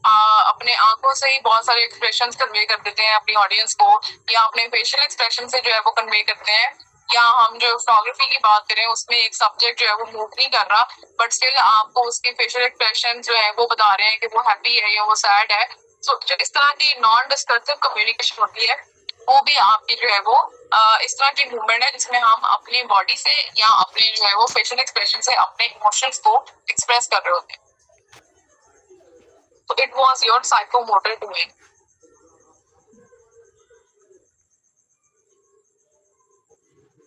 अपने आंखों से ही बहुत सारे एक्सप्रेशन कन्वे कर देते हैं अपनी ऑडियंस को, या अपने फेशियल एक्सप्रेशन से जो है वो कन्वे करते हैं। या हम जो फोटोग्राफी की बात करें उसमें एक सब्जेक्ट जो है वो मूव नहीं कर रहा बट स्टिल आपको उसके फेशियल एक्सप्रेशन जो है वो बता रहे हैं कि वो हैप्पी है या वो सैड है। सो इस तरह की नॉन डिस्कर्सिव कम्युनिकेशन होती है, वो भी आपकी जो है वो इस तरह की मूवमेंट है जिसमें हम अपनी बॉडी से या अपने जो है वो फेशियल एक्सप्रेशन से अपने इमोशंस को एक्सप्रेस कर रहे होते हैं। So it was your psychomotor domain.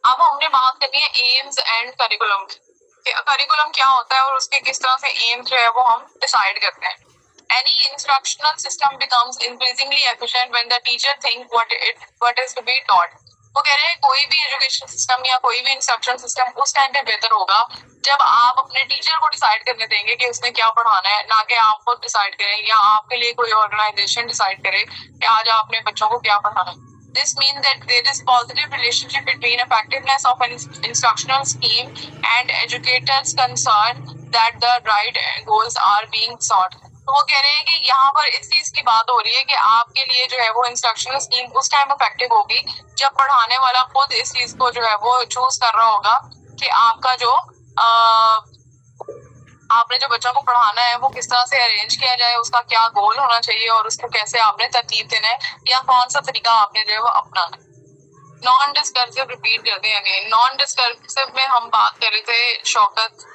अब हमने बात करनी है एम्स एंड करिकुलम। करिकुलम क्या होता है और उसके किस तरह से एम्स जो है वो हम डिसाइड करते हैं। Any instructional system becomes increasingly efficient when the teacher thinks what is to be taught. वो कह रहे हैं कोई भी एजुकेशन सिस्टम या कोई भी इंस्ट्रक्शन सिस्टम उस टाइम पे बेहतर होगा जब आप अपने टीचर को डिसाइड करने देंगे कि उसने क्या पढ़ाना है, ना कि आप खुद डिसाइड करें या आपके लिए कोई ऑर्गेनाइजेशन डिसाइड करे कि आज आप अपने बच्चों को क्या पढ़ाना है. This means that there is positive relationship between effectiveness of an instructional scheme and educators' concern that the right goals are being sought. तो वो कह रहे हैं कि यहाँ पर इस चीज की बात हो रही है कि आपके लिए जो है वो इंस्ट्रक्शनल स्कीम उस टाइम इफेक्टिव होगी जब पढ़ाने वाला खुद इस चीज को जो है वो चूज कर रहा होगा कि आपका जो आपने जो बच्चों को पढ़ाना है वो किस तरह से अरेंज किया जाए, उसका क्या गोल होना चाहिए और उसको कैसे आपने तरतीब देना है या कौन सा तरीका आपने जो है वो अपनाना है. नॉन डिस्कर्सिव रिपीट करते हैं अगेन. नॉन डिस्कर्सिव में हम बात कर रहे थे शौकत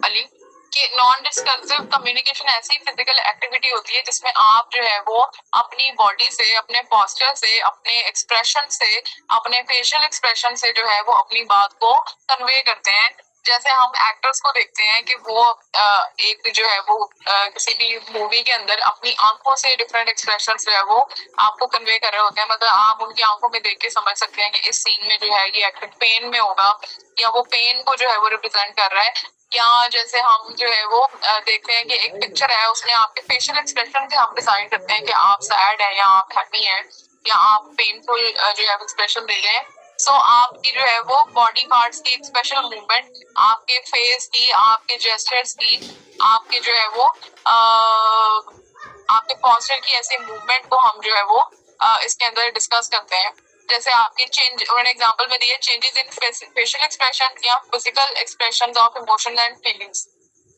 अली कि नॉन डिस्कर्सिव कम्युनिकेशन ऐसी फिजिकल एक्टिविटी होती है जिसमें आप जो है वो अपनी बॉडी से, अपने पोस्चर से, अपने एक्सप्रेशन से, अपने फेशियल एक्सप्रेशन से जो है वो अपनी बात को कन्वे करते हैं. जैसे हम एक्टर्स को देखते हैं कि वो एक जो है वो किसी भी मूवी के अंदर अपनी आंखों से डिफरेंट एक्सप्रेशन जो है वो आपको कन्वे कर रहे होते हैं. मतलब आप उनकी आंखों में देख के समझ सकते हैं कि इस सीन में जो है ये एक्टर पेन में होगा या वो पेन को जो है वो रिप्रेजेंट कर रहा है. या जैसे हम जो है वो देखते हैं कि एक पिक्चर है, उसमें आपके फेशियल एक्सप्रेशन से हम डिसाइड करते हैं कि आप सैड है या आप हैप्पी हैं या आप पेनफुल जो है एक्सप्रेशन दे रहे हैं. सो आपकी जो है वो बॉडी पार्ट्स की एक स्पेशल मूवमेंट, आपके फेस की, आपके जेस्चर्स की, आपके जो है वो आपके पोस्चर की ऐसी मूवमेंट को हम जो है वो इसके अंदर डिस्कस करते हैं. जैसे आपके चेंज, मैंने एग्जांपल में दिया चेंजेस इन फेशियल एक्सप्रेशन या physical expressions of emotion and feelings.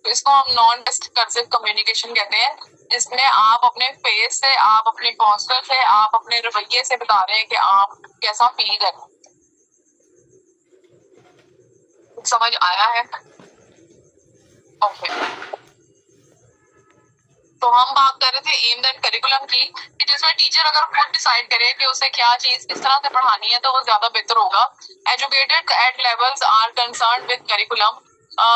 तो इसको हम नॉन डिस्कर्सिव कम्युनिकेशन कहते हैं, जिसमें आप अपने फेस से, आप अपने पोस्चर से, आप अपने रवैये से बता रहे हैं कि आप कैसा फील कर रहे हैं. समझ आया है? ओके. तो हम बात कर रहे थे एम एंड करिकुलम की कि जिसमें टीचर अगर खुद डिसाइड करे कि उसे क्या चीज किस तरह से पढ़ानी है तो वो ज्यादा बेहतर होगा. Educated at levels are concerned with curriculum.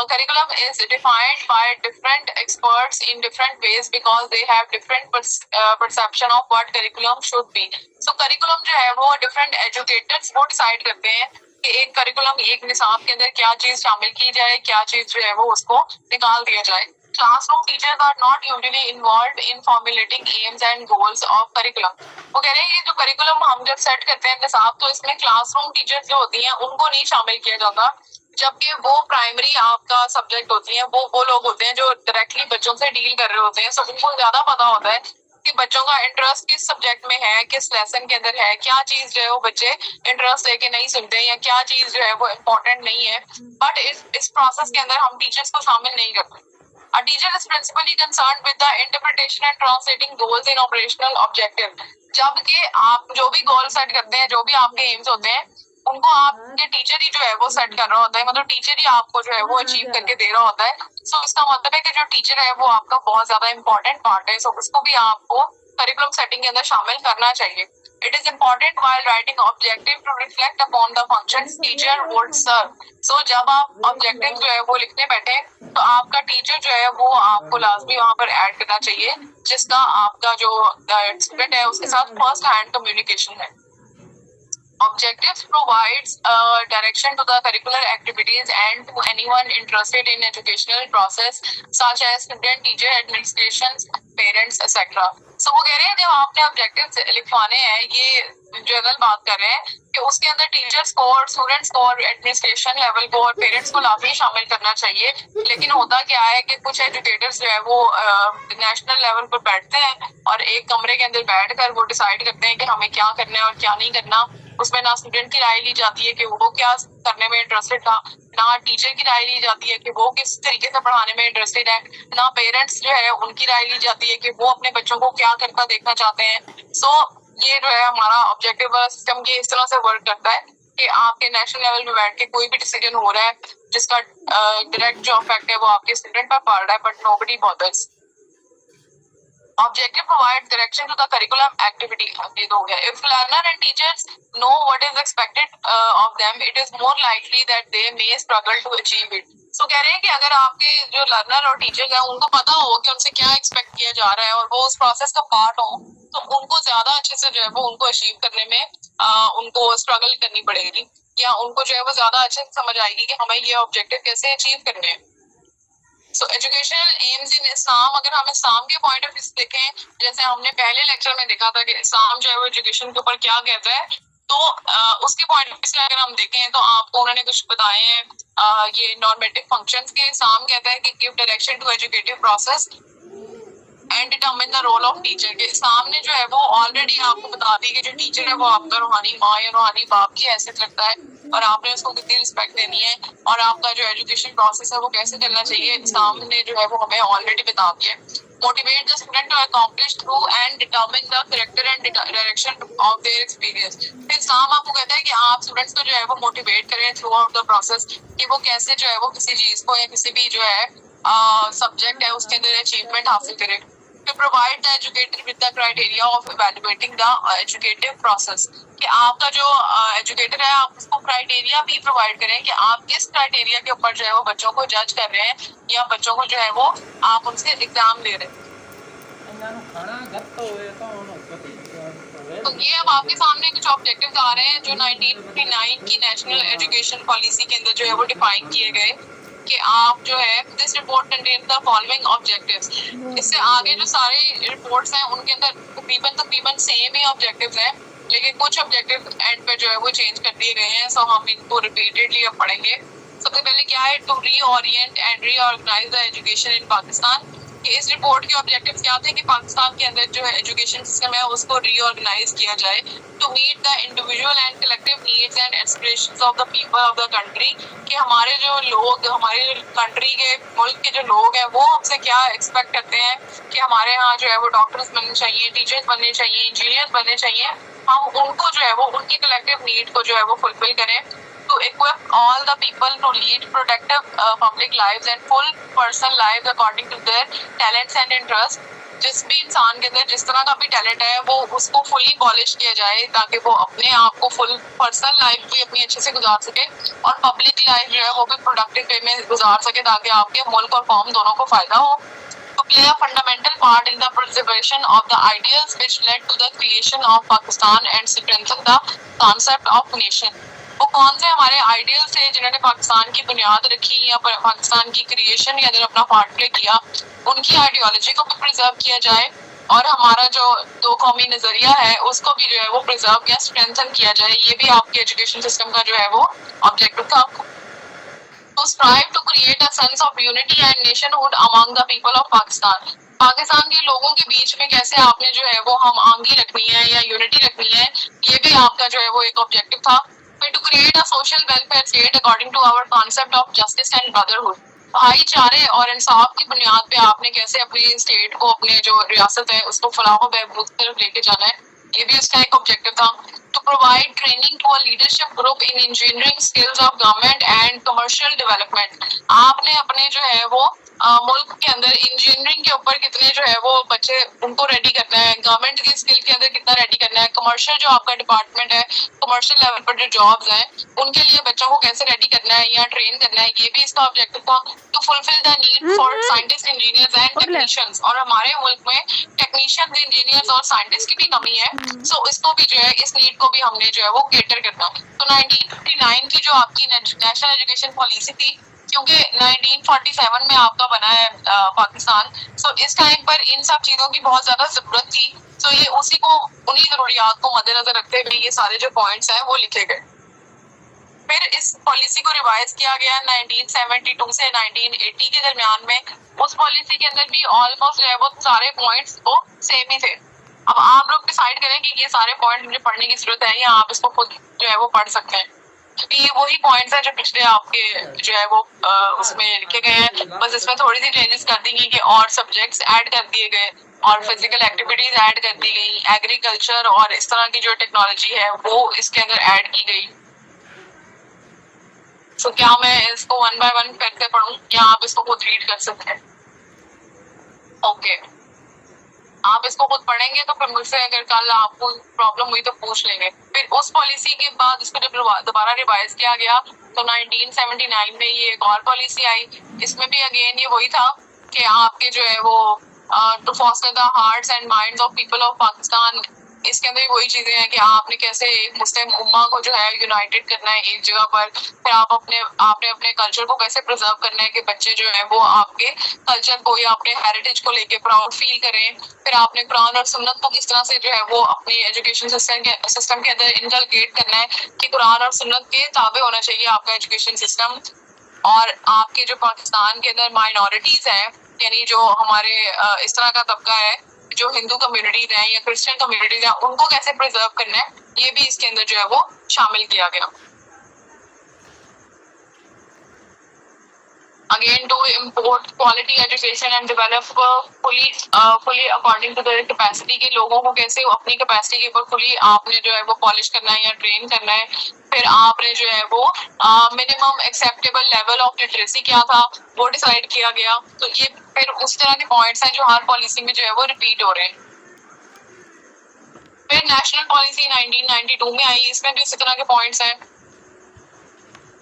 Curriculum is defined by different experts in different ways because they have different perception of what curriculum should be. So curriculum जो है वो different educators वो decide करते हैं कि एक curriculum, एक निसाब के अंदर क्या चीज शामिल की जाए, क्या चीज जो है वो उसको निकाल दिया जाए. Classroom teachers are not usually involved in formulating aims and goals of curriculum. वो कह रहे हैं ये जो curriculum हम जब सेट करते हैं निसाब, तो इसमें क्लासरूम टीचर्स जो होती हैं उनको नहीं शामिल किया जाता, जबकि वो प्राइमरी आपका सब्जेक्ट होती हैं, वो लोग होते हैं जो डायरेक्टली बच्चों से डील कर रहे होते हैं. सो उनको ज्यादा पता होता है कि बच्चों का इंटरेस्ट किस सब्जेक्ट में है, किस लेसन के अंदर है, क्या चीज जो है वो बच्चे इंटरेस्ट लेके नहीं सुनते या क्या चीज जो है वो इम्पोर्टेंट नहीं है. बट इस प्रोसेस के अंदर हम टीचर्स को शामिल नहीं करते. A teacher is principally concerned with the interpretation and translating goals in operational objective. जबकि आप जो भी गोल सेट करते हैं, जो भी आपके एम्स होते हैं, उनको आपके टीचर ही जो है वो सेट कर रहा होता है. मतलब टीचर ही आपको जो है वो अचीव करके दे रहा होता है. सो इसका मतलब है कि जो टीचर है वो आपका बहुत ज्यादा इंपॉर्टेंट पार्ट है. सो उसको भी आपको करिकुलम सेटिंग के अंदर शामिल करना चाहिए. It is important while writing objective to reflect upon the functions teacher would serve. So जब आप ऑब्जेक्टिव जो है वो लिखने बैठे तो आपका टीचर जो है वो आपको लाजमी वहाँ पर ऐड करना चाहिए, जिसका आपका जो स्टूडेंट है उसके साथ फर्स्ट हैंड कम्युनिकेशन है. Objectives provides direction to the curricular activities and to anyone interested in educational process such as student, teacher, administrations, parents, etc. So वो कह रहे हैं जब आपने ऑब्जेक्टिव्स लिखवाने हैं, ये जनरल बात कर रहे हैं कि उसके अंदर टीचर्स को और स्टूडेंट्स को और एडमिनिस्ट्रेशन लेवल को और पेरेंट्स को लाजमी शामिल करना चाहिए. लेकिन होता क्या है कि कुछ एजुकेटर्स जो है वो नेशनल लेवल पर बैठते हैं और एक कमरे के अंदर बैठकर वो डिसाइड करते हैं कि हमें क्या करना है और क्या नहीं करना. उसमें ना स्टूडेंट की राय ली जाती है कि वो क्या करने में इंटरेस्टेड था, ना टीचर की राय ली जाती है कि वो किस तरीके से पढ़ाने में इंटरेस्टेड है, ना पेरेंट्स जो है उनकी राय ली जाती है कि वो अपने बच्चों को क्या करता देखना चाहते हैं. सो ये जो है हमारा ऑब्जेक्टिव सिस्टम की इस तरह से वर्क करता है कि आपके नेशनल लेवल पे बैठ के कोई भी डिसीजन हो रहा है जिसका डायरेक्ट जो इफेक्ट है वो आपके स्टूडेंट पर पड़ रहा है, but nobody bothers. Objective provides direction to the curriculum activity. ये तो हो गया. If learner and teachers know what is expected of them, it is more likely that they may struggle to achieve it. So कह रहे हैं कि अगर आपके जो लर्नर और टीचर हैं उनको पता हो कि उनसे क्या एक्सपेक्ट किया जा रहा है और वो उस प्रोसेस का पार्ट हो, तो उनको ज्यादा अच्छे से जो है वो उनको अचीव करने में उनको स्ट्रगल करनी पड़ेगी, या उनको जो है वो ज्यादा अच्छे से समझ आएगी कि हमें ये ऑब्जेक्टिव कैसे अचीव करने हैं। सो एजुकेशनल एम्स इन इस्लाम, अगर हम इस्लाम के पॉइंट ऑफ व्यू से देखें, जैसे हमने पहले लेक्चर में देखा था कि इस्लाम जो है वो एजुकेशन के ऊपर क्या कहता है, तो उसके पॉइंट ऑफ व्यू से अगर हम देखें तो आपको उन्होंने कुछ बताए हैं ये नॉर्मेटिव फंक्शंस के। इस्लाम कहता है कि give direction to educative process and determine the role of teacher. के सामने जो है वो ऑलरेडी आपको बता दी कि जो टीचर है वो आपका रूहानी माँ या रूहानी बाप की हैसियत रखता है, और आपने उसको कितनी रिस्पेक्ट देनी है, और आपका जो एजुकेशन प्रोसेस है वो कैसे चलना चाहिए, सामने जो है वो हमें ऑलरेडी बता दिया है। Motivate the student to accomplish through and determine the character and direction of their experience. फिर इस्लाम आपको कहता है कि आप स्टूडेंट्स को जो है वो मोटिवेट करें थ्रू आउट द प्रोसेस, कि वो कैसे जो है वो किसी चीज को या किसी भी जो है सब्जेक्ट है उसके अंदर अचीवमेंट हासिल करें। To provide the educator with the criteria of evaluating the educative process, कि आपका जो एजुकेटर है आप उसको क्राइटेरिया भी प्रोवाइड करें कि आप किस क्राइटेरिया के ऊपर जो है वो बच्चों को जज कर रहे हैं, या बच्चों को जो है वो आप उनसे एग्जाम ले रहे हैं। तो ये अब आपके सामने कुछ ऑब्जेक्टिव्स आ रहे हैं जो 1959 की नेशनल एजुकेशन पॉलिसी के अंदर जो है वो डिफाइन किए गए, कि आप जो है this report contain the following objectives. इससे आगे जो सारे रिपोर्ट्स हैं उनके अंदर तकरीबन सेम ही ऑब्जेक्टिव्स हैं, लेकिन कुछ ऑब्जेक्टिव एंड पे जो है वो चेंज कर दिए गए हैं। सो हम इनको रिपीटेडली अब पढ़ेंगे। सबसे पहले क्या है, to reorient and reorganize the education in Pakistan. कि इस रिपोर्ट के ऑब्जेक्टिव्स क्या थे कि पाकिस्तान के अंदर जो है एजुकेशन सिस्टम है उसको रीऑर्गेनाइज किया जाए to meet the individual and collective needs and aspirations of the people of the country. कि हमारे जो लोग, हमारे कंट्री के, मुल्क के जो लोग हैं वो हमसे क्या एक्सपेक्ट करते हैं कि हमारे यहाँ जो है वो डॉक्टर्स बनने चाहिए, टीचर्स बनने चाहिए, इंजीनियर्स बनने चाहिए। हम उनको जो है वो उनकी कलेक्टिव नीड को जो है वो फुलफिल करें। To equip all the people to lead productive public lives and full personal lives according to their talents and interests। जिस भी इंसान के अंदर जिस तरह का भी टैलेंट है वो उसको फुली पॉलिश किया जाए, ताकि वो अपने आप को फुल पर्सनल लाइफ भी अपनी अच्छे से गुजार सके और पब्लिक लाइफ जो है वो भी प्रोडक्टिव वे में गुजार सके, ताकि आपके मुल्क और कौम दोनों को फायदा हो। To play a fundamental part in the preservation of the ideals which led to the creation of Pakistan and strengthen the concept of nation। वो कौन से हमारे आइडियल्स थे जिन्होंने पाकिस्तान की बुनियाद रखी या पाकिस्तान की क्रिएशन के अंदर अपना पार्ट प्ले किया, उनकी आइडियोलॉजी को भी प्रिजर्व किया जाए, और हमारा जो दो कौमी नजरिया है उसको भी जो है वो प्रिजर्व या स्ट्रेंथन किया जाए। ये भी आपके एजुकेशन सिस्टम का जो है वो ऑब्जेक्टिव था। To strive to create a sense of unity and nationhood among the people of Pakistan। Pakistan के लोगों के बीच में कैसे आपने जो है वो हम आंगी रखनी है या यूनिटी रखनी है, ये भी आपका जो है वो एक ऑब्जेक्टिव था। फिर to create a social welfare state according to our concept of justice and brotherhood. भाईचारे और इंसाफ की बुनियाद पे आपने कैसे अपनी स्टेट को, अपने जो रियासत है उसको फलाह व बहबूद की तरफ लेके जाना है, ये भी उसका एक ऑब्जेक्टिव था। To provide training to a leadership group in engineering skills of government and commercial development। आपने अपने जो है वो मुल्क के अंदर इंजीनियरिंग के ऊपर कितने जो है वो बच्चे उनको रेडी करना है, गवर्नमेंट की स्किल के अंदर कितना रेडी करना है, कमर्शियल जो आपका डिपार्टमेंट है, कमर्शियल लेवल पर जो जॉब्स हैं उनके लिए बच्चों को कैसे रेडी करना है या ट्रेन करना है, ये भी इसका ऑब्जेक्टिव था। To fulfil the need for scientist, engineers and technicians. और हमारे मुल्क में टेक्नीशियंस, इंजीनियर्स और साइंटिस्ट की भी कमी है, सो इसको भी जो है, इस नीड को भी हमने जो है वो केटर करना। तो 1959 की जो आपकी नेशनल एजुकेशन पॉलिसी थी, क्योंकि 1947 में आपका बना है पाकिस्तान, सो इस टाइम पर इन सब चीजों की बहुत ज्यादा जरूरत थी। सो ये उसी को, उन्हीं जरूरियात को मद्देनजर रखते हुए ये सारे जो पॉइंट्स हैं वो लिखे गए। फिर इस पॉलिसी को रिवाइज किया गया 1972 से 1980 के दरमियान में। उस पॉलिसी के अंदर भी ऑलमोस्ट जो है वो सारे पॉइंट्स वो सेम ही थे। अब आप लोग डिसाइड करें कि ये सारे पॉइंट मुझे पढ़ने की जरूरत है या आप इसको खुद जो है वो पढ़ सकते हैं, क्योंकि ये वही पॉइंट्स हैं जो पिछले आपके जो है वो उसमें लिखे गए हैं, बस इसमें थोड़ी सी चेंजेस कर दी गई कि और सब्जेक्ट्स ऐड कर दिए गए और फिजिकल एक्टिविटीज ऐड कर दी गई, एग्रीकल्चर और इस तरह की जो टेक्नोलॉजी है वो इसके अंदर ऐड की गई। तो क्या मैं इसको वन बाय वन करके पढ़ूं या आप इसको खुद रीड कर सकते हैं? ओके, आप इसको खुद पढ़ेंगे तो फिर मुझसे अगर कल आपको प्रॉब्लम हुई तो पूछ लेंगे। फिर उस पॉलिसी के बाद इसको जब दोबारा रिवाइज किया गया तो 1979 में ये एक और पॉलिसी आई। इसमें भी अगेन ये वही था कि आपके जो है वो to foster the hearts and minds of people of Pakistan इसके अंदर वही चीजें हैं कि आपने कैसे एक मुस्लिम उम्मा को जो है यूनाइटेड करना है एक जगह पर, फिर आपने अपने कल्चर को कैसे प्रिजर्व करना है कि बच्चे जो है वो आपके कल्चर को या अपने हेरिटेज को लेके प्राउड फील करें। फिर आपने कुरान और सुन्नत को किस तरह से जो है वो अपनी एजुकेशन सिस्टम के अंदर इनकलकेट करना है कि कुरान और सुन्नत के ताबे होना चाहिए आपका एजुकेशन सिस्टम। और आपके जो पाकिस्तान के अंदर माइनॉरिटीज हैं, यानी जो हमारे इस तरह का तबका है जो हिंदू कम्युनिटीज हैं या क्रिश्चियन कम्युनिटीज हैं, उनको कैसे प्रिजर्व करना है, ये भी इसके अंदर जो है वो शामिल किया गया। Again, to import quality education and develop fully according to their capacity के लोगों को कैसे अपनी कैपेसिटी के ऊपर fully आपने जो है वो पॉलिश करना है या ट्रेन करना है। फिर आपने जो है वो minimum acceptable level of literacy क्या था वो डिसाइड किया गया। तो ये फिर उस तरह के पॉइंट्स हैं जो हर पॉलिसी में जो है वो रिपीट हो रहे हैं। फिर नेशनल पॉलिसी 1992 में आई, इसमें भी इसी तरह के पॉइंट्स हैं।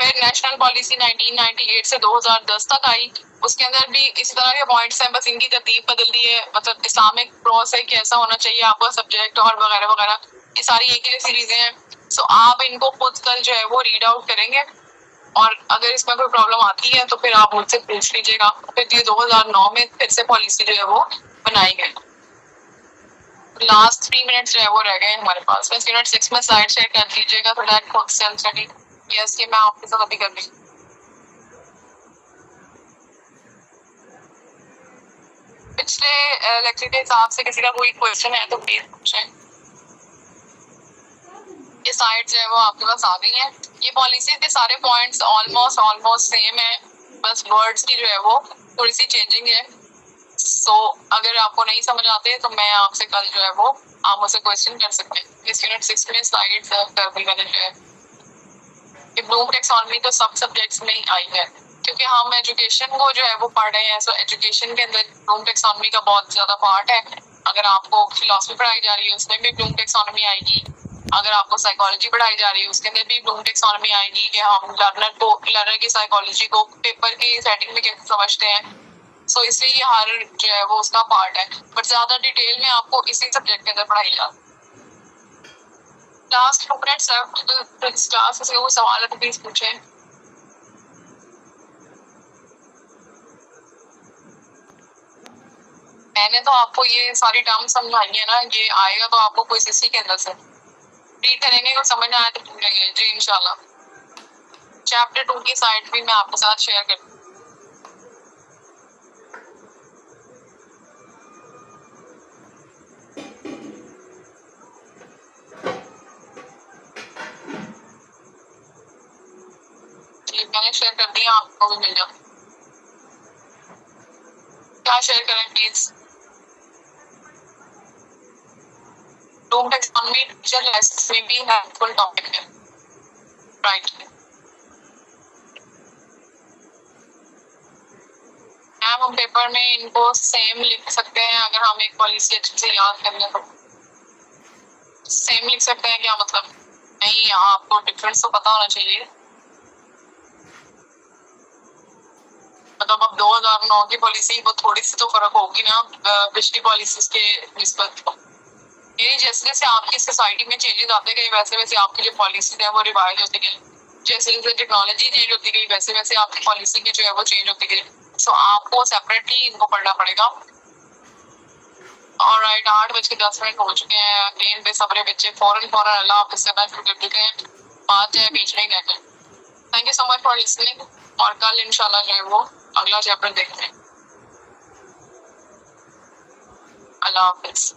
फिर नेशनल पॉलिसी 1998 से 2010 तक आई, उसके अंदर भी इस तरह के पॉइंट्स हैं, बस इनकी तरतीब बदल दी है। मतलब इस्लामिक क्रॉस है कैसा होना चाहिए आपका सब्जेक्ट और वगैरह वगैरह, ये सारी एक ही जैसी चीजें हैं। सो आप इनको खुद कल जो है वो रीड आउट करेंगे और अगर इसमें कोई प्रॉब्लम आती है तो फिर आप मुझसे पूछ लीजिएगा। फिर ये 2009 में फिर से पॉलिसी जो है वो बनाई गई। लास्ट 3 मिनट्स जो है वो रह गए हमारे पास। बस यूनिट 6 में स्लाइड शेयर कर दीजिएगा तो दैट खुद सेल्फ स्टडी। यस, ये मैं आपके साथ अभी कर रही हूँ। पिछले लेक्चर के हिसाब से किसी का कोई क्वेश्चन है तो प्लीज पूछें। ये साइड जो है वो आपके पास आ गई है। ये पॉलिसी के सारे पॉइंट्स ऑलमोस्ट सेम है, बस वर्ड्स की जो है वो थोड़ी सी चेंजिंग है। सो अगर आपको नहीं समझ आते तो मैं आपसे कल जो है वो आप मुझसे क्वेश्चन कर सकते हैं। इस यूनिट 6 में स्लाइड्स कर दी मैंने जो है। ब्लूम टैक्सोनॉमी तो सब सब्जेक्ट्स में ही आई है क्योंकि हम एजुकेशन को जो है वो पढ़ रहे हैं। सो एजुकेशन के अंदर ब्लूम टैक्सोनॉमी का बहुत ज्यादा पार्ट है। अगर आपको फिलॉसफी पढ़ाई जा रही है उसमें भी ब्लूम टैक्सोनॉमी आएगी। अगर आपको साइकोलॉजी पढ़ाई जा रही है उसके अंदर भी ब्लूम टैक्सोनॉमी आएगी कि हम लर्नर की साइकोलॉजी को पेपर की सेटिंग में कैसे समझते हैं। सो इसलिए हर जो है वो उसका पार्ट है, बट ज्यादा डिटेल में आपको इसी सब्जेक्ट के अंदर पढ़ाई जाती है। लास्ट 2 मिनट्स लेफ्ट क्लास से वो सवाल है तो प्लीज पूछें। मैंने तो आपको ये सारी टर्म समझाई है ना, ये आएगा तो आपको कोई इसी के अंदर से रीड करेंगे को समझ आए तो पूछेंगे जी इंशाल्लाह। चैप्टर 2 की साइड भी मैं आपके साथ शेयर कर मैंने शेयर कर दिया, आपको भी मिल जाए। क्या शेयर करें please. Bloom taxonomy teacher lesson में भी हेल्पफुल टॉपिक है, राइट। मैम हम पेपर में इनको सेम लिख सकते हैं अगर हम एक पॉलिसी अच्छे से याद कर लें तो। सेम लिख सकते हैं क्या मतलब? नहीं, आपको डिफरेंस तो पता होना चाहिए। मतलब अब 2009 की पॉलिसी वो थोड़ी सी तो फर्क होगी ना पिछली पॉलिसीज के निस्बत। यानी जैसे जैसे आपकी सोसाइटी में चेंजेस आते गए वैसे वैसे आपकी जो पॉलिसीज है वो रिवाइज होती गई। जैसे जैसे टेक्नोलॉजी चेंज होती गई वैसे वैसे आपकी पॉलिसी की जो है वो चेंज होती गई। सो आपको सेपरेटली इनको पढ़ना पड़ेगा। ऑलराइट, 8:10 हो चुके हैं। ट्रेन पे सबरे बच्चे फौरन अल्लाह हाफिज़ करना शुरू कर चुके हैं। बात जो है बीच में ही रह गए। Thank you so much for listening और कल इंशाल्लाह जो है वो अगला चैप्टर देखते हैं। अल्लाह हाफिज़।